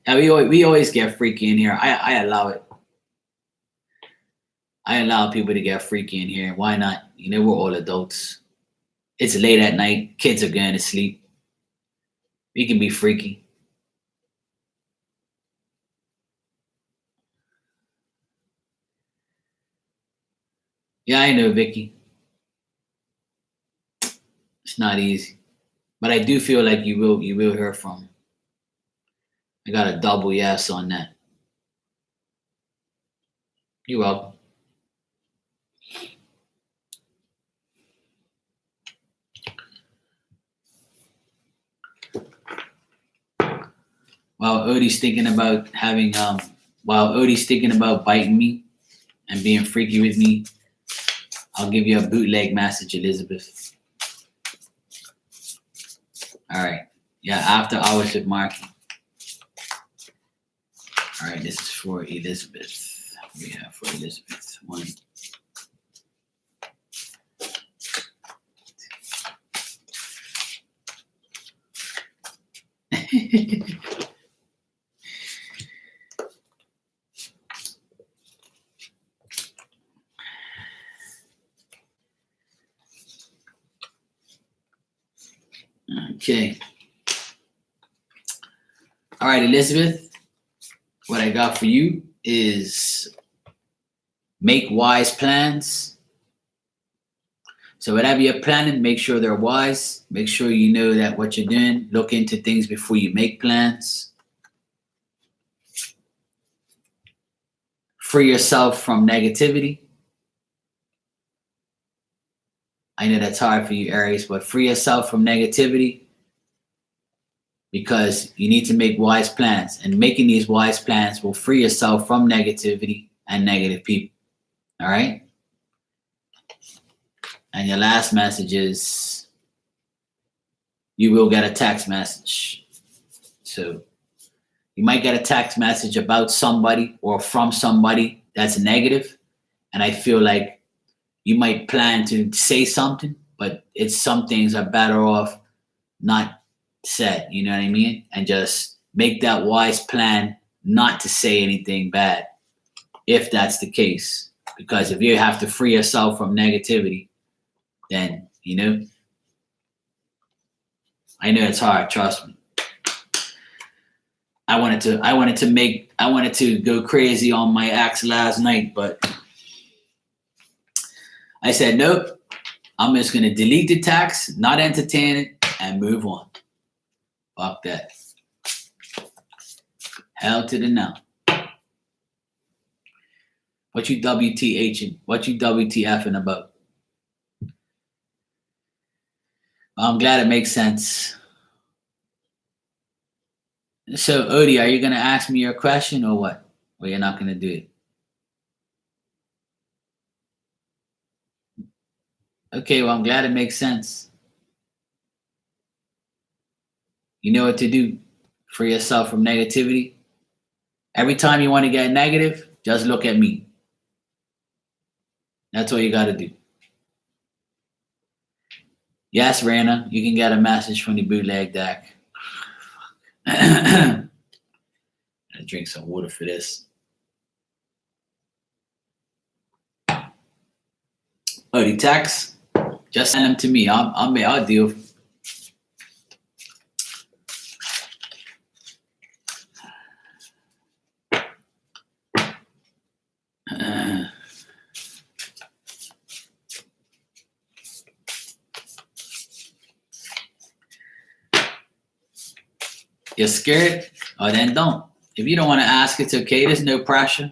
yeah, we always get freaky in here. I allow it. I allow people to get freaky in here. Why not? You know, we're all adults. It's late at night. Kids are going to sleep. We can be freaky. Yeah, I know, Vicky. It's not easy. But I do feel like you will hear from him. I got a double yes on that. You're welcome. While Odie's thinking about biting me and being freaky with me, I'll give you a bootleg message, Elizabeth. All right. Yeah, after hours with Marky. All right, this is for Elizabeth. We have for Elizabeth 1. Okay. All right, Elizabeth. What I got for you is make wise plans. So whatever you're planning, make sure they're wise. Make sure you know that what you're doing. Look into things before you make plans. Free yourself from negativity. I know that's hard for you, Aries, but free yourself from negativity because you need to make wise plans. And making these wise plans will free yourself from negativity and negative people. All right? And your last message is you will get a text message. So you might get a text message about somebody or from somebody that's negative. And I feel like you might plan to say something, but some things are better off not said, you know what I mean? And just make that wise plan not to say anything bad, if that's the case. Because if you have to free yourself from negativity, then You know? I know it's hard, trust me. I wanted to go crazy on my ex last night, but I said, nope, I'm just gonna delete the text, not entertain it, and move on. Fuck that. Hell to the no. What you WTHing? What you WTFing about? I'm glad it makes sense. So, Odie, are you going to ask me your question or what? Or you're not going to do it? Okay, well, I'm glad it makes sense. You know what to do. Free yourself from negativity. Every time you want to get negative, just look at me. That's all you got to do. Yes, Rana, you can get a message from the bootleg deck. I drink some water for this. Oh, the text? Just send them to me. I'll deal. You're scared? Oh, then don't. If you don't want to ask, it's okay. There's no pressure.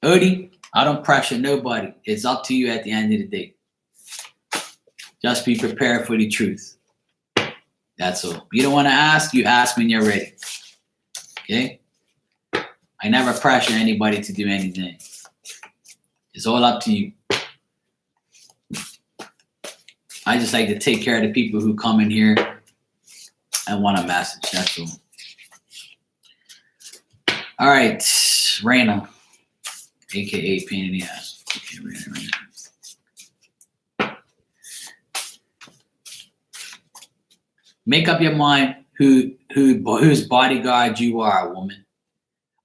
Odie, I don't pressure nobody. It's up to you at the end of the day. Just be prepared for the truth. That's all. You don't want to ask, you ask when you're ready. Okay? I never pressure anybody to do anything. It's all up to you. I just like to take care of the people who come in here and want a message. That's all. All right, Raina, aka pain in the ass. Okay, Raina. Make up your mind whose bodyguard you are, woman.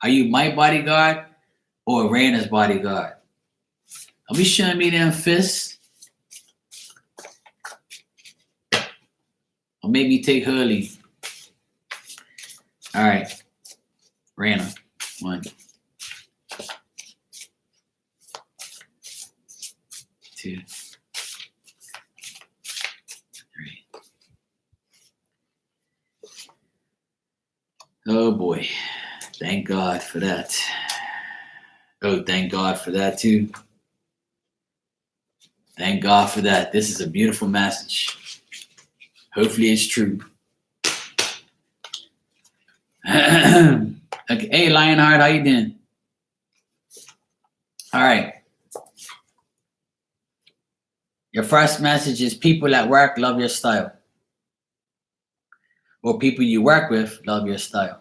Are you my bodyguard or Raina's bodyguard? Are we showing me them fists? Or maybe take her lead. All right, Raina. 1, 2, 3. Oh boy. Thank God for that. Oh, thank God for that too. Thank God for that. This is a beautiful message. Hopefully it's true. Okay. Hey, Lionheart, how you doing? All right. Your first message is people at work love your style. Or people you work with love your style.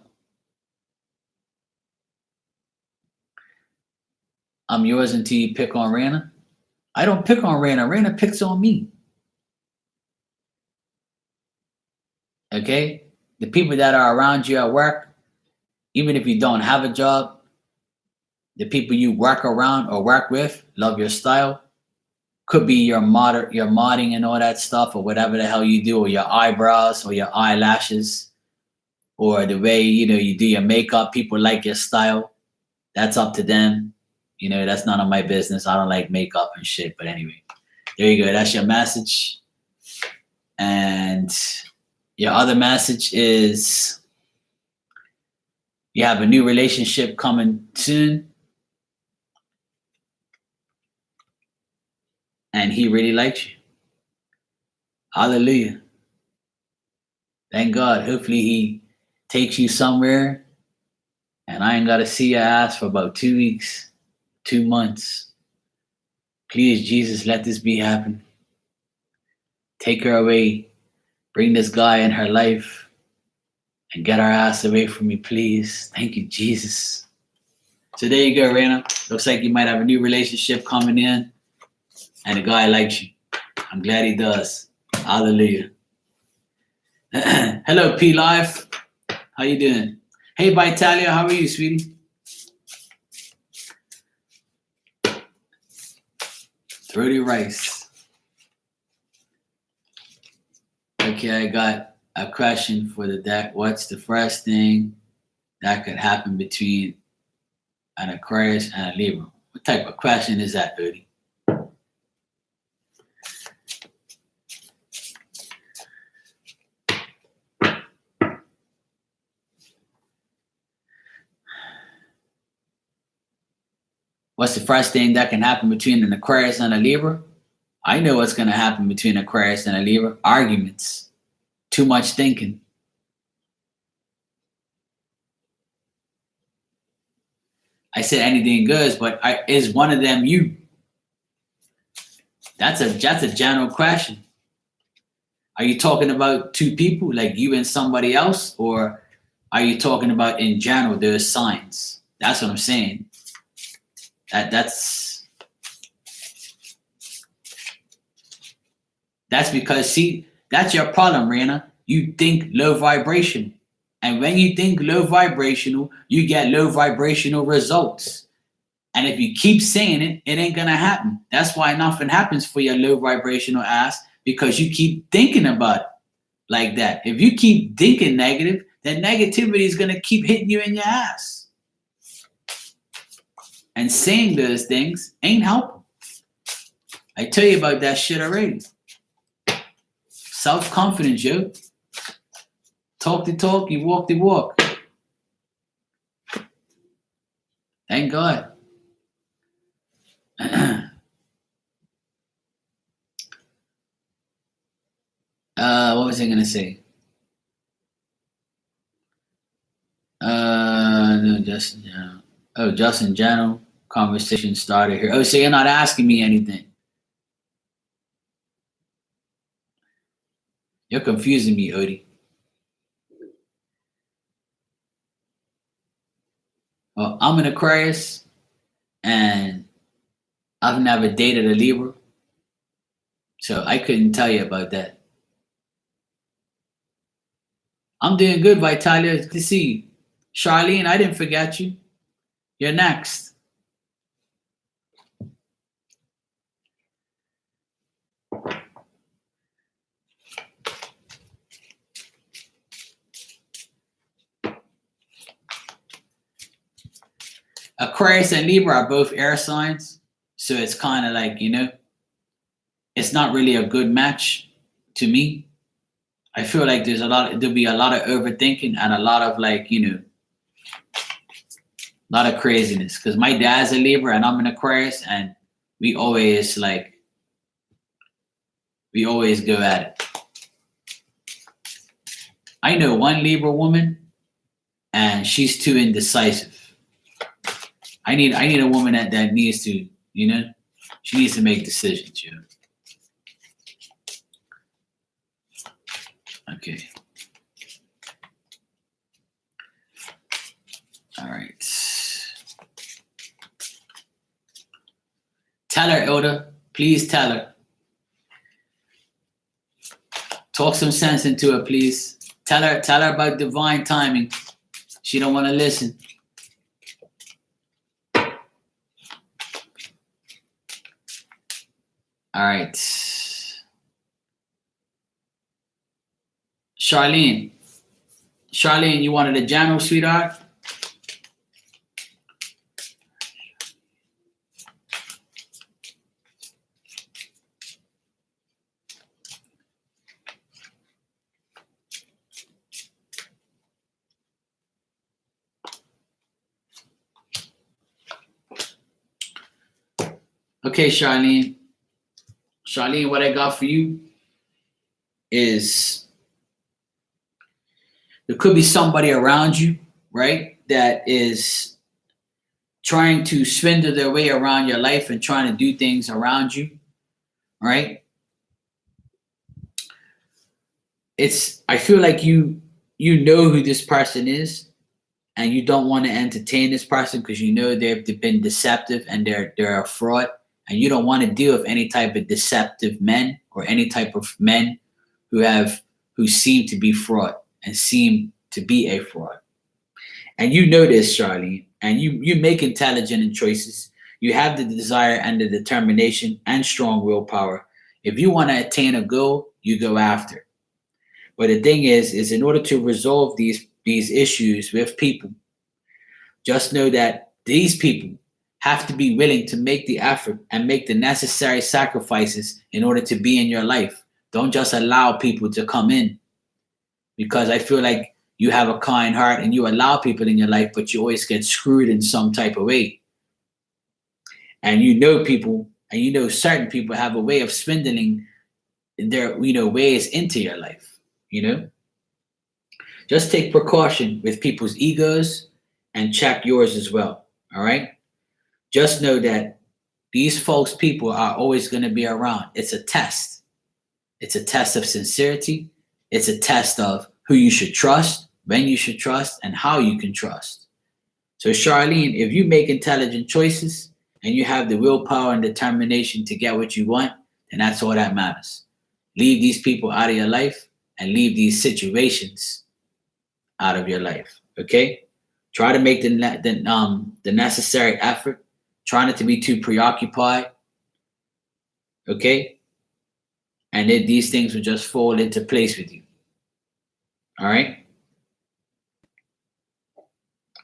I'm yours until you pick on Raina. I don't pick on Raina. Raina picks on me. Okay? The people that are around you at work, even if you don't have a job, the people you work around or work with love your style. Could be your modding and all that stuff, or whatever the hell you do, or your eyebrows or your eyelashes, or the way you do your makeup. People like your style. That's up to them. That's none of my business. I don't like makeup and shit. But anyway, there you go. That's your message. And your other message is you have a new relationship coming soon. And he really likes you. Hallelujah. Thank God. Hopefully he takes you somewhere and I ain't got to see your ass for about 2 weeks, 2 months. Please, Jesus, let this be happen. Take her away. Bring this guy in her life and get our ass away from me, please. Thank you, Jesus. So there you go, Raina. Looks like you might have a new relationship coming in and the guy likes you. I'm glad he does. Hallelujah. Hello, P Live. How you doing? Hey, Vitalia, how are you, sweetie? Throaty rice. Okay, I got a question for the deck. What's the first thing that could happen between an Aquarius and a Libra? What type of question is that, Odie? What's the first thing that can happen between an Aquarius and a Libra? I know what's going to happen between Aquarius and a Libra. Arguments. Too much thinking. I said anything goes, but is one of them you? That's a general question. Are you talking about two people, like you and somebody else, or are you talking about in general? There's signs. That's what I'm saying. That's because, see, that's your problem, Rihanna. You think low vibration. And when you think low vibrational, you get low vibrational results. And if you keep saying it, it ain't gonna happen. That's why nothing happens for your low vibrational ass, because you keep thinking about it like that. If you keep thinking negative, then negativity is gonna keep hitting you in your ass. And saying those things ain't helping. I tell you about that shit already. Self-confidence, yo. Talk the talk, you walk the walk. Thank God. What was I gonna say? No, Justin General. Oh, Justin General. Conversation started here. Oh, so you're not asking me anything. You're confusing me, Odie. Well, I'm an Aquarius, and I've never dated a Libra, so I couldn't tell you about that. I'm doing good, Vitalia. Good to see you. Charlene, I didn't forget you. You're next. Aquarius and Libra are both air signs, so it's kind of like, it's not really a good match to me. I feel like there'll be a lot of overthinking and a lot of a lot of craziness. Because my dad's a Libra and I'm an Aquarius, and we always go at it. I know one Libra woman, and she's too indecisive. I need a woman that needs to, she needs to make decisions, Okay. All right. Tell her, Elder. Please tell her. Talk some sense into her, please. Tell her about divine timing. She don't want to listen. All right. Charlene, you wanted a general, sweetheart? Okay, Charlene. Charlene, what I got for you is there could be somebody around you, right, that is trying to swindle their way around your life and trying to do things around you, right? I feel like you know who this person is, and you don't want to entertain this person because you know they've been deceptive and they're a fraud, and you don't want to deal with any type of deceptive men or any type of men who seem to be fraud and seem to be a fraud. And you know this, Charlene, and you make intelligent choices. You have the desire and the determination and strong willpower. If you want to attain a goal, you go after. But the thing is in order to resolve these issues with people, just know that these people have to be willing to make the effort and make the necessary sacrifices in order to be in your life. Don't just allow people to come in, because I feel like you have a kind heart and you allow people in your life, but you always get screwed in some type of way. And you know people, and you know certain people have a way of swindling their ways into your life. Just take precaution with people's egos and check yours as well. All right. Just know that these people are always going to be around. It's a test. It's a test of sincerity. It's a test of who you should trust, when you should trust, and how you can trust. So, Charlene, if you make intelligent choices and you have the willpower and determination to get what you want, then that's all that matters. Leave these people out of your life and leave these situations out of your life. Okay? Try to make the necessary effort. Try not to be too preoccupied. Okay? And then these things will just fall into place with you. All right?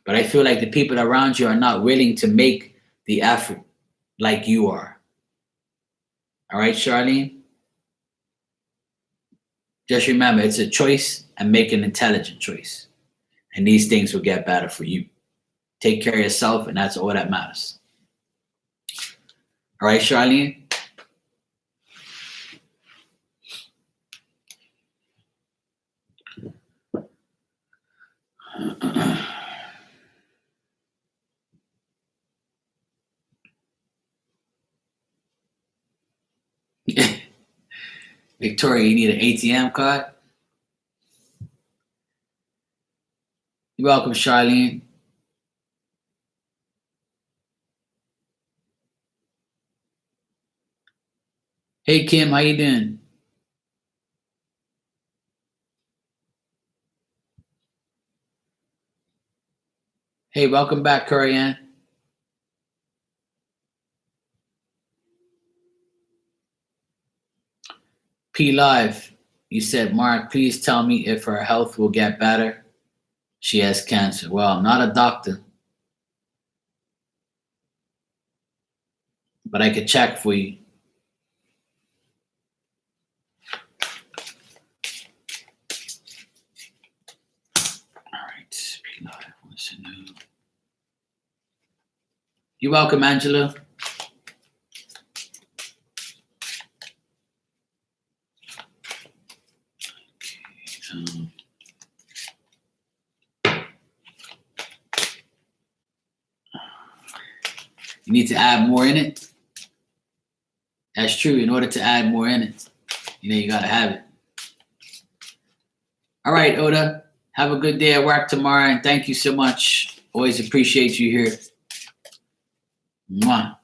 But I feel like the people around you are not willing to make the effort like you are. All right, Charlene? Just remember, it's a choice, and make an intelligent choice. And these things will get better for you. Take care of yourself, and that's all that matters. All right, Charlene? Victoria, you need an ATM card? You're welcome, Charlene. Hey, Kim, how you doing? Hey, welcome back, Corianne. P Live, you said, Mark, please tell me if her health will get better. She has cancer. Well, I'm not a doctor, but I could check for you. All right, P Live wants to know. You're welcome, Angela. You need to add more in it. That's true. In order to add more in it, you got to have it. All right, Oda. Have a good day at work tomorrow, and thank you so much. Always appreciate you here. Mwah.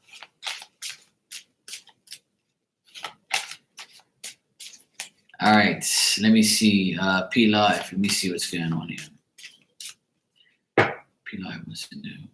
All right, let me see. P Live. Let me see what's going on here. P Live wants to know.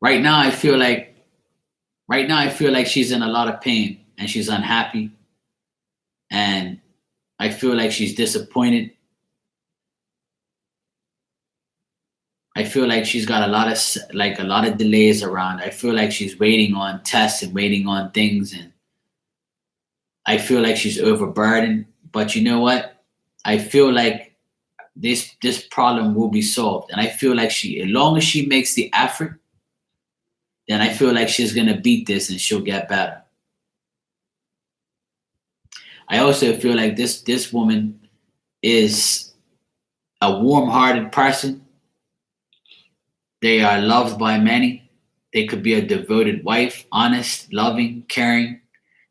Right now, I feel like she's in a lot of pain and she's unhappy, and I feel like she's disappointed. I feel like she's got a lot of delays around. I feel like she's waiting on tests and waiting on things, and I feel like she's overburdened. But you know what? I feel like this problem will be solved, and I feel like as long as she makes the effort, then I feel like she's gonna beat this and she'll get better. I also feel like this woman is a warm-hearted person. They are loved by many. They could be a devoted wife, honest, loving, caring.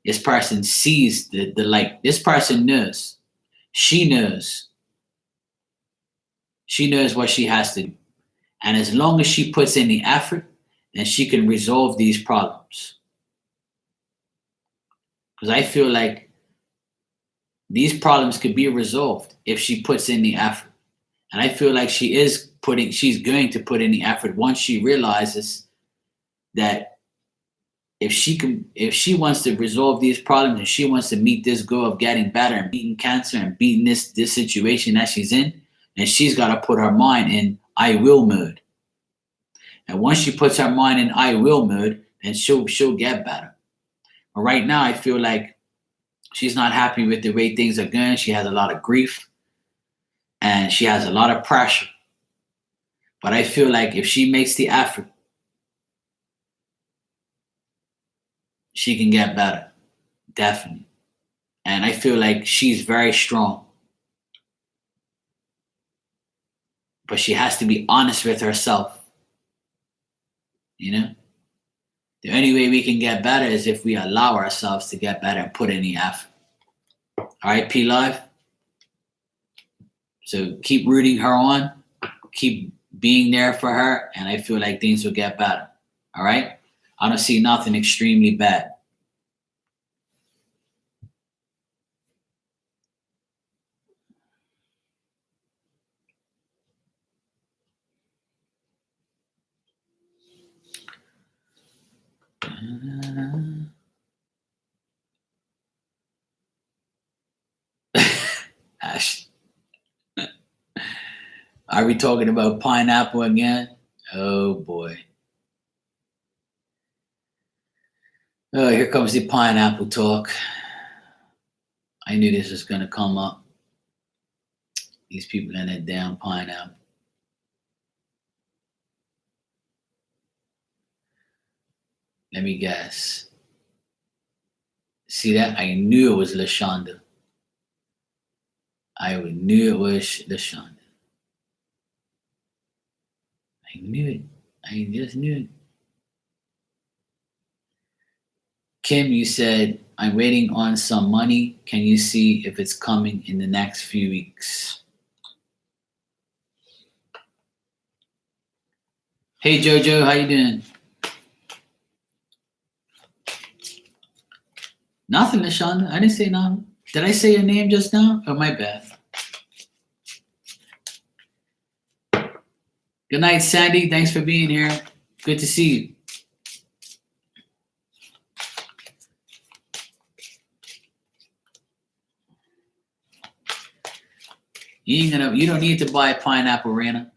This person sees the light. This person knows. She knows She knows what she has to do. And as long as she puts in the effort, then she can resolve these problems. Because I feel like these problems could be resolved if she puts in the effort. And I feel like she's going to put in the effort once she realizes that if she wants to resolve these problems and she wants to meet this goal of getting better and beating cancer and beating this situation that she's in, then she's got to put her mind in I will mode. And once she puts her mind in I will mode, then she'll get better. But right now, I feel like she's not happy with the way things are going. She has a lot of grief and she has a lot of pressure. But I feel like if she makes the effort, she can get better. Definitely. And I feel like she's very strong. But she has to be honest with herself. You know? The only way we can get better is if we allow ourselves to get better and put in the effort. All right, P Live? So keep rooting her on. Keep being there for her. And I feel like things will get better. All right? I don't see nothing extremely bad. Are we talking about pineapple again? Oh boy. Oh, here comes the pineapple talk. I knew this was going to come up. These people in that damn pineapple. Let me guess. See that? I knew it was LaShonda. I knew it was LaShonda. I knew it. I just knew it. Kim, you said, I'm waiting on some money. Can you see if it's coming in the next few weeks? Hey, Jojo, how you doing? Nothing, LaShonda. I didn't say nothing. Did I say your name just now? Oh, my bad. Good night, Sandy. Thanks for being here. Good to see you. You don't need to buy a pineapple, Rana.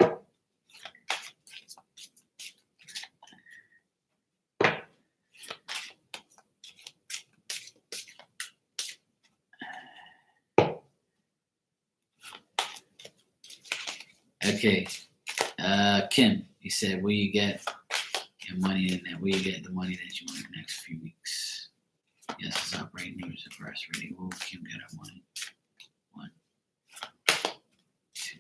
Okay. Kim, you said, will you get your money in that? Will you get the money that you want in the next few weeks? Yes, it's up right now. It's the first ready. Will Kim get her money? 1, 2.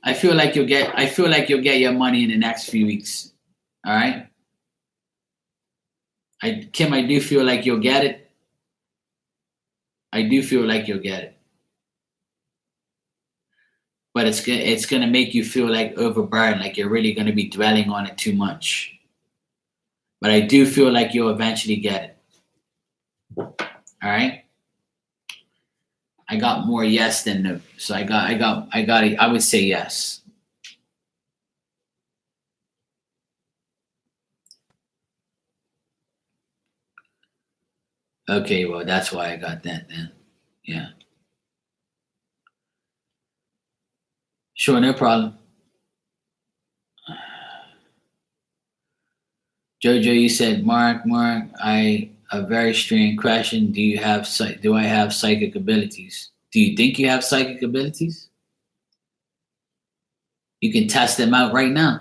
I feel like you'll get your money in the next few weeks. All right. Kim, I do feel like you'll get it. I do feel like you'll get it. But it's gonna make you feel like overburdened, like you're really gonna be dwelling on it too much. But I do feel like you'll eventually get it. All right. I got more yes than no. So I would say yes. Okay, well, that's why I got that then. Yeah. Sure, no problem. Jojo, you said, Mark, a very strange question. Do I have psychic abilities? Do you think you have psychic abilities? You can test them out right now.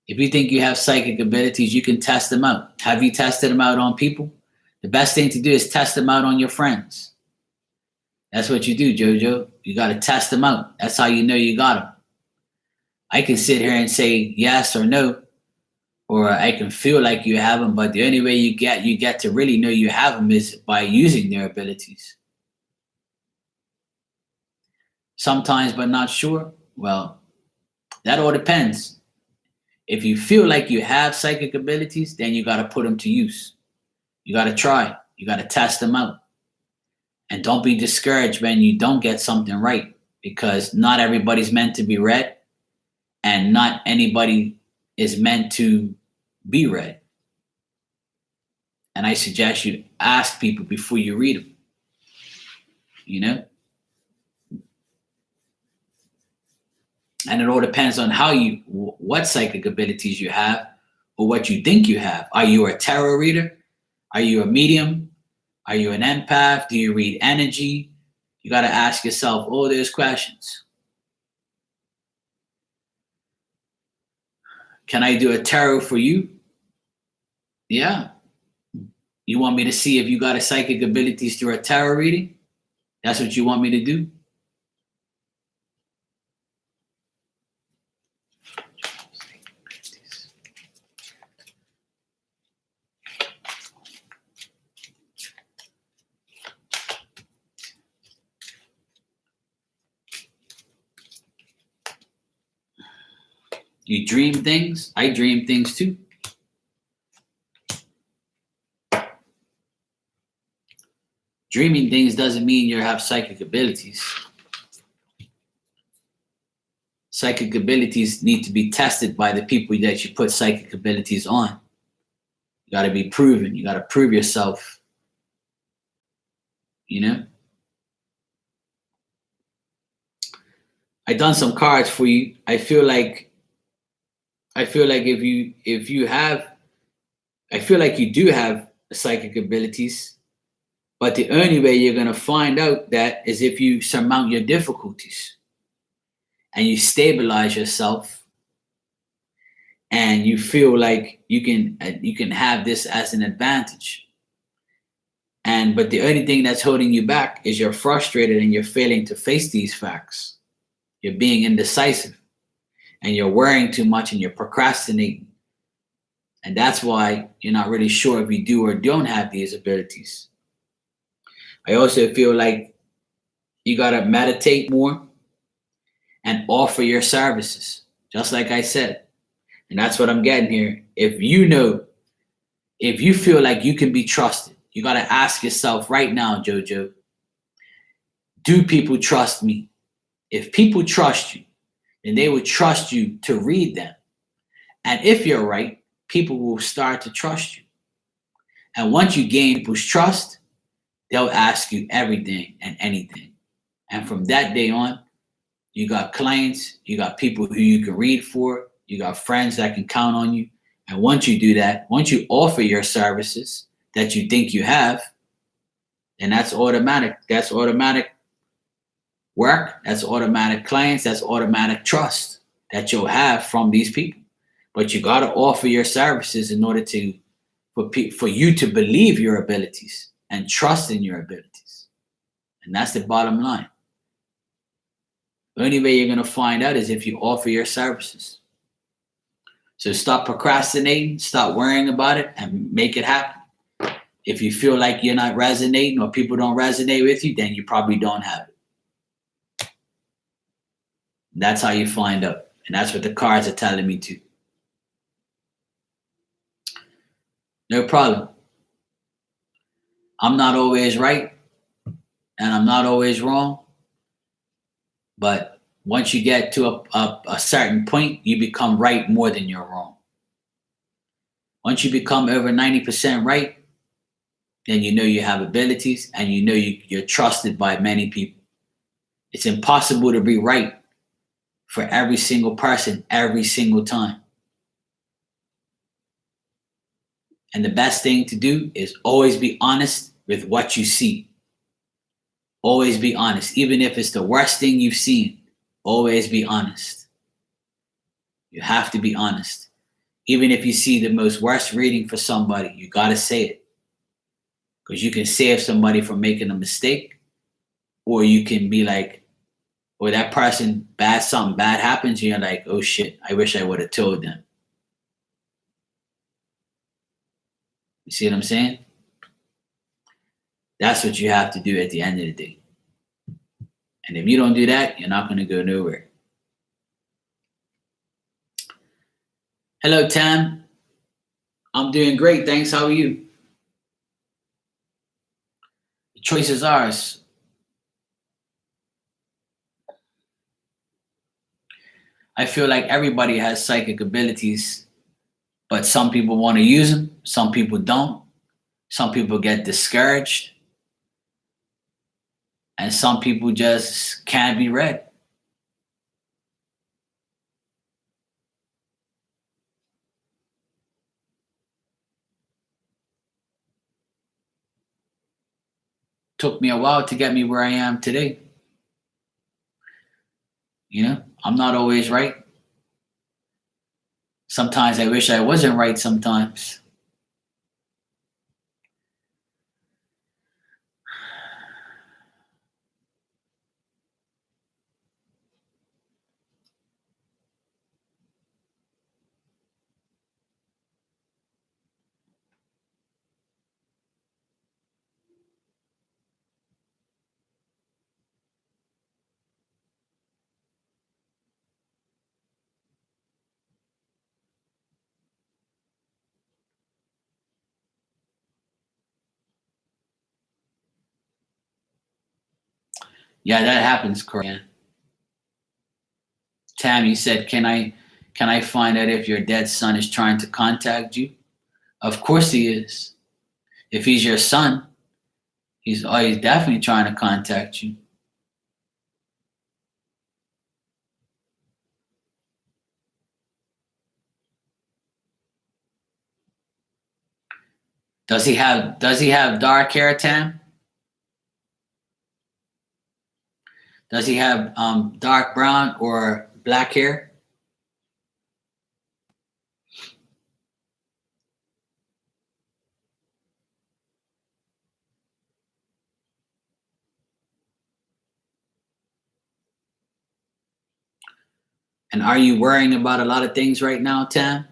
If you think you have psychic abilities, you can test them out. Have you tested them out on people? The best thing to do is test them out on your friends. That's what you do, Jojo. You got to test them out. That's how you know you got them. I can sit here and say yes or no, or I can feel like you have them, but the only way you get to really know you have them is by using their abilities. Sometimes, but not sure. Well, that all depends. If you feel like you have psychic abilities, then you got to put them to use. You got to try. You got to test them out. And don't be discouraged when you don't get something right, because not everybody's meant to be read, and not anybody is meant to be read. And I suggest you ask people before you read them. You know? And it all depends on what psychic abilities you have, or what you think you have. Are you a tarot reader? Are you a medium? Are you an empath? Do you read energy? You got to ask yourself all those questions. Can I do a tarot for you? Yeah. You want me to see if you got a psychic abilities through a tarot reading? That's what you want me to do? You dream things? I dream things too. Dreaming things doesn't mean you have psychic abilities. Psychic abilities need to be tested by the people that you put psychic abilities on. You got to be proven. You got to prove yourself. You know? I done some cards for you. I feel like if you do have psychic abilities, but the only way you're going to find out that is if you surmount your difficulties and you stabilize yourself, and you feel like you can have this as an advantage. But the only thing that's holding you back is you're frustrated and you're failing to face these facts. You're being indecisive, and you're worrying too much, and you're procrastinating. And that's why you're not really sure if you do or don't have these abilities. I also feel like you got to meditate more and offer your services, just like I said. And that's what I'm getting here. If you feel like you can be trusted, you got to ask yourself right now, Jojo, do people trust me? If people trust you, then they will trust you to read them. And if you're right, people will start to trust you. And once you gain people's trust, they'll ask you everything and anything. And from that day on, you got clients, you got people who you can read for, you got friends that can count on you. And once you do that, once you offer your services that you think you have, then that's automatic. That's automatic work. That's automatic clients. That's automatic trust that you'll have from these people. But you got to offer your services in order for you to believe your abilities and trust in your abilities. And that's the bottom line. The only way you're going to find out is if you offer your services. So stop procrastinating, stop worrying about it, and make it happen. If you feel like you're not resonating or people don't resonate with you, then you probably don't have it. That's how you find out. And that's what the cards are telling me too. No problem. I'm not always right, and I'm not always wrong. But once you get to a certain point, you become right more than you're wrong. Once you become over 90% right, then you know you have abilities, and you know you're trusted by many people. It's impossible to be right for every single person every single time. And the best thing to do is always be honest with what you see. Always be honest, even if it's the worst thing you've seen. Always be honest. You have to be honest. Even if you see the most worst reading for somebody, you got to say it. Because you can save somebody from making a mistake, or you can be like, or that person, something bad happens, and you're like, oh shit, I wish I would have told them. You see what I'm saying? That's what you have to do at the end of the day. And if you don't do that, you're not going to go nowhere. Hello, Tam. I'm doing great, thanks. How are you? The choice is ours. I feel like everybody has psychic abilities, but some people want to use them, some people don't. Some people get discouraged, and some people just can't be read. Took me a while to get me where I am today. You know, I'm not always right. Sometimes I wish I wasn't right sometimes. Yeah, that happens, Korean. Tam, you said, can I find out if your dead son is trying to contact you? Of course he is. If he's your son, he's definitely trying to contact you. Does he have dark hair, Tam? Does he have dark brown or black hair? And are you worrying about a lot of things right now, Tam?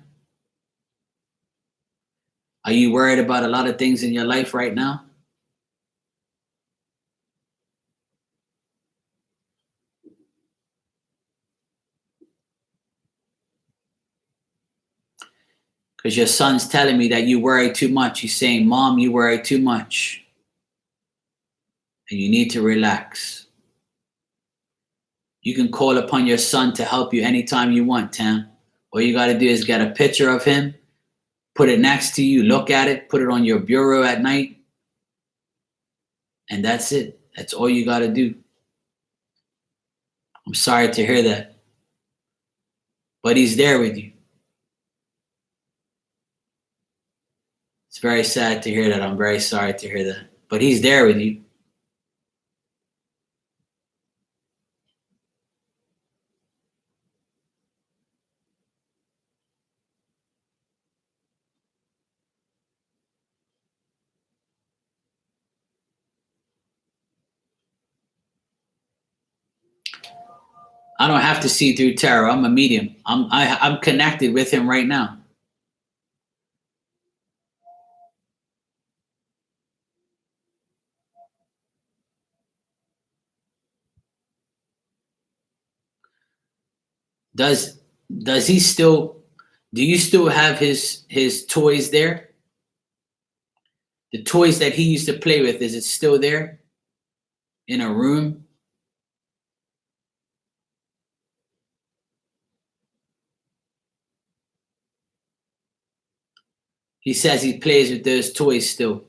Are you worried about a lot of things in your life right now? Because your son's telling me that you worry too much. He's saying, Mom, you worry too much. And you need to relax. You can call upon your son to help you anytime you want, Tam. All you got to do is get a picture of him, put it next to you, look at it, put it on your bureau at night, and that's it. That's all you got to do. I'm sorry to hear that, but he's there with you. It's very sad to hear that. I'm very sorry to hear that, but he's there with you. I don't have to see through tarot. I'm a medium. I'm connected with him right now. Does does he still? Do you still have his toys there? The toys that he used to play with, is it still there in a room? He says he plays with those toys still.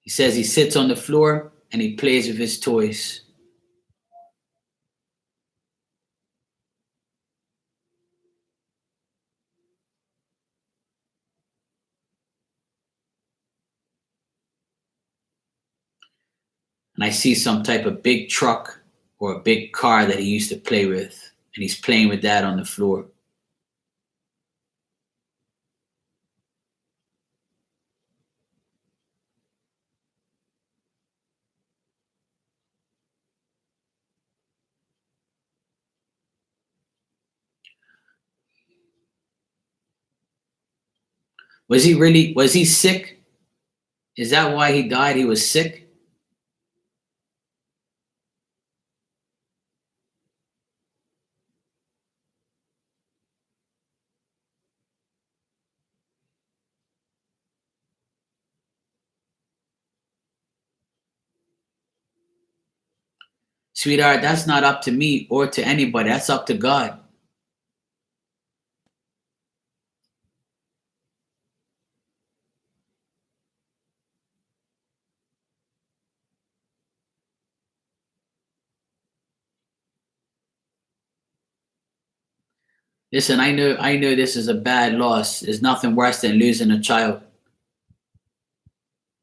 He says he sits on the floor and he plays with his toys. and I see some type of big truck or a big car that he used to play with, and he's playing with that on the floor. Was he sick? Is that why he died? He was sick? Sweetheart, that's not up to me or to anybody. That's up to God. Listen, I know this is a bad loss. There's nothing worse than losing a child.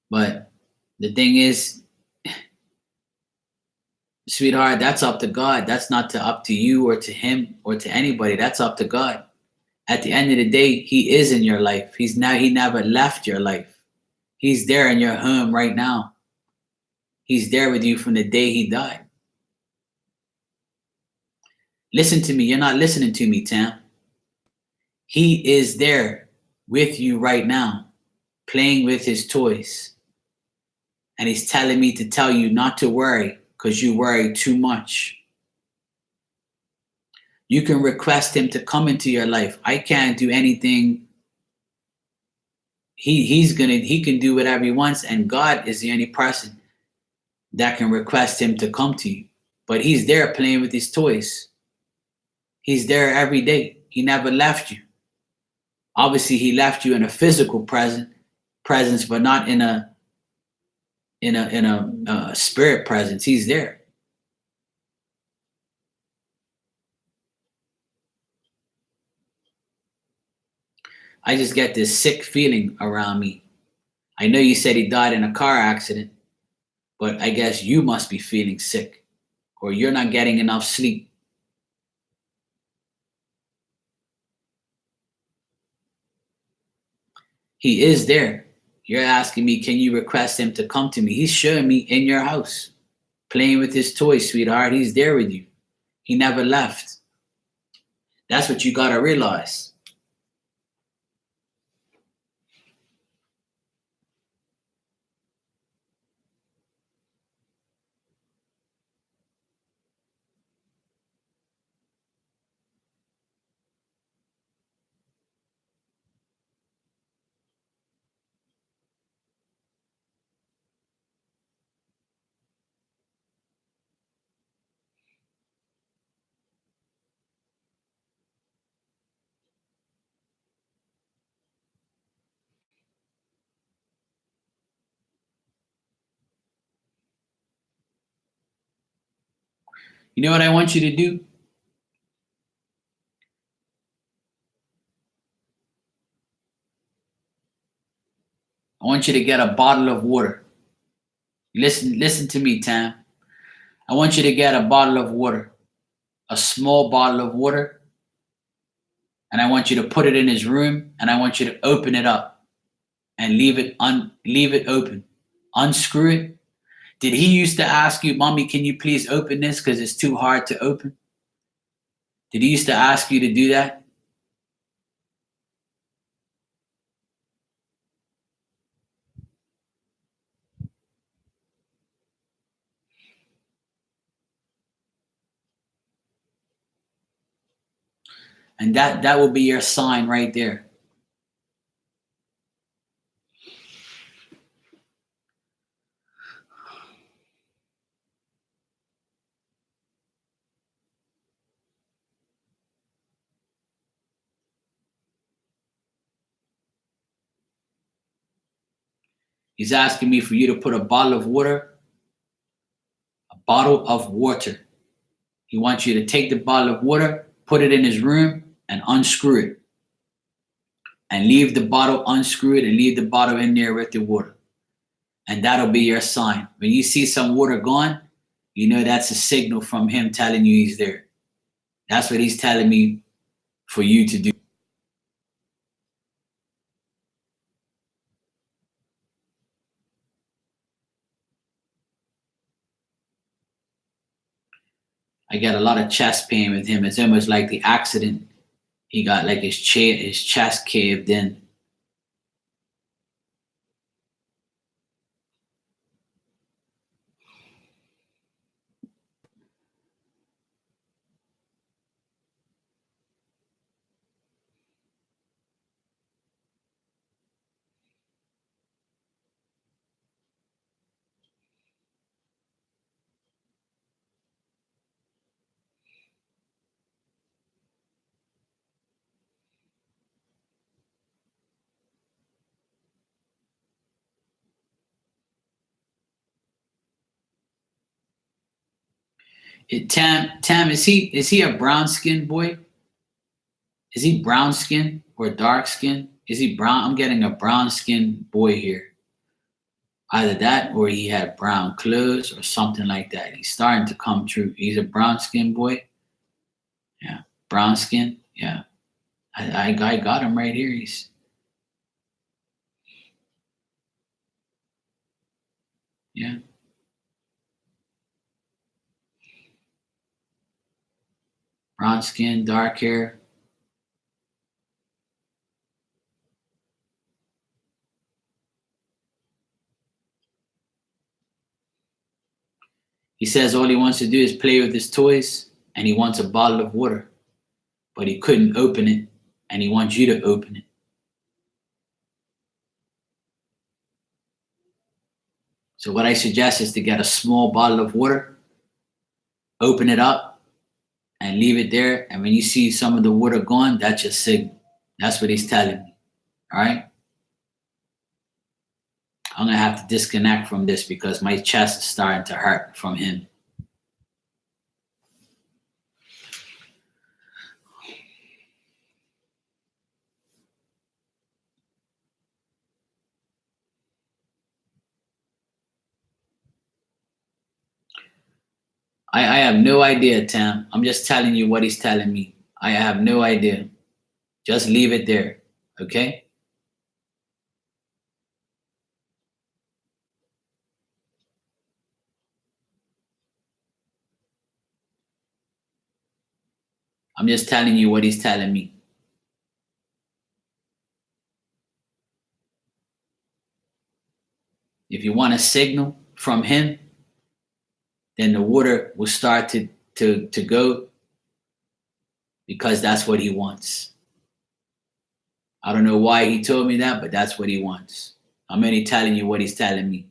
But the thing is, sweetheart, that's up to God. That's not up to you or to him or to anybody. That's up to God. At the end of the day, he is in your life. He never left your life. He's there in your home right now. He's there with you from the day he died. Listen to me. You're not listening to me, Tam. He is there with you right now, playing with his toys. And he's telling me to tell you not to worry because you worry too much. You can request him to come into your life. I can't do anything. He can do whatever he wants, and God is the only person that can request him to come to you. But he's there playing with his toys. He's there every day. He never left you. Obviously, he left you in a physical presence, but not in a spirit presence. He's there. I just get this sick feeling around me. I know you said he died in a car accident, but I guess you must be feeling sick, or you're not getting enough sleep. He is there. You're asking me, can you request him to come to me? He's showing me in your house, playing with his toys, sweetheart. He's there with you. He never left. That's what you got to realize. You know what I want you to do? I want you to get a bottle of water. Listen to me, Tam. I want you to get a bottle of water, a small bottle of water, and I want you to put it in his room, and I want you to open it up and leave it open. Unscrew it. Did he used to ask you, Mommy, can you please open this because it's too hard to open? Did he used to ask you to do that? And that will be your sign right there. He's asking me for you to put a bottle of water. He wants you to take the bottle of water, put it in his room, and unscrew it. And leave the bottle unscrewed and leave the bottle in there with the water. And that'll be your sign. When you see some water gone, you know that's a signal from him telling you he's there. That's what he's telling me for you to do. I get a lot of chest pain with him. It's almost like the accident. He got like his chest caved in. Tam, is he a brown skinned boy? Is he brown skin or dark skin? Is he brown? I'm getting a brown skinned boy here. Either that or he had brown clothes or something like that. He's starting to come true. He's a brown skinned boy. Yeah. Brown skin. Yeah. I got him right here. He's yeah. Brown skin, dark hair. He says all he wants to do is play with his toys and he wants a bottle of water, but he couldn't open it and he wants you to open it. So what I suggest is to get a small bottle of water, open it up, and leave it there. And when you see some of the water gone, that's your signal. That's what he's telling me. All right. I'm gonna have to disconnect from this because my chest is starting to hurt from him. I have no idea, Tam. I'm just telling you what he's telling me. I have no idea. Just leave it there. Okay? I'm just telling you what he's telling me. If you want a signal from him, then the water will start to go because that's what he wants. I don't know why he told me that, but that's what he wants. I'm only telling you what he's telling me.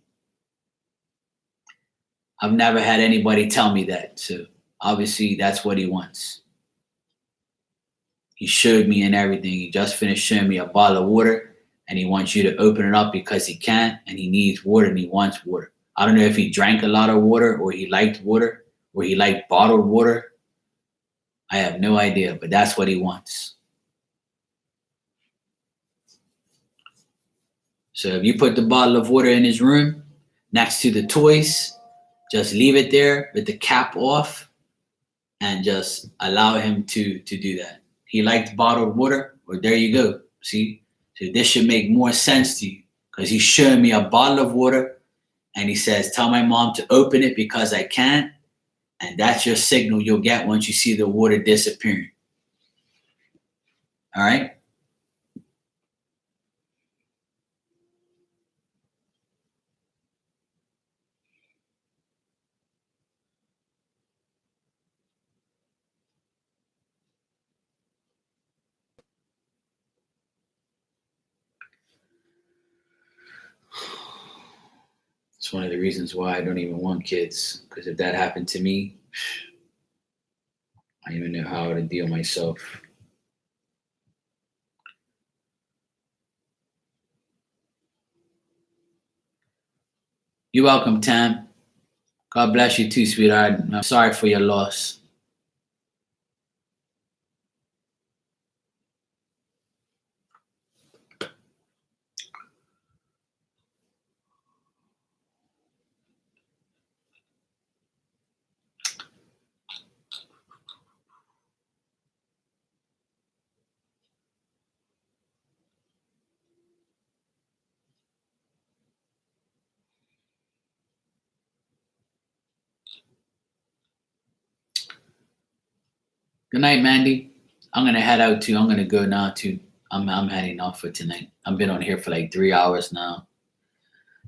I've never had anybody tell me that, so obviously that's what he wants. He showed me and everything. He just finished showing me a bottle of water and he wants you to open it up because he can't and he needs water and he wants water. I don't know if he drank a lot of water or he liked water or he liked bottled water. I have no idea, but that's what he wants. So if you put the bottle of water in his room next to the toys, just leave it there with the cap off and just allow him to do that. He liked bottled water, well, there you go. See? So this should make more sense to you because he's showing me a bottle of water and he says, tell my mom to open it because I can't. And that's your signal you'll get once you see the water disappearing. All right? It's one of the reasons why I don't even want kids. Because if that happened to me, I don't even know how to deal myself. You're welcome, Tam. God bless you too, sweetheart. I'm sorry for your loss. Good night, Mandy. I'm gonna head out too. I'm gonna go now too. I'm heading off for tonight. I've been on here for like 3 hours now.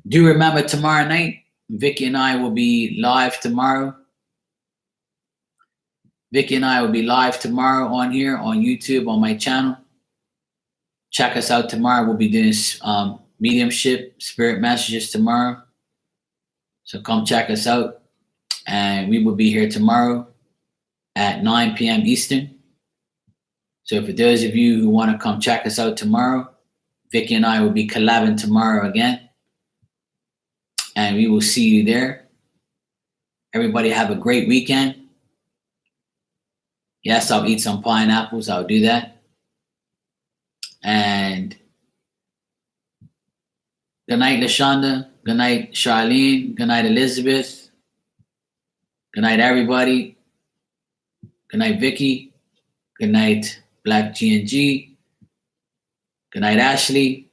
Do remember tomorrow night, Vicky and I will be live tomorrow. Vicky and I will be live tomorrow on here on YouTube on my channel. Check us out tomorrow. We'll be doing mediumship, spirit messages tomorrow. So come check us out. And we will be here tomorrow at 9 p.m. Eastern. So for those of you who want to come check us out tomorrow, Vicky and I will be collabing tomorrow again. And we will see you there. Everybody have a great weekend. Yes, I'll eat some pineapples. I'll do that. And good night, LaShonda. Good night, Charlene. Good night, Elizabeth. Good night, everybody. Good night, Vicky. Good night, Black G&G. Good night, Ashley.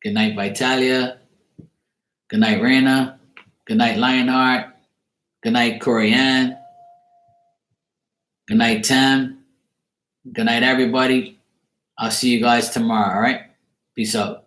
Good night, Vitalia. Good night, Raina. Good night, Lionheart. Good night, Corianne. Good night, Tim. Good night, everybody. I'll see you guys tomorrow, all right? Peace out.